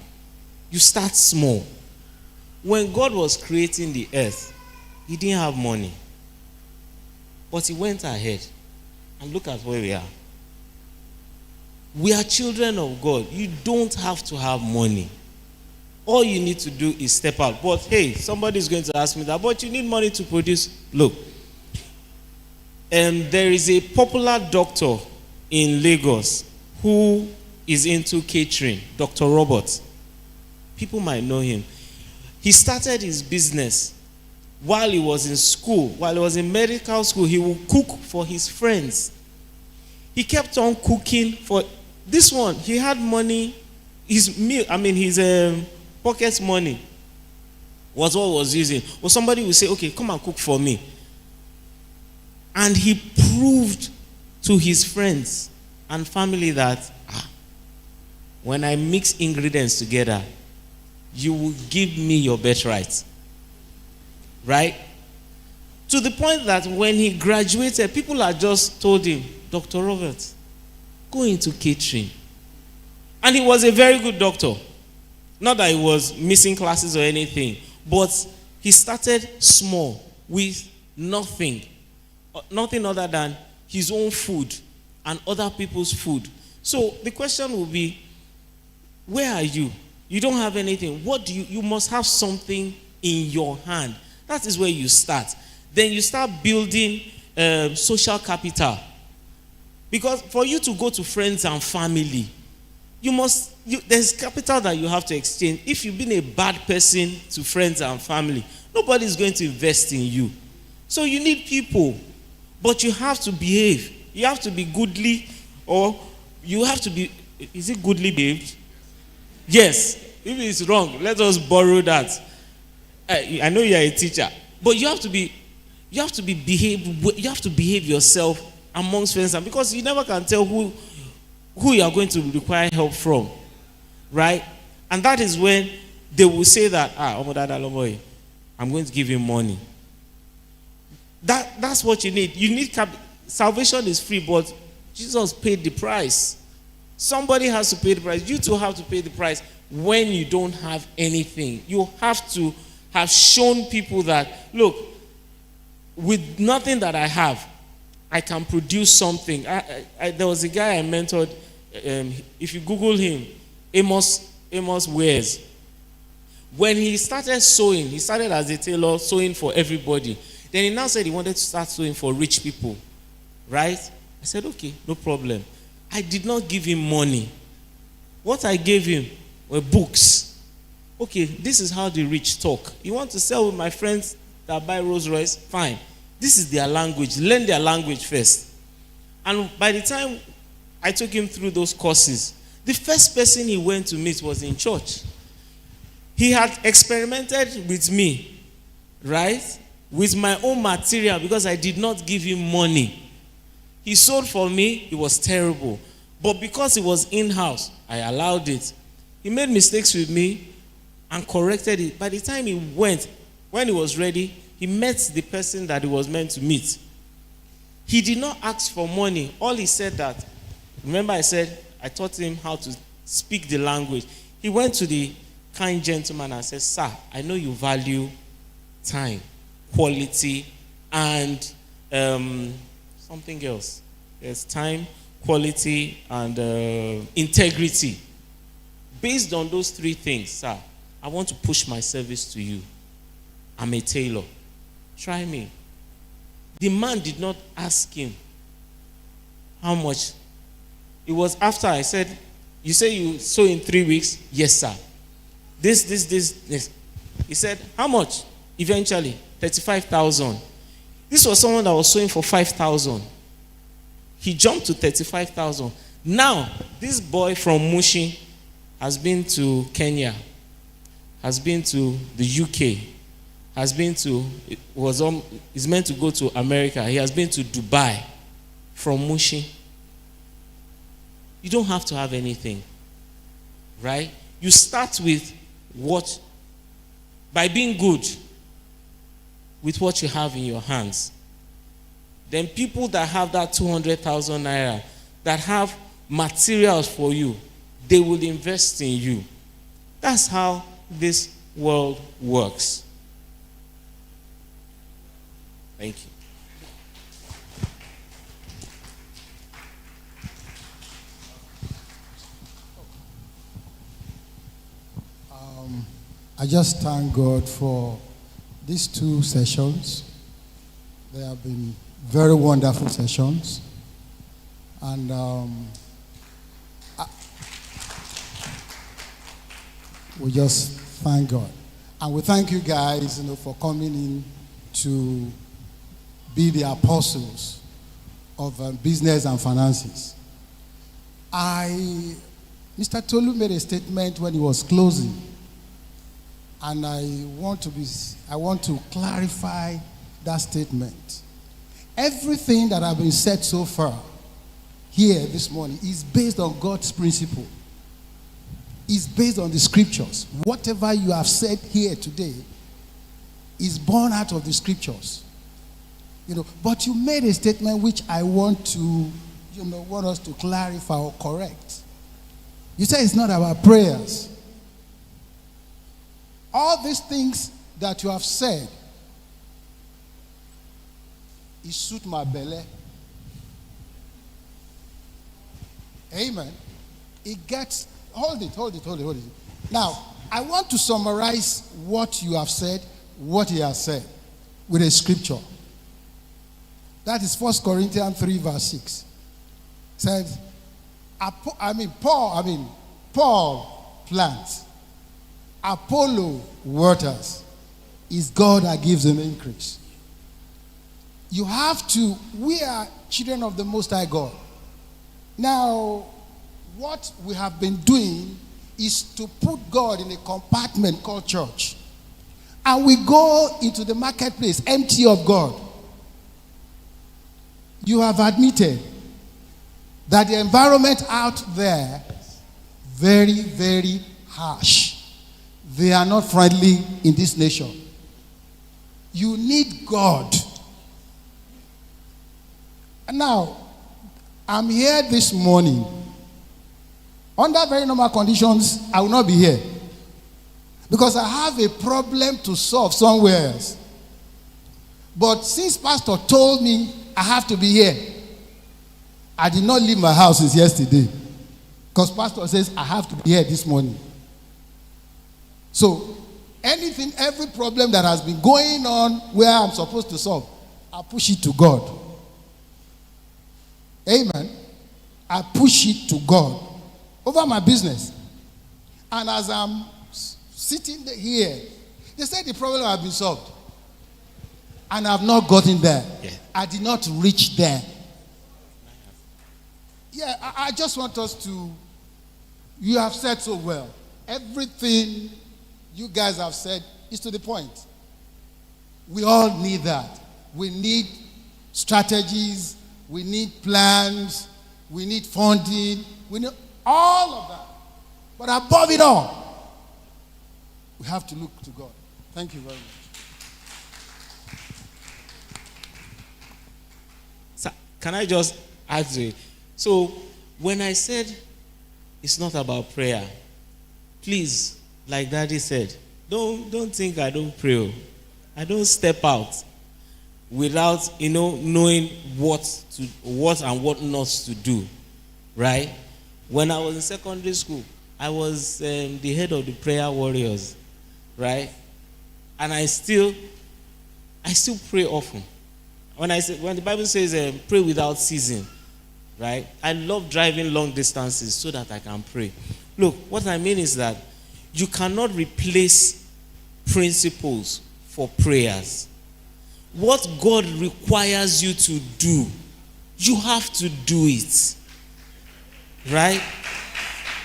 You start small. When God was creating the earth, he didn't have money. But he went ahead. And look at where we are. We are children of God. You don't have to have money. All you need to do is step out. But hey, somebody is going to ask me that, but you need money to produce. Look, there is a popular doctor in Lagos who is into catering, Dr. Robert. People might know him. He started his business while he was in school. While he was in medical school, he would cook for his friends. He kept on cooking for this one. He had money. His pocket money was what was using. Or somebody would say, okay, come and cook for me. And he proved to his friends and family that when I mix ingredients together, you will give me your birthright. Right? To the point that when he graduated, people had just told him, Dr. Robert, go into catering. And he was a very good doctor. Not that he was missing classes or anything, but he started small with nothing other than his own food and other people's food. So the question will be, where are you? You don't have anything. What do you must have something in your hand. That is where you start. Then you start building social capital. Because for you to go to friends and family, there's capital that you have to exchange. If you've been a bad person to friends and family, nobody is going to invest in you. So you need people. But you have to behave. You have to be goodly, or you have to be, is it goodly behaved? Yes. If it's wrong, let us borrow that. I know you are a teacher, but you have to behave yourself amongst friends, because you never can tell who you are going to require help from, right? And that is when they will say that, I'm going to give you money. That's what you need. You need salvation is free, but Jesus paid the price. Somebody has to pay the price. You too have to pay the price when you don't have anything. You have to have shown people that, look, with nothing that I have, I can produce something. There was a guy I mentored. If you Google him, Amos Wares. When he started sewing, he started as a tailor, sewing for everybody. Then he now said he wanted to start sewing for rich people. Right? I said, okay, no problem. I did not give him money. What I gave him were books. Okay, this is how the rich talk. You want to sell with my friends that buy Rolls Royce? Fine. This is their language. Learn their language first. And by the time I took him through those courses, the first person he went to meet was in church. He had experimented with me, right? With my own material, because I did not give him money. He sold for me. It was terrible. But because it was in-house, I allowed it. He made mistakes with me and corrected it. By the time he went, when he was ready, he met the person that he was meant to meet. He did not ask for money. All he said that, remember I said, I taught him how to speak the language. He went to the kind gentleman and said, "Sir, I know you value time, quality, and something else. There's time, quality, and integrity. Based on those three things, sir, I want to push my service to you. I'm a tailor. Try me." The man did not ask him how much. It was after I said, "You say you sew in 3 weeks?" "Yes, sir." This. He said, "How much?" Eventually, 35,000. This was someone that was sewing for 5,000. He jumped to 35,000. Now, this boy from Mushin has been to Kenya, has been to the UK, is meant to go to America. He has been to Dubai from Mushin. You don't have to have anything, right? You start with by being good with what you have in your hands. Then people that have that 200,000 naira, that have materials for you, they will invest in you. That's how this world works. Thank you. I just thank God for these 2 sessions. They have been very wonderful sessions. And we just thank God. And we thank you guys, for coming in to be the apostles of business and finances. Mr. Tolu made a statement when he was closing. And I want to clarify that statement. Everything that has been said so far here this morning is based on God's principle. It's based on the scriptures. Whatever you have said here today is born out of the scriptures. But you made a statement which I want us to clarify or correct. You said it's not about prayers. All these things that you have said, it suit my belly. Amen. It gets, hold it. Now, I want to summarize what you have said, what he has said, with a scripture. That is 1 Corinthians 3 verse 6. It says, Paul plants, Apollo waters. Is God that gives an increase. We are children of the Most High God. Now, what we have been doing is to put God in a compartment called church. And we go into the marketplace empty of God. You have admitted that the environment out there, very, very harsh. They are not friendly in this nation. You need God. And now, I'm here this morning. Under very normal conditions, I will not be here. Because I have a problem to solve somewhere else. But since Pastor told me I have to be here, I did not leave my house since yesterday. Because Pastor says I have to be here this morning. So, every problem that has been going on where I'm supposed to solve, I push it to God. Amen. I push it to God over my business. And as I'm sitting here, they said the problem has been solved. And I've not gotten there. Yeah. I did not reach there. Yeah, I just want us to, you have said so well. Everything you guys have said is to the point. We all need that. We need strategies. We need plans. We need funding. We need all of that. But above it all, we have to look to God. Thank you very much. So, can I just add to it? So, when I said it's not about prayer. Please, like Daddy said, don't think I don't pray. I don't step out without knowing what and what not to do, right? When I was in secondary school, I was the head of the prayer warriors, right? And I still pray often. When the Bible says pray without ceasing, right? I love driving long distances so that I can pray. Look, what I mean is that you cannot replace principles for prayers. What God requires you to do, you have to do it. Right?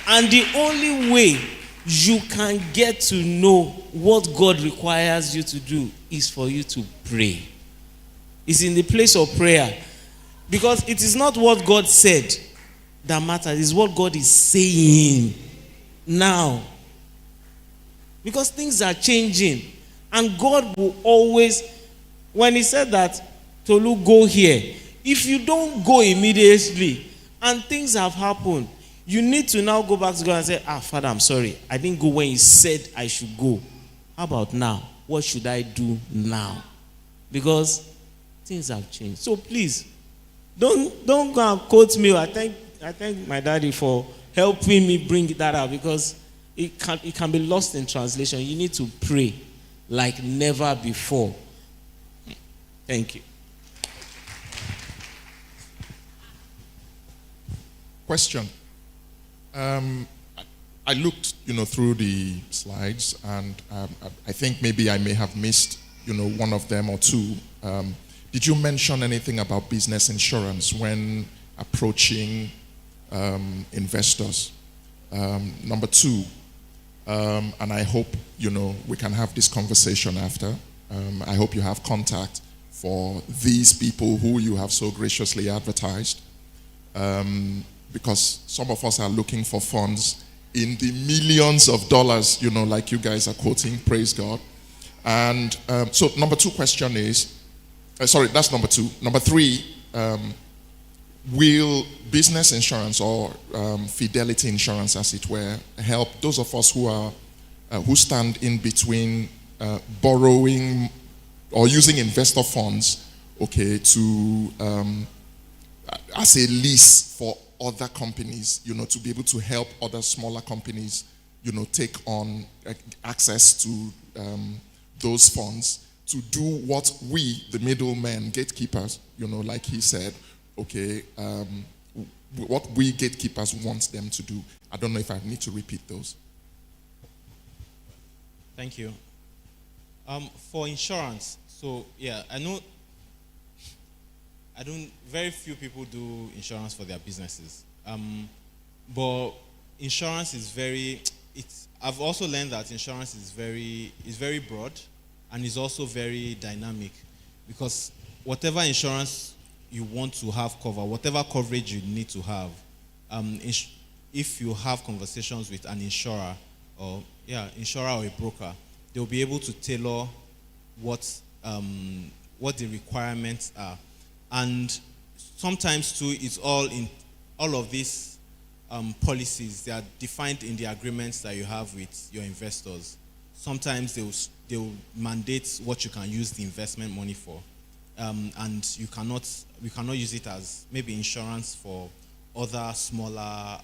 And the only way you can get to know what God requires you to do is for you to pray. It's in the place of prayer. Because it is not what God said that matters, it's what God is saying now. Because things are changing. And God will always, when he said that, Tolu, go here, if you don't go immediately and things have happened, you need to now go back to God and say, Father, I'm sorry. I didn't go when you said I should go. How about now? What should I do now? Because things have changed. So please, don't go and quote me. I thank my daddy for helping me bring that out, because it can be lost in translation. You need to pray like never before. Thank you. Question. I looked, through the slides, and I think maybe I may have missed, one of them or two. Did you mention anything about business insurance when approaching investors? Number two, and I hope, we can have this conversation after. I hope you have contact for these people who you have so graciously advertised. Because some of us are looking for funds in the millions of dollars, like you guys are quoting, praise God. And so number two question is, that's number two. Number three, will business insurance or fidelity insurance, as it were, help those of us who stand in between borrowing or using investor funds, to as a lease for other companies, to be able to help other smaller companies, take on access to those funds to do what we, the middlemen, gatekeepers, like he said, what we gatekeepers want them to do. I don't know if I need to repeat those. Thank you. For insurance, so yeah, I know very few people do insurance for their businesses. But insurance is I've also learned that insurance is very broad and is also very dynamic, because whatever insurance you want to have cover, whatever coverage you need to have, if you have conversations with an insurer or a broker, they'll be able to tailor what the requirements are. And sometimes too, it's all of these policies. They are defined in the agreements that you have with your investors. Sometimes they'll mandate what you can use the investment money for, and we cannot use it as maybe insurance for other smaller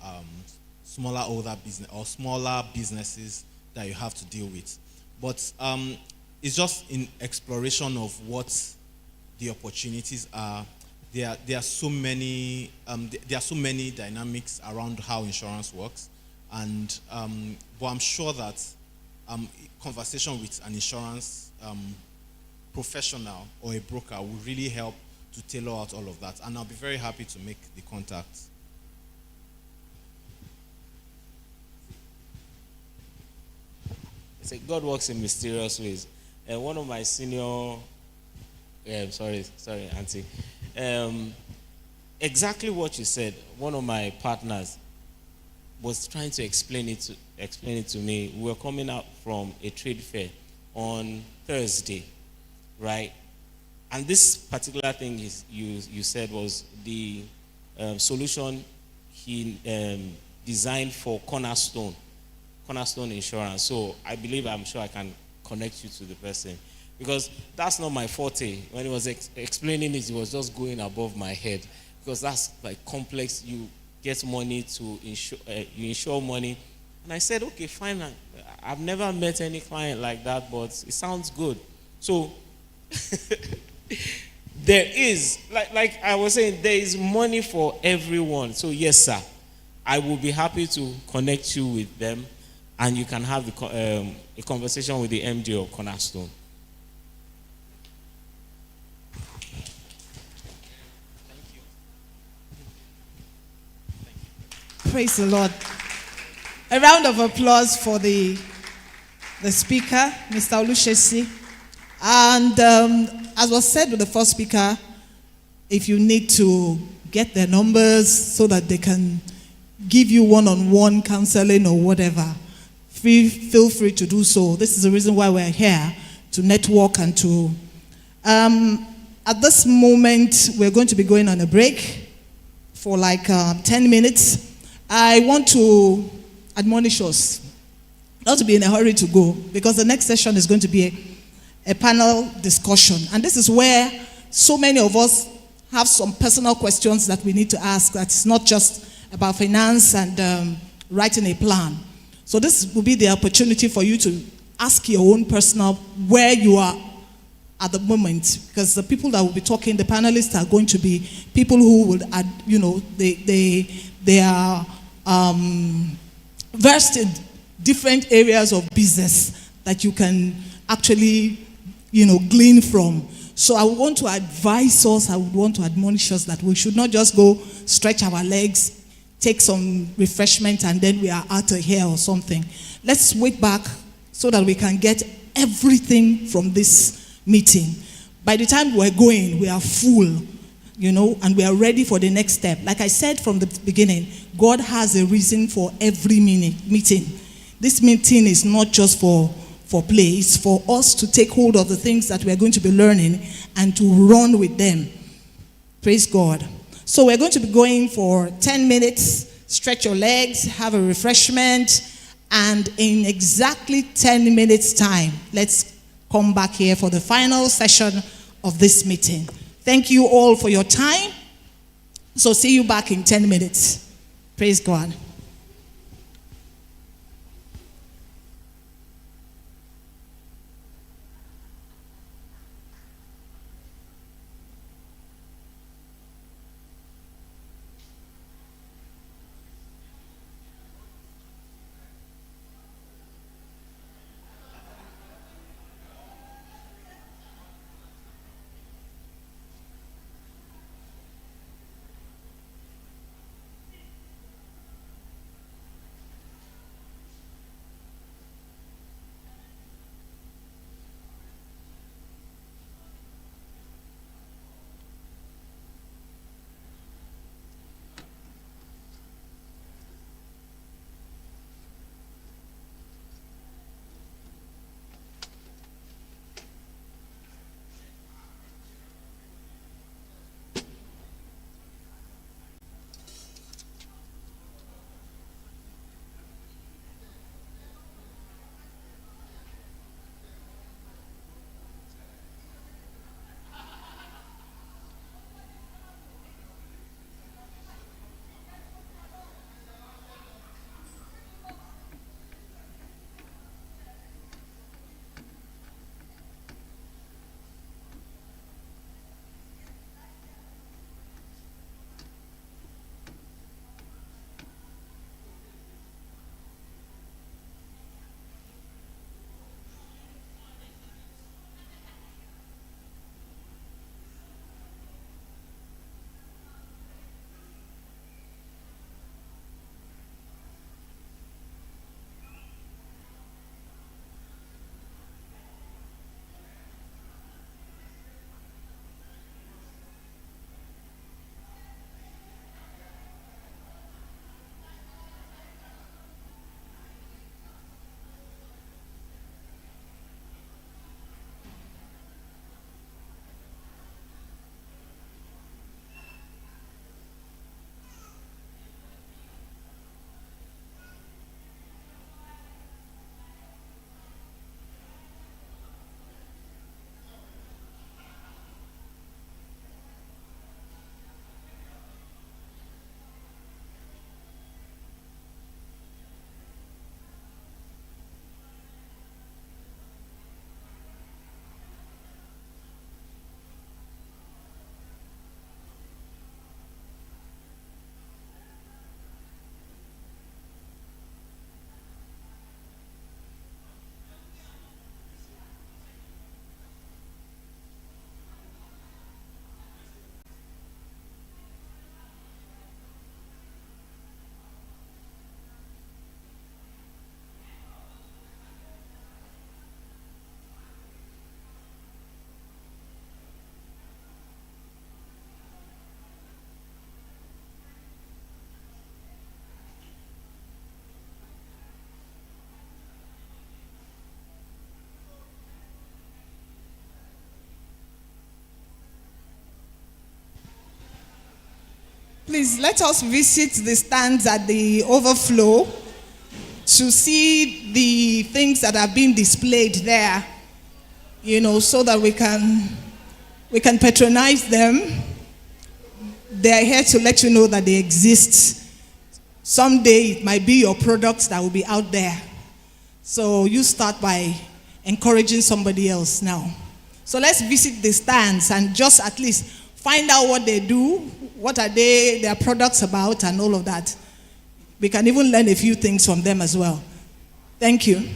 older business or smaller businesses that you have to deal with. But it's just in exploration of what the opportunities are. There are so many dynamics around how insurance works, and but I'm sure that conversation with an insurance professional or a broker will really help to tailor out all of that, and I'll be very happy to make the contact. It's like God works in mysterious ways. And one of my senior sorry, Auntie. Exactly what you said. One of my partners was trying to explain it to me. We were coming out from a trade fair on Thursday, right? And this particular thing you said was the solution he designed for Cornerstone Insurance. So I'm sure I can connect you to the person, because that's not my forte. When he was explaining it, he was just going above my head, because that's like complex. You get money to insure, you insure money. And I said, okay, fine. I've never met any client like that, but it sounds good. So there is, like I was saying, there is money for everyone. So yes, sir, I will be happy to connect you with them, and you can have a conversation with the MD of Cornerstone. Praise the Lord. A round of applause for the speaker, Mr. Olushesi. And as was said with the first speaker, if you need to get their numbers so that they can give you one-on-one counseling or whatever, feel free to do so. This is the reason why we're here, to network and to... at this moment, we're going to be going on a break for like 10 minutes. I want to admonish us not to be in a hurry to go, because the next session is going to be a panel discussion. And this is where so many of us have some personal questions that we need to ask. That's not just about finance and writing a plan. So this will be the opportunity for you to ask your own personal where you are at the moment, because the people that will be talking, the panelists, are going to be people who will, they are versed in different areas of business that you can actually, glean from. So I would want to advise us, I would want to admonish us that we should not just go stretch our legs, take some refreshment, and then we are out of here or something. Let's wait back so that we can get everything from this meeting. By the time we're going, we are full, and we are ready for the next step. Like I said from the beginning, God has a reason for every meeting. This meeting is not just for play. It's for us to take hold of the things that we are going to be learning and to run with them. Praise God. So we're going to be going for 10 minutes. Stretch your legs, have a refreshment, and in exactly 10 minutes time, let's come back here for the final session of this meeting. Thank you all for your time. So see you back in 10 minutes. Praise God. Please let us visit the stands at the overflow to see the things that are being displayed there, so that we can patronize them. They are here to let you know that they exist. Someday it might be your products that will be out there. So you start by encouraging somebody else now. So let's visit the stands and just at least find out what they do, what are their products about, and all of that. We can even learn a few things from them as well. Thank you.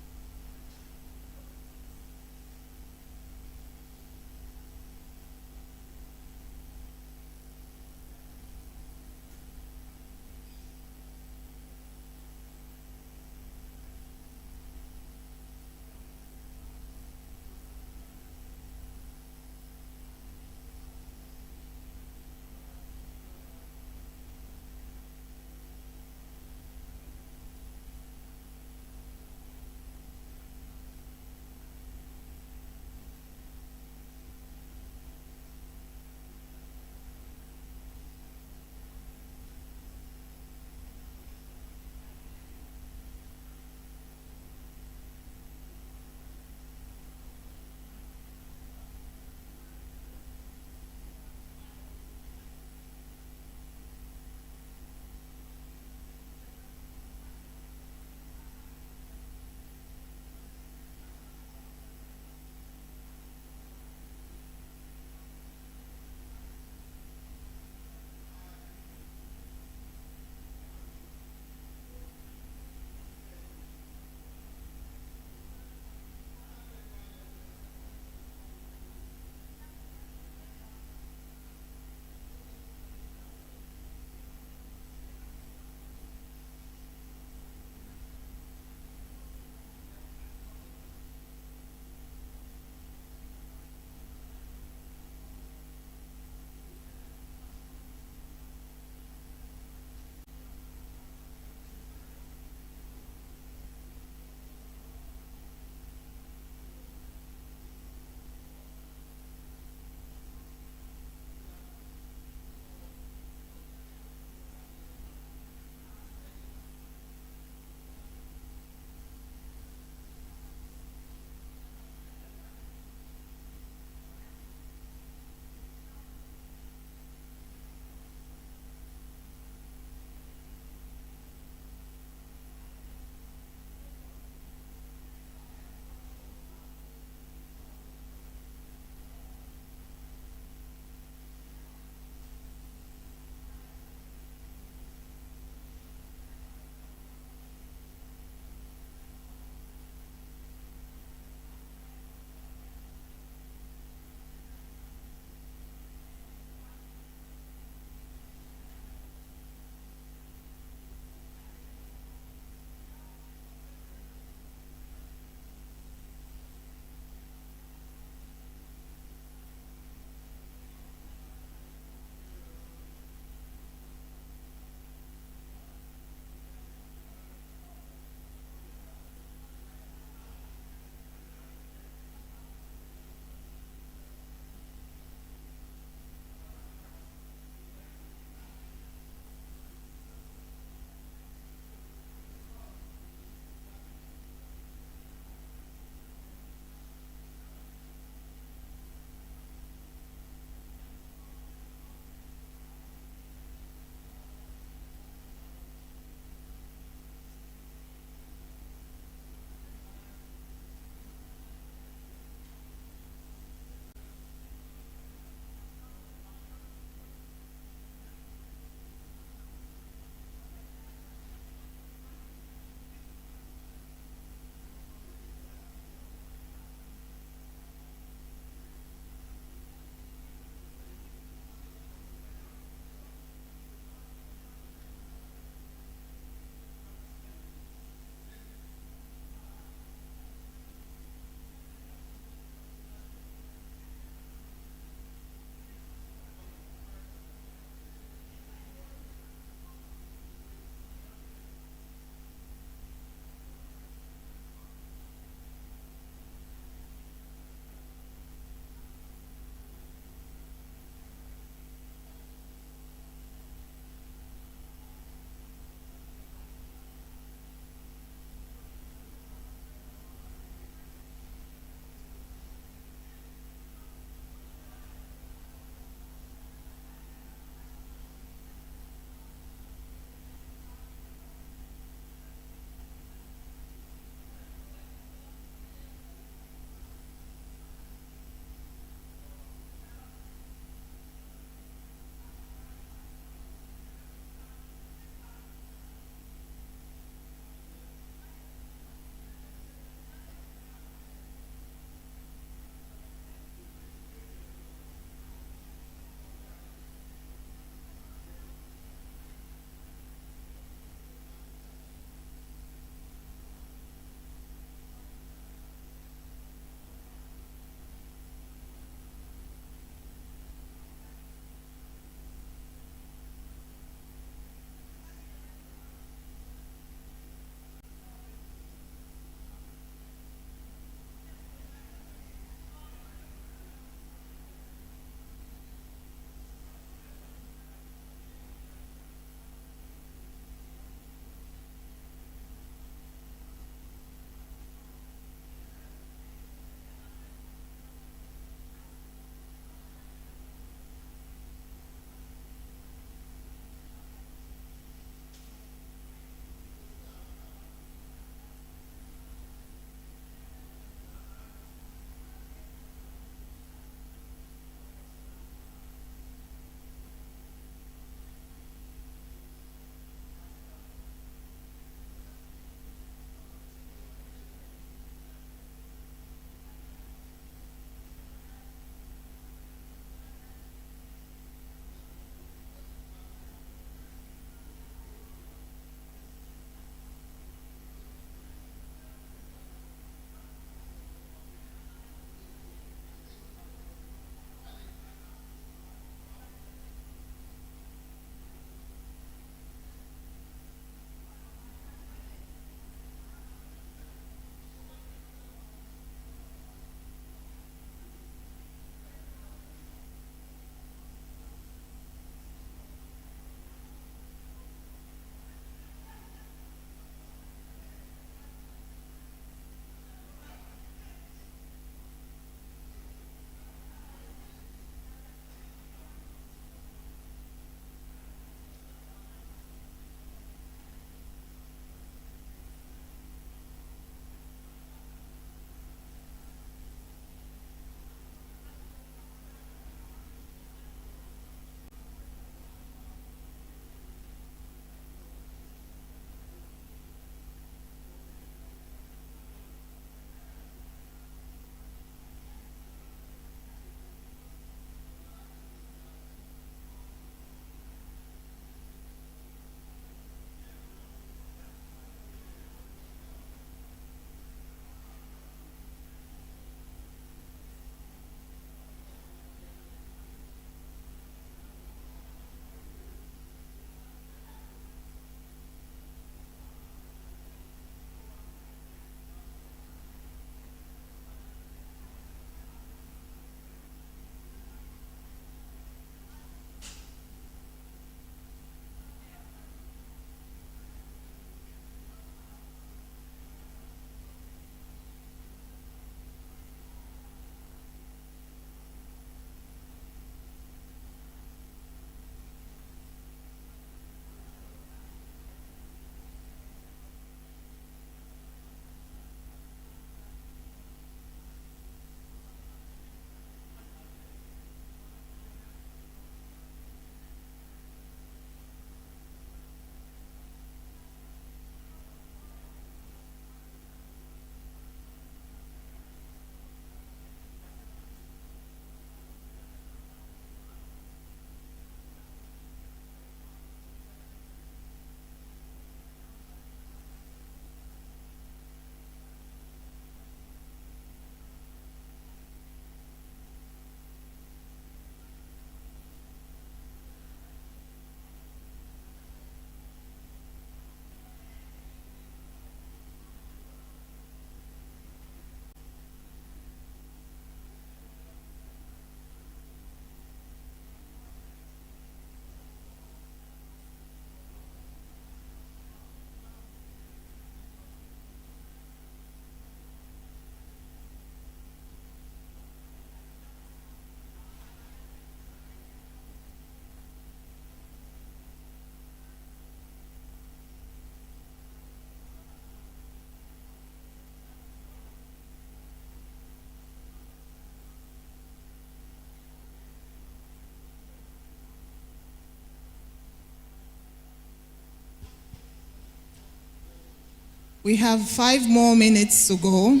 We have 5 more minutes to go.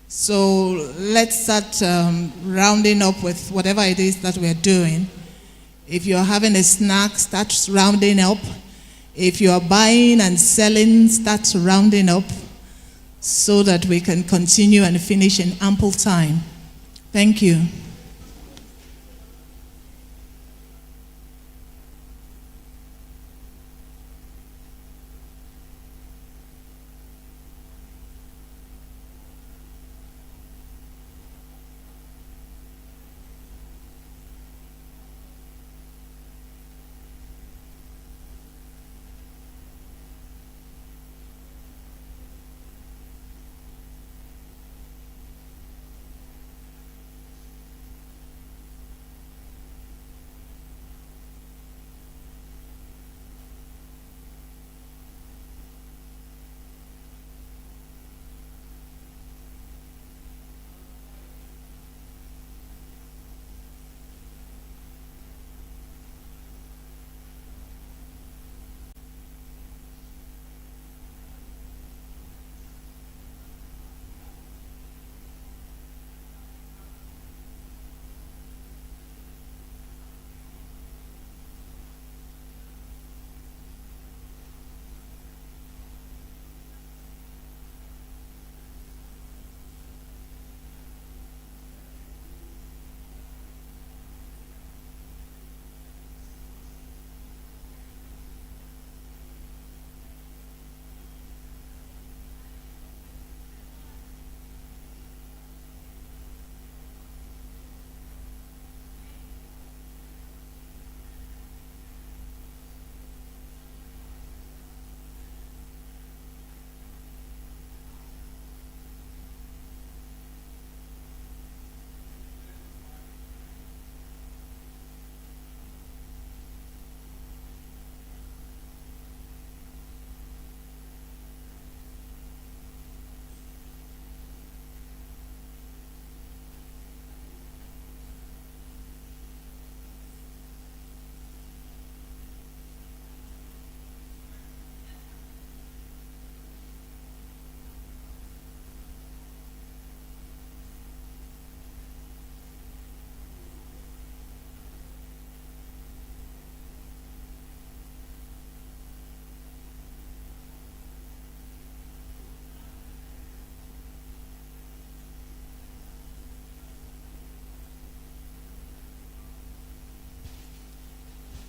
So let's start rounding up with whatever it is that we're doing. If you're having a snack, start rounding up. If you're buying and selling, start rounding up so that we can continue and finish in ample time. Thank you.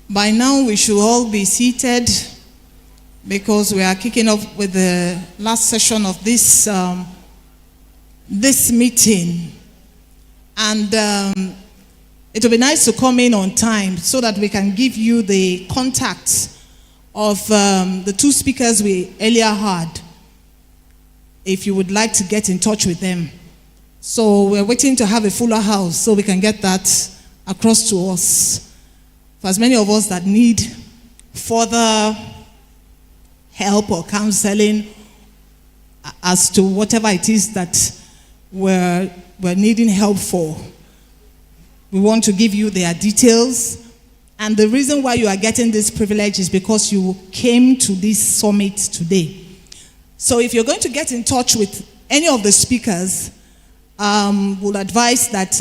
By now, we should all be seated because we are kicking off with the last session of this meeting. And it will be nice to come in on time so that we can give you the contacts of the 2 speakers we earlier had, if you would like to get in touch with them. So we're waiting to have a fuller house so we can get that across to us. For as many of us that need further help or counseling as to whatever it is that we're needing help for, we want to give you their details. And the reason why you are getting this privilege is because you came to this summit today. So if you're going to get in touch with any of the speakers, we'll advise that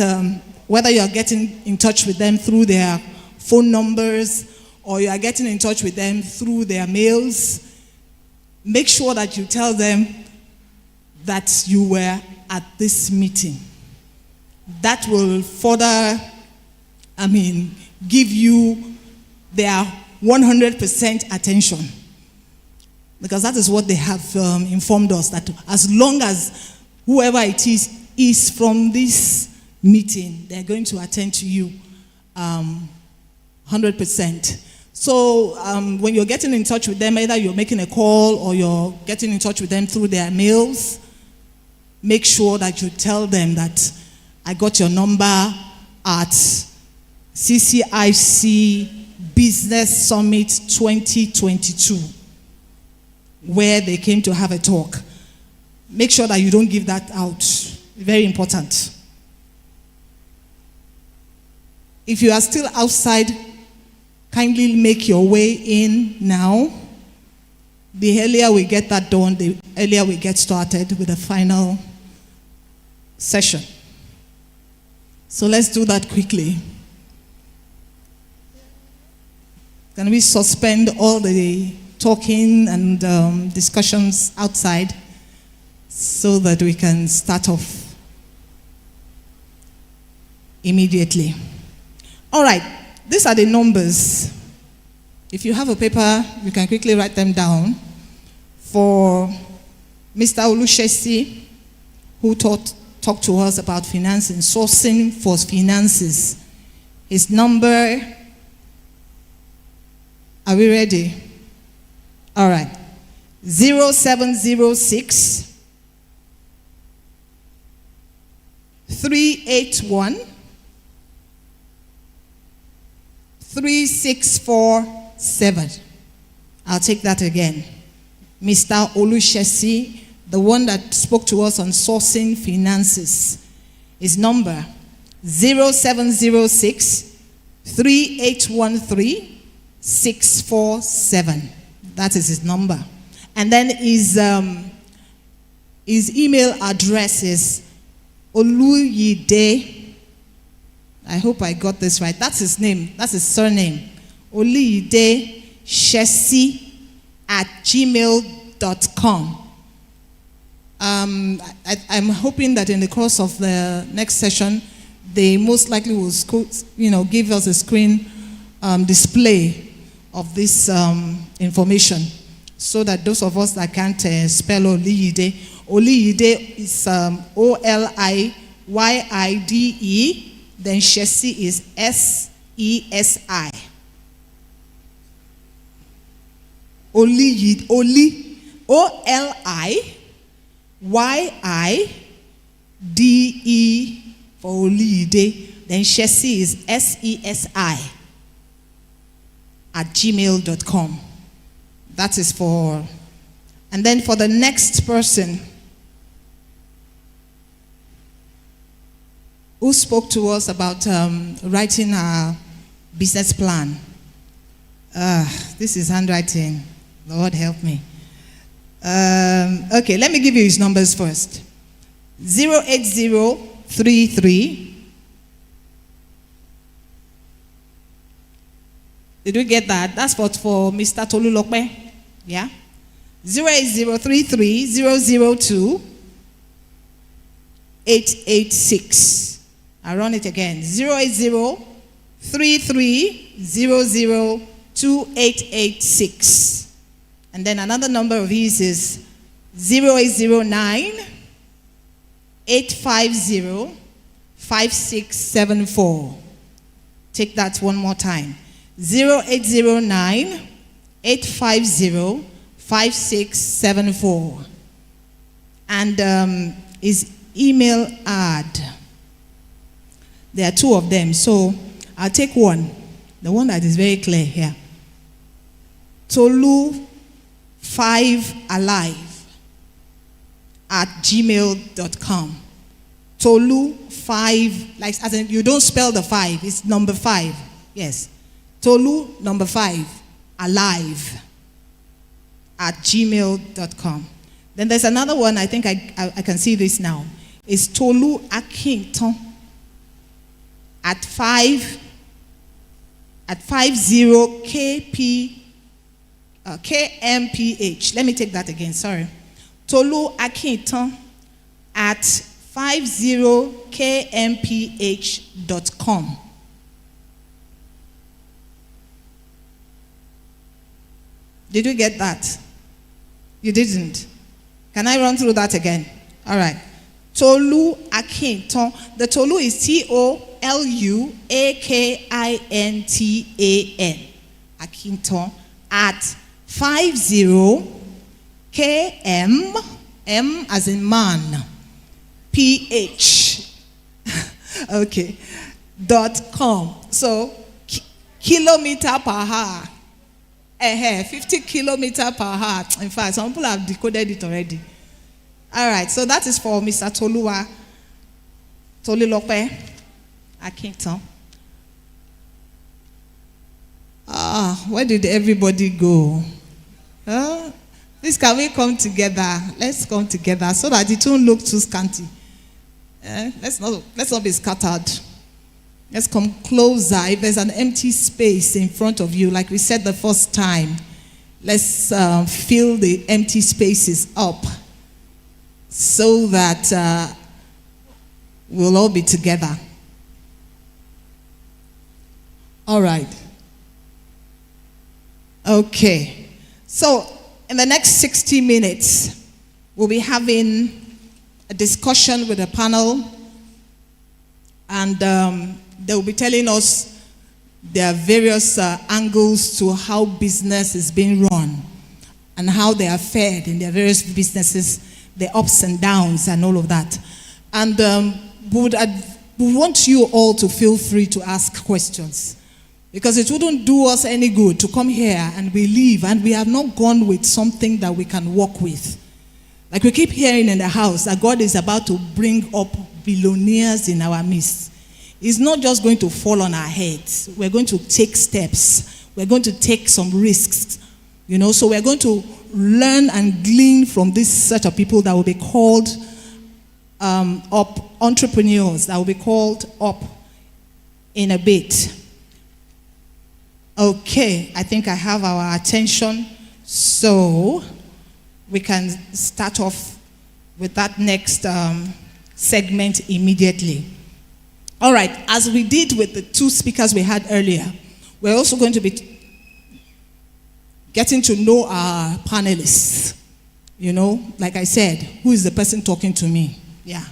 whether you are getting in touch with them through their phone numbers or you are getting in touch with them through their mails, make sure that you tell them that you were at this meeting. That will further, give you their 100% attention. Because that is what they have informed us, that as long as whoever it is from this meeting, they're going to attend to you 100%. So when you're getting in touch with them, either you're making a call or you're getting in touch with them through their mails, make sure that you tell them that I got your number at CCIC Business Summit 2022, where they came to have a talk. Make sure that you don't give that out. Very important. If you are still outside, kindly make your way in now. The earlier we get that done, the earlier we get started with the final session. So let's do that quickly. Can we suspend all the talking and discussions outside so that we can start off immediately? All right, these are the numbers. If you have a paper, you can quickly write them down. For Mr. Olushesi, who talked to us about financing, sourcing for finances. His number, are we ready? All right. 0706 381 3647. I'll take that again. Mr. Olushesi, the one that spoke to us on sourcing finances. His number 0706 3813 647. That is his number. And then his email address is Oluyide. I hope I got this right. That's his name. That's his surname. Oluyide Shesi@gmail.com. I'm hoping that in the course of the next session, they most likely will, give us a screen display of this information, so that those of us that can't spell Oluyide is Oliyide, then Shesi is SESI. Oliyide, OLIYIDE for Oluyide, then Shesi is SESI @gmail.com. That is for, and then for the next person who spoke to us about writing a business plan. This is handwriting. Lord help me. Okay, let me give you his numbers first. 08033. Did we get that? That's for Mr. Tolulokpe. Yeah? 08033 002 886. I'll run it again. 08033 002 886. And then another number of his is 0809 850 5674. Take that one more time. 0809 850 5674. And his email ad. There are two of them, so I'll take one. The one that is very clear here. Tolu5alive@gmail.com. Tolu5, like as in you don't spell the 5, it's number 5. Yes. Tolu number 5 alive@gmail.com. Then there's another one, I think I can see this now. It's Tolu Akinton at 50 KMPH. Let me take that again, sorry. Tolu Akinton at 50kmph.com. Did you get that? You didn't? Can I run through that again? All right. Tolu Akinton. The Tolu is TOLUAKINTAN. Akinton at 50km, M as in man, PH. Okay. .com. So kilometer per hour. 50 kilometers per hour. In fact, some people have decoded it already. All right, so that is for Mr. Tolulope Akinton. Where did everybody go? Please, can we come together? Let's come together so that it won't look too scanty. Let's not be scattered. Let's come closer. If there's an empty space in front of you, like we said the first time, let's fill the empty spaces up so that we'll all be together. All right. Okay. So, in the next 60 minutes, we'll be having a discussion with a panel, and they'll be telling us there are various angles to how business is being run and how they are fared in their various businesses, the ups and downs and all of that. And we want you all to feel free to ask questions, because it wouldn't do us any good to come here and we leave and we have not gone with something that we can work with. Like we keep hearing in the house that God is about to bring up billionaires in our midst. It's not just going to fall on our heads. We're going to take steps. We're going to take some risks. So we're going to learn and glean from this set of people that will be called up, entrepreneurs that will be called up in a bit. Okay, I think I have our attention, so we can start off with that next segment immediately. All right, as we did with the two speakers we had earlier, we're also going to be getting to know our panelists. Like I said, who is the person talking to me? Yeah.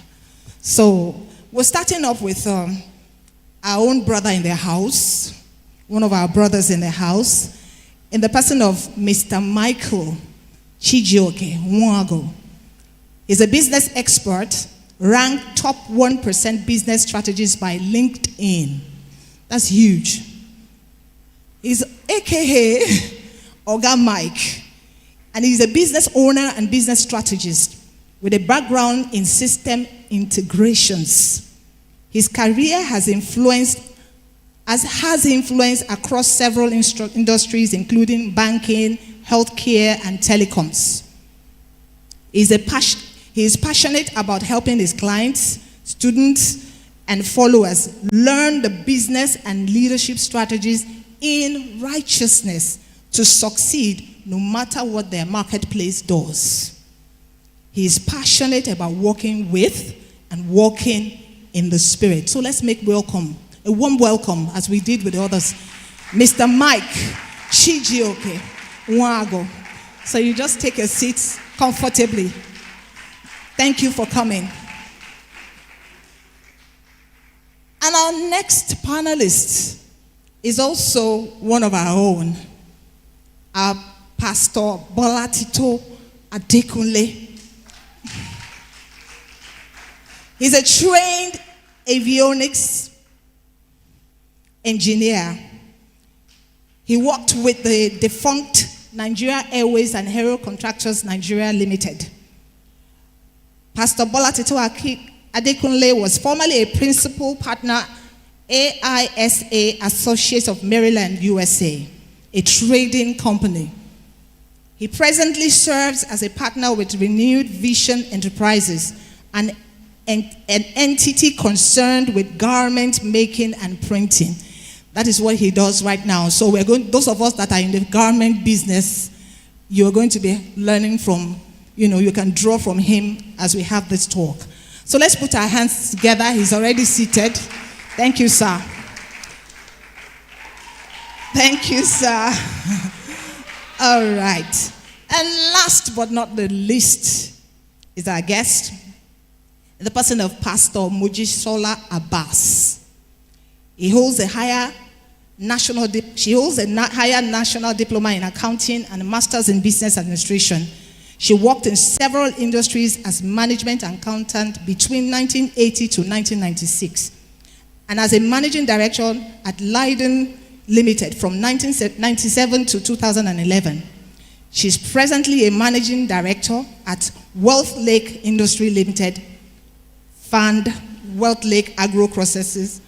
So we're starting off with our own brother in the house, one of our brothers in the house, in the person of Mr. Michael Chijioke Nwago. He's a business expert, ranked top 1% business strategist by LinkedIn. That's huge. He's AKA Oga Mike, and he's a business owner and business strategist with a background in system integrations. His career has influenced across several industries, including banking, healthcare, and telecoms. He is passionate about helping his clients, students, and followers learn the business and leadership strategies in righteousness to succeed no matter what their marketplace does. He is passionate about working with and walking in the Spirit. So let's make a warm welcome, as we did with the others, Mr. Mike Chijioke Nwago. So you just take a seat comfortably. Thank you for coming. And our next panelist is also one of our own, our Pastor Bolatito Adekunle. He's a trained avionics engineer. He worked with the defunct Nigeria Airways and Hero Contractors Nigeria Limited. Pastor Bolatito Adekunle was formerly a principal partner AISA Associates of Maryland, USA, a trading company. He presently serves as a partner with Renewed Vision Enterprises, an entity concerned with garment making and printing. That is what he does right now. So those of us that are in the garment business, you're going to be learning from, you can draw from him as we have this talk. So let's put our hands together. He's already seated. Thank you, sir. Thank you, sir. All right. And last but not the least is our guest, the person of Pastor Mojisola Abbas. She holds a higher national diploma in accounting and a master's in business administration. She worked in several industries as management accountant between 1980 to 1996, and as a managing director at Leiden Limited from 1997 to 2011. She's presently a managing director at Wealth Lake Industry Limited, Fund Wealth Lake Agro Processes,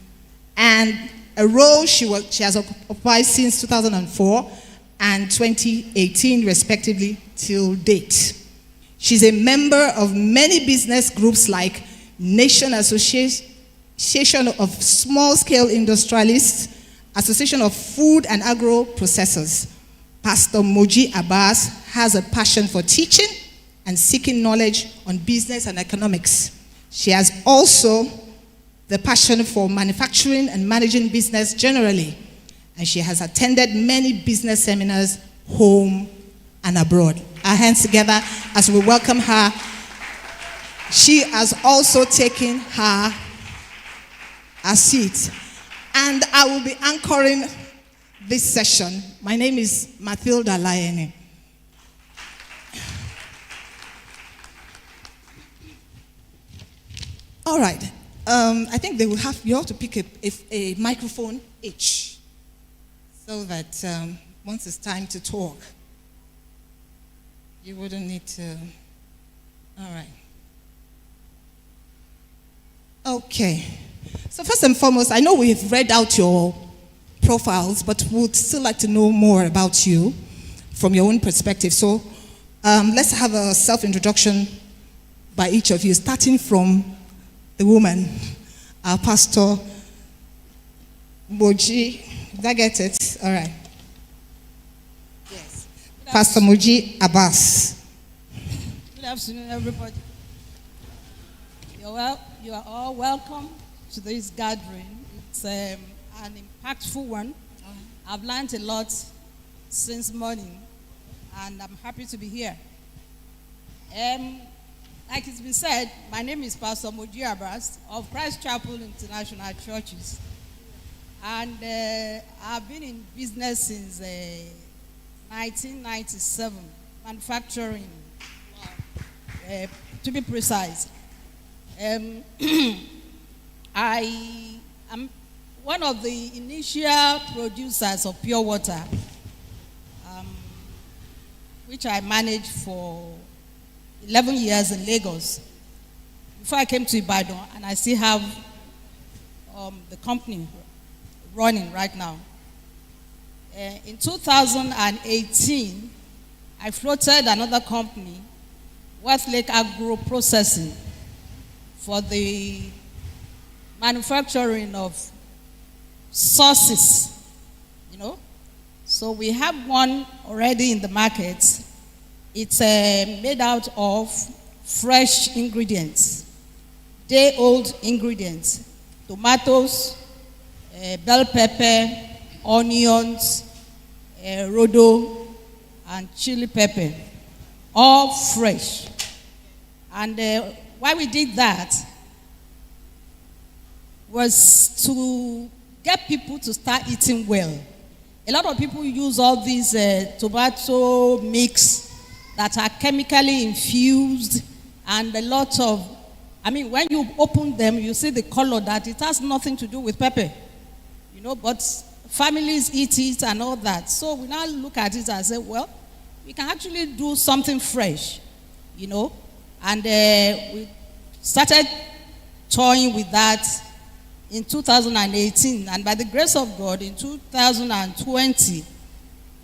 and a role she has occupied since 2004 and 2018, respectively, till date. She's a member of many business groups like Nation Association of Small-Scale Industrialists, Association of Food and Agro Processors. Pastor Mogu Abbas has a passion for teaching and seeking knowledge on business and economics. She has also the passion for manufacturing and managing business generally, and she has attended many business seminars home and abroad. Our hands together as we welcome her. She has also taken her seat, and I will be anchoring this session. My name is Mathilda Layene. All right. I think they will have you have to pick a microphone each, so that once it's time to talk, you wouldn't need to. All right. Okay. So first and foremost, I know we've read out your profiles, but we'd still like to know more about you from your own perspective. So let's have a self-introduction by each of you, starting from the woman, our pastor, Mogu. Did I get it? All right. Yes. Pastor Mogu Abbas. Good afternoon, everybody. You are all welcome to this gathering. It's an impactful one. I've learned a lot since morning, and I'm happy to be here. Like it's been said, my name is Pastor Mogu Abbas of Christ Chapel International Churches. And I've been in business since 1997, manufacturing, to be precise. I am one of the initial producers of pure water, which I managed for 11 years in Lagos before I came to Ibadan, and I still have the company running right now. In 2018, I floated another company, Westlake Agro Processing, for the manufacturing of sauces, So we have one already in the market. It's made out of fresh ingredients, day-old ingredients, tomatoes, bell pepper, onions, rodo, and chili pepper, all fresh. And why we did that was to get people to start eating well. A lot of people use all these tomato mix that are chemically infused, and a lot of, when you open them, you see the color that it has nothing to do with pepper, but families eat it and all that. So we now look at it and say, well, we can actually do something fresh, and we started toying with that in 2018, and by the grace of God, in 2020,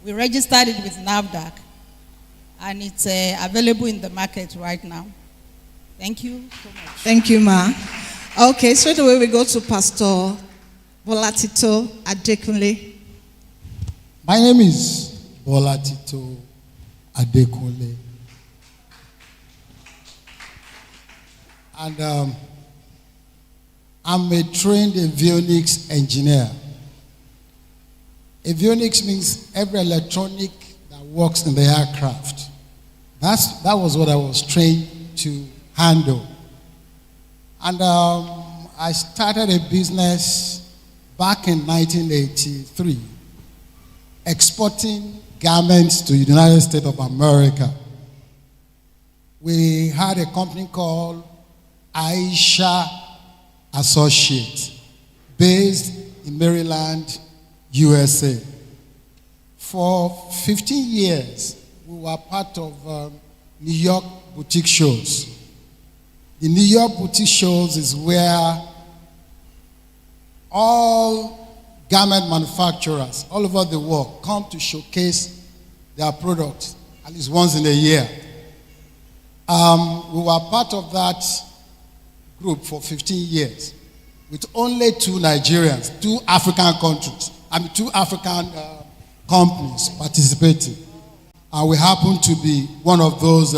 we registered it with NAFDAC. And it's available in the market right now. Thank you so much. Thank you, Ma. Okay, straight away we go to Pastor Bolatito Adekunle. My name is Bolatito Adekunle. And I'm a trained avionics engineer. Avionics means every electronic that works in the aircraft. That was what I was trained to handle. And I started a business back in 1983, exporting garments to the United States of America. We had a company called Aisha Associates, based in Maryland, USA. For 15 years, we were part of New York boutique shows. The New York boutique shows is where all garment manufacturers all over the world come to showcase their products. at least once in a year. We were part of that group for 15 years with only 2 Nigerians, 2 African countries, 2 African companies participating. And we happened to be one of those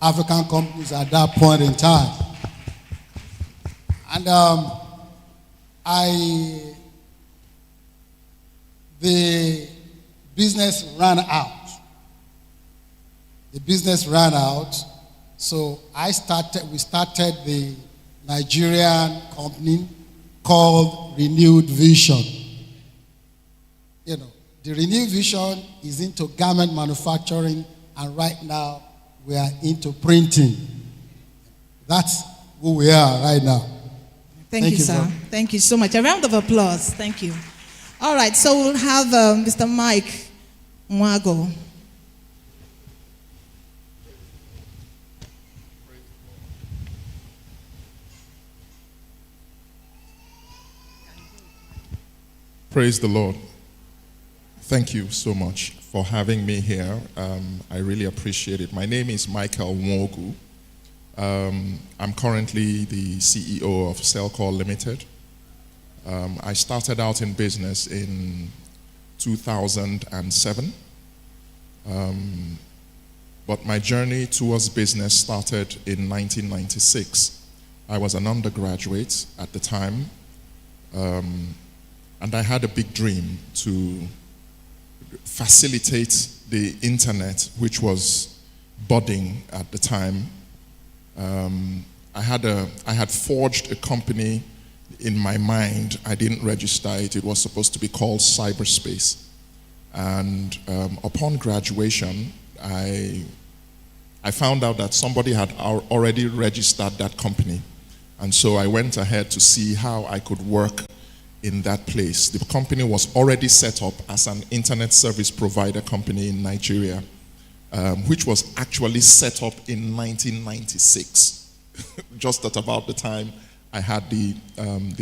African companies at that point in time. And the business ran out. The business ran out, so we started the Nigerian company called Renewed Vision. You know, the Renewed Vision is into garment manufacturing, and right now we are into printing. That's who we are right now. Thank you, sir. Thank you so much. A round of applause. Thank you. All right, so we'll have Mr. Mike Mogu. Praise the Lord. Thank you so much for having me here. I really appreciate it. My name is Michael Mogu. I'm currently the CEO of Cellcore Limited. I started out in business in 2007. But my journey towards business started in 1996. I was an undergraduate at the time. And I had a big dream to facilitate the internet, which was budding at the time. I had forged a company in my mind. I didn't register it. It was supposed to be called Cyberspace. And upon graduation, I found out that somebody had already registered that company. And so I went ahead to see how I could work in that place. The company was already set up as an internet service provider company in Nigeria, which was actually set up in 1996, just at about the time I had the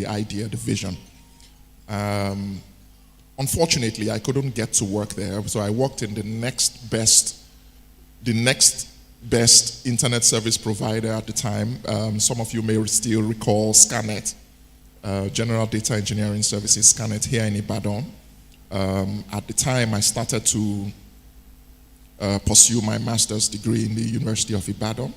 idea, the vision. Unfortunately, I couldn't get to work there, so I worked in the next best internet service provider at the time. Some of you may still recall Scanet. General Data Engineering Services, Scanet, here in Ibadan. At the time, I started to pursue my master's degree in the University of Ibadan.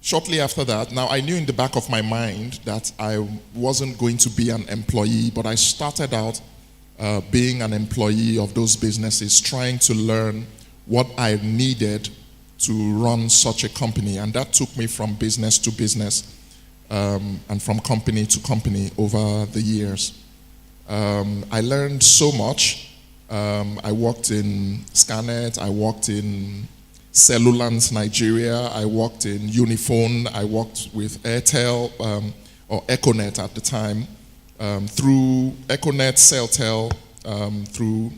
Shortly after that, now I knew in the back of my mind that I wasn't going to be an employee, but I started out being an employee of those businesses, trying to learn what I needed to run such a company, and that took me from business to business and from company to company over the years. I learned so much. I worked in Scanet, I worked in Cellulant Nigeria, I worked in Unifone, I worked with Airtel or Econet at the time, through Econet, Celltel, through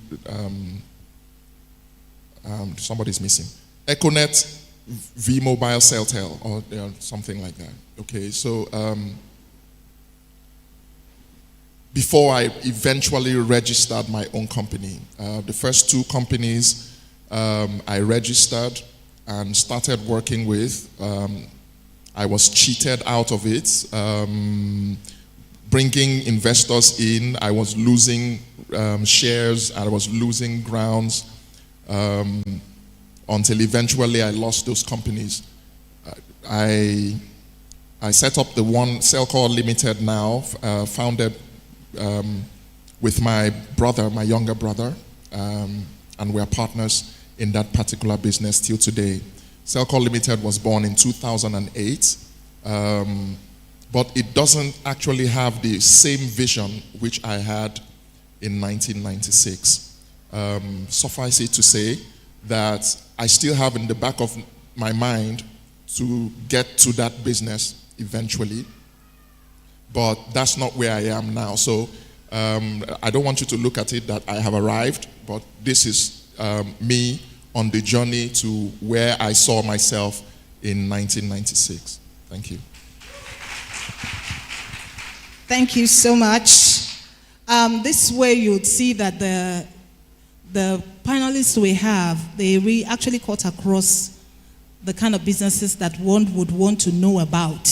somebody's missing. Econet, V-Mobile, Celltel, or something like that. Okay, so before I eventually registered my own company, the first 2 companies I registered and started working with, I was cheated out of it. Bringing investors in, I was losing shares, I was losing grounds. Until eventually I lost those companies. I set up the one Cellcore Limited now, founded with my brother, my younger brother, and we're partners in that particular business till today. Cellcore Limited was born in 2008, but it doesn't actually have the same vision which I had in 1996. Suffice it to say that I still have in the back of my mind to get to that business eventually, but that's not where I am now. So I don't want you to look at it that I have arrived, but this is me on the journey to where I saw myself in 1996. Thank you. Thank you so much. This way you'd see that the panelists we have, they actually cut across the kind of businesses that one would want to know about.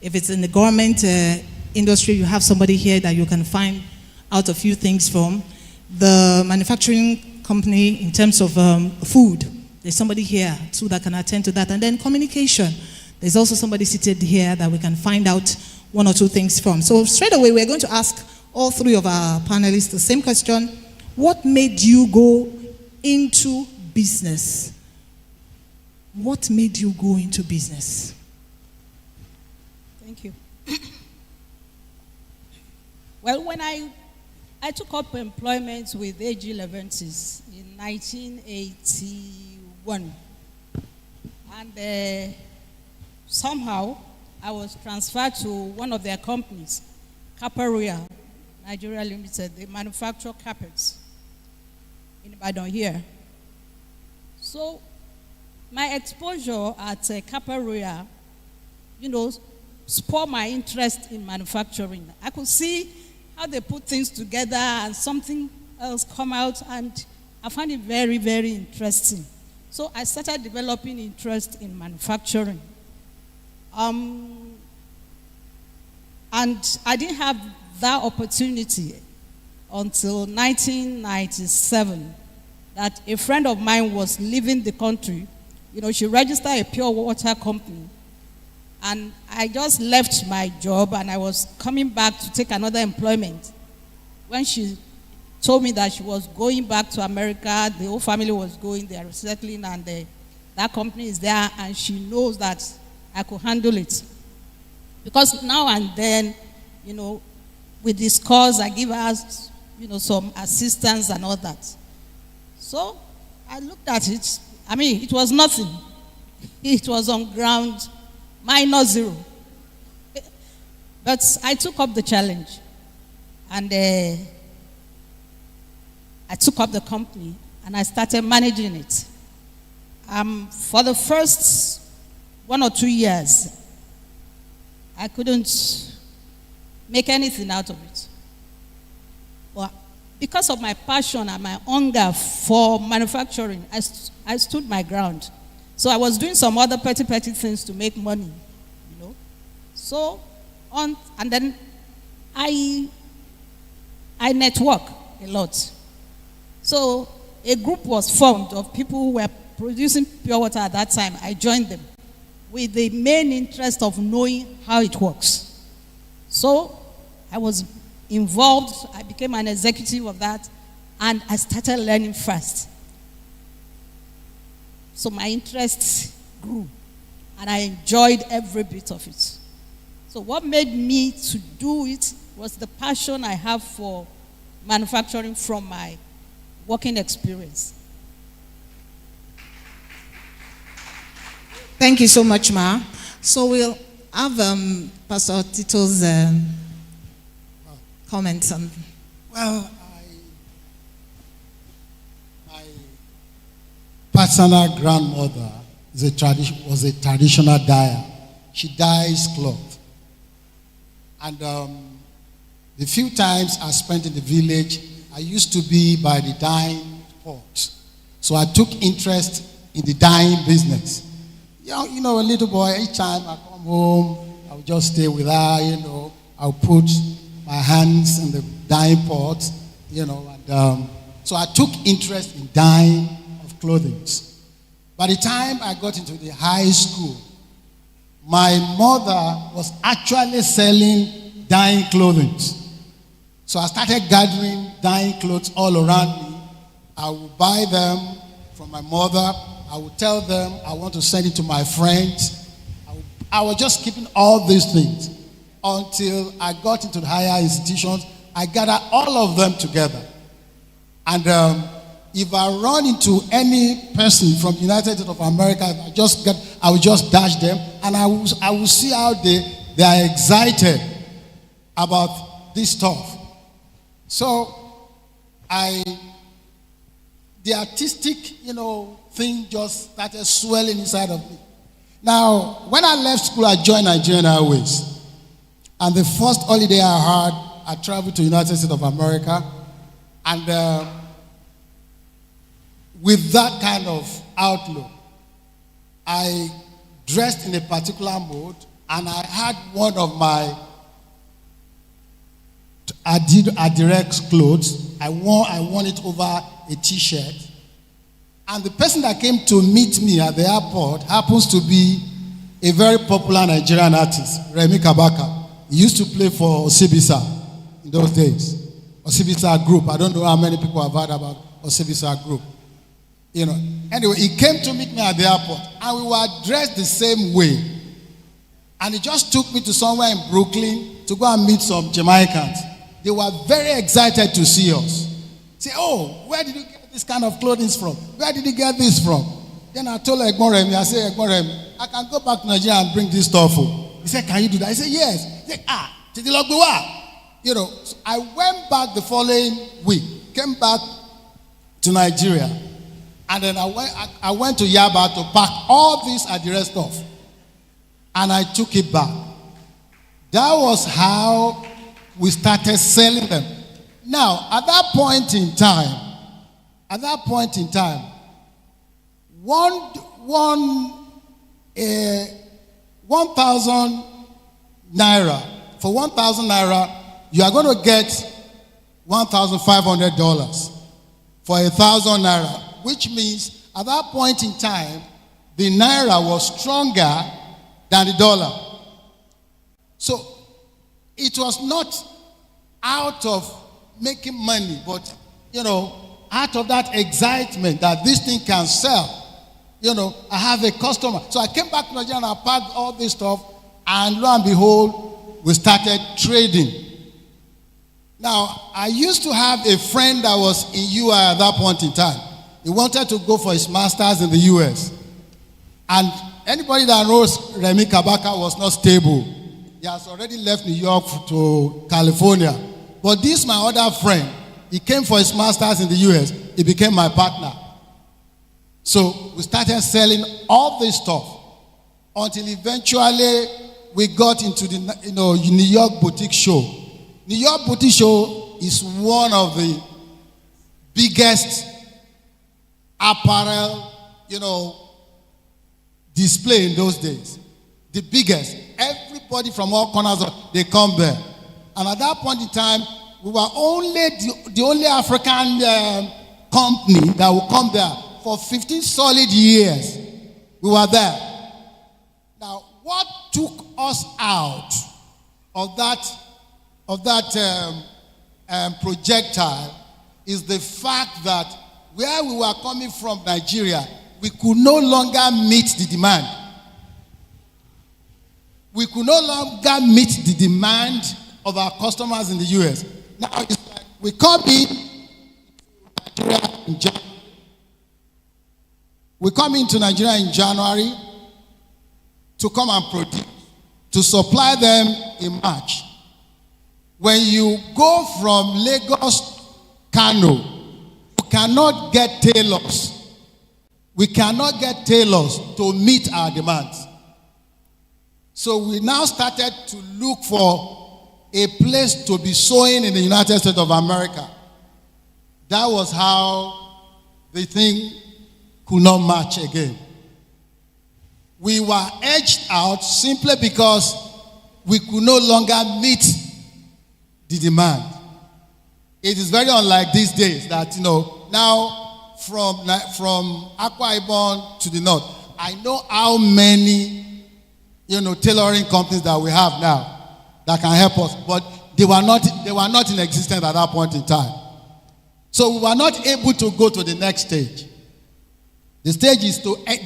If it's in the government industry, you have somebody here that you can find out a few things from. The manufacturing company, in terms of food, there's somebody here too that can attend to that. And then communication, there's also somebody seated here that we can find out one or two things from. So straight away, we're going to ask all three of our panelists the same question. What made you go into business? What made you go into business? Thank you. Well, when I took up employment with AG Leventis in 1981, and somehow I was transferred to one of their companies, Caparia, Nigeria Limited. They manufacture carpets in Ibadan here. So my exposure at Caparia, spurred my interest in manufacturing. I could see how they put things together and something else come out, and I found it very, very interesting. So I started developing interest in manufacturing. And I didn't have that opportunity until 1997, that a friend of mine was leaving the country. She registered a pure water company. And I just left my job and I was coming back to take another employment. When she told me that she was going back to America, the whole family was going, they are settling, and that company is there, and she knows that I could handle it. Because now and then, we discuss, I give her, some assistance and all that. So I looked at it. It was nothing. It was on ground -0. But I took up the challenge, and I took up the company and I started managing it. For the first 1 or 2 years, I couldn't make anything out of it. But because of my passion and my hunger for manufacturing, I stood my ground. So I was doing some other petty things to make money, So and then I network a lot. So a group was formed of people who were producing pure water at that time. I joined them with the main interest of knowing how it works. So I was involved. I became an executive of that, and I started learning fast. So my interest grew, and I enjoyed every bit of it. So what made me to do it was the passion I have for manufacturing from my working experience. Thank you so much, Ma. So we'll have Pastor Tito's comments on. Well, my paternal grandmother was a traditional dyer. She dyes cloth. And the few times I spent in the village, I used to be by the dyeing pot. So I took interest in the dyeing business. A little boy, each time I come home, I would just stay with her, I'll put my hands in the dyeing pot, and so I took interest in dyeing of clothing. By the time I got into the high school, my mother was actually selling dyeing clothing. So I started gathering dyeing clothes all around me. I would buy them from my mother. I would tell them I want to send it to my friends. I was just keeping all these things until I got into the higher institutions. I gathered all of them together. And if I run into any person from the United States of America, I will just dash them, and I will see how they are excited about this stuff. So the artistic, thing just started swelling inside of me. Now, when I left school, I joined Nigerian Airways. And the first holiday I had, I traveled to the United States of America. And with that kind of outlook. I dressed in a particular mode, and I had one of my Adirex clothes. I wore it over a t-shirt. And the person that came to meet me at the airport happens to be a very popular Nigerian artist, Remi Kabaka. He used to play for Osibisa in those days. Osibisa Group. I don't know how many people have heard about Osibisa Group. You know. Anyway, he came to meet me at the airport, and we were dressed the same way. And he just took me to somewhere in Brooklyn to go and meet some Jamaicans. They were very excited to see us. Say, oh, where did you get this kind of clothing from? Where did you get this from? Then I told Egbon Remi, I said, Egbon Remi, I can go back to Nigeria and bring this stuff home. He said, can you do that? I said, yes. He said, you know, so I went back the following week, came back to Nigeria, and then I went to Yaba to pack all this Adire stuff, and I took it back. That was how we started selling them. Now, at that point in time, 1,000 naira. For 1,000 naira, you are going to get $1,500 for 1,000 naira, which means at that point in time, the naira was stronger than the dollar. So it was not out of making money, but, you know, out of that excitement that this thing can sell. You know, I have a customer. So I came back to Nigeria and I packed all this stuff, and lo and behold, we started trading. Now, I used to have a friend that was in UI at that point in time. He wanted to go for his master's in the US. And anybody that knows Remi Kabaka was not stable. He has already left New York to California. But this, my other friend, he came for his master's in the US. He became my partner. So we started selling all this stuff until eventually we got into the New York Boutique Show. New York Boutique Show is one of the biggest apparel, display in those days. The biggest. Everybody from all corners, they come there. And at that point in time, we were only the only African company that would come there. For 15 solid years, we were there. Now, what took us out of that projectile is the fact that where we were coming from, Nigeria, we could no longer meet the demand. We could no longer meet the demand of our customers in the US. Now, it's like we come in Nigeria in January. We come into Nigeria in January to come and produce, to supply them in March. When you go from Lagos, Kano, you cannot get tailors. We cannot get tailors to meet our demands. So we now started to look for a place to be sewing in the United States of America. That was how the thing could not match again. We were edged out simply because we could no longer meet the demand. It is very unlike these days that, now from Akwa Ibom to the north, I know how many, tailoring companies that we have now that can help us, but they were not in existence at that point in time. So we were not able to go to the next stage. The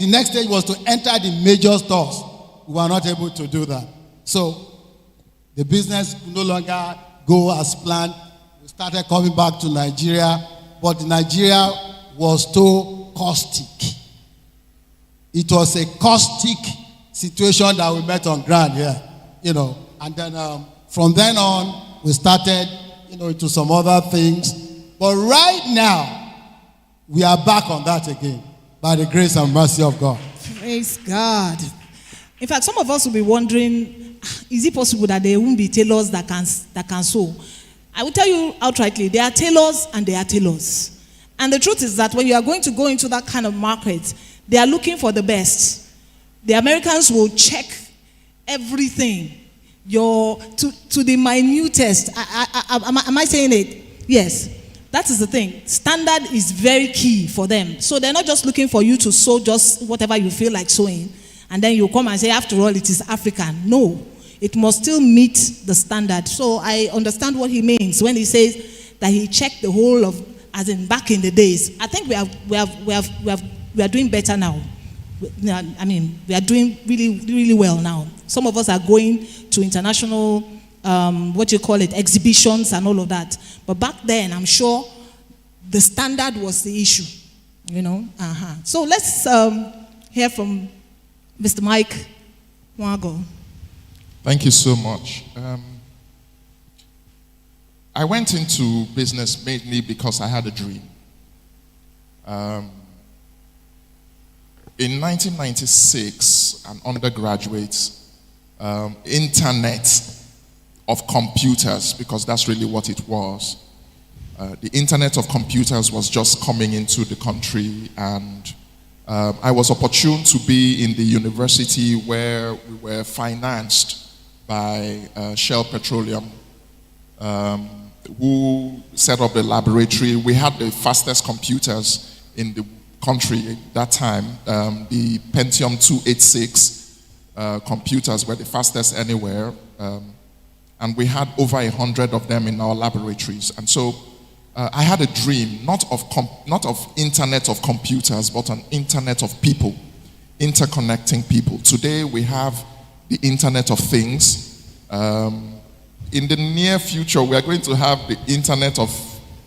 next stage was to enter the major stores. We were not able to do that. So the business could no longer go as planned. We started coming back to Nigeria, but Nigeria was too caustic. It was a caustic situation that we met on ground here, And then from then on, we started, into some other things. But right now, we are back on that again. By the grace and mercy of God. Praise God. In fact, some of us will be wondering, is it possible that there won't be tailors that can sew? I will tell you outrightly, there are tailors and there are tailors. And the truth is that when you are going to go into that kind of market, they are looking for the best. The Americans will check everything, to the minutest. Am I saying it? Yes. That is the thing. Standard is very key for them. So they're not just looking for you to sew just whatever you feel like sewing, and then you come and say, after all, it is African. No. It must still meet the standard. So I understand what he means when he says that he checked the whole of, as in back in the days. I think we are doing better now. I mean, we are doing really, really well now. Some of us are going to international, exhibitions and all of that. But back then, I'm sure the standard was the issue, So let's hear from Mr. Mike Mogu. Thank you so much. I went into business mainly because I had a dream. In 1996, an undergraduate, internet of computers, because that's really what it was. The internet of computers was just coming into the country, and I was opportune to be in the university where we were financed by Shell Petroleum, who set up the laboratory. We had the fastest computers in the country at that time. The Pentium 286 computers were the fastest anywhere, and we had over 100 of them in our laboratories. And so I had a dream, not of internet of computers, but an internet of people, interconnecting people. Today we have the Internet of Things. In the near future, we are going to have the Internet of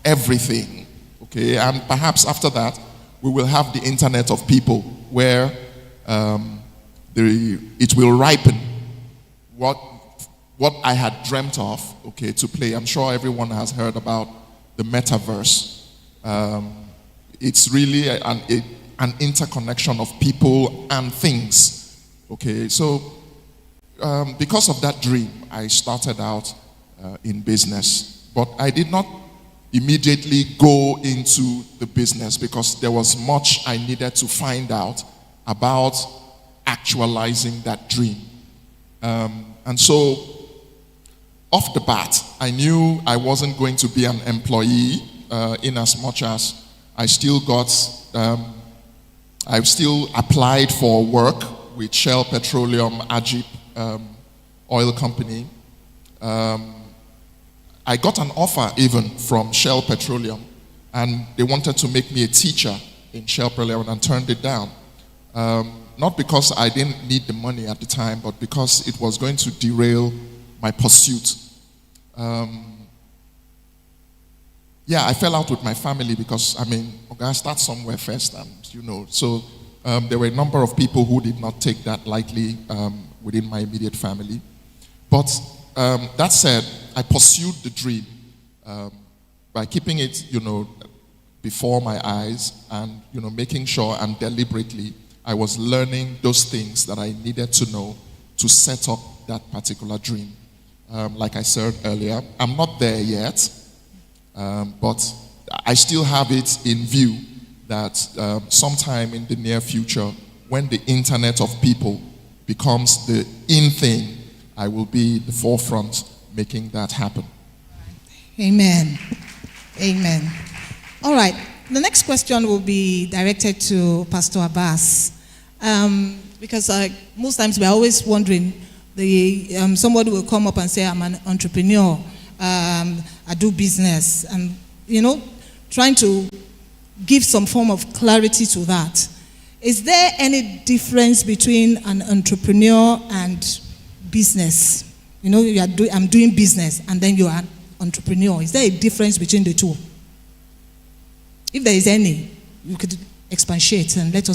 Everything, okay? And perhaps after that, we will have the Internet of People, where it will ripen what I had dreamt of, okay, to play. I'm sure everyone has heard about the metaverse. It's really an interconnection of people and things, okay? So because of that dream, I started out in business, but I did not immediately go into the business because there was much I needed to find out about actualizing that dream. And so, off the bat, I knew I wasn't going to be an employee in as much as I still applied for work with Shell Petroleum, Ajip oil company. I got an offer even from Shell Petroleum, and they wanted to make me a teacher in Shell Petroleum, and turned it down. Not because I didn't need the money at the time, but because it was going to derail my pursuit. I fell out with my family because, I start somewhere first, and so there were a number of people who did not take that lightly within my immediate family. But that said, I pursued the dream by keeping it, before my eyes, and making sure and deliberately I was learning those things that I needed to know to set up that particular dream. Like I said earlier, I'm not there yet, but I still have it in view that sometime in the near future, when the internet of people becomes the in thing, I will be the forefront making that happen. Amen. Amen. All right. The next question will be directed to Pastor Abbas. Because most times we're always wondering, somebody will come up and say, I'm an entrepreneur, I do business, and, trying to give some form of clarity to that. Is there any difference between an entrepreneur and business? I'm doing business, and then you are an entrepreneur. Is there a difference between the two? If there is any, you could expatiate and let us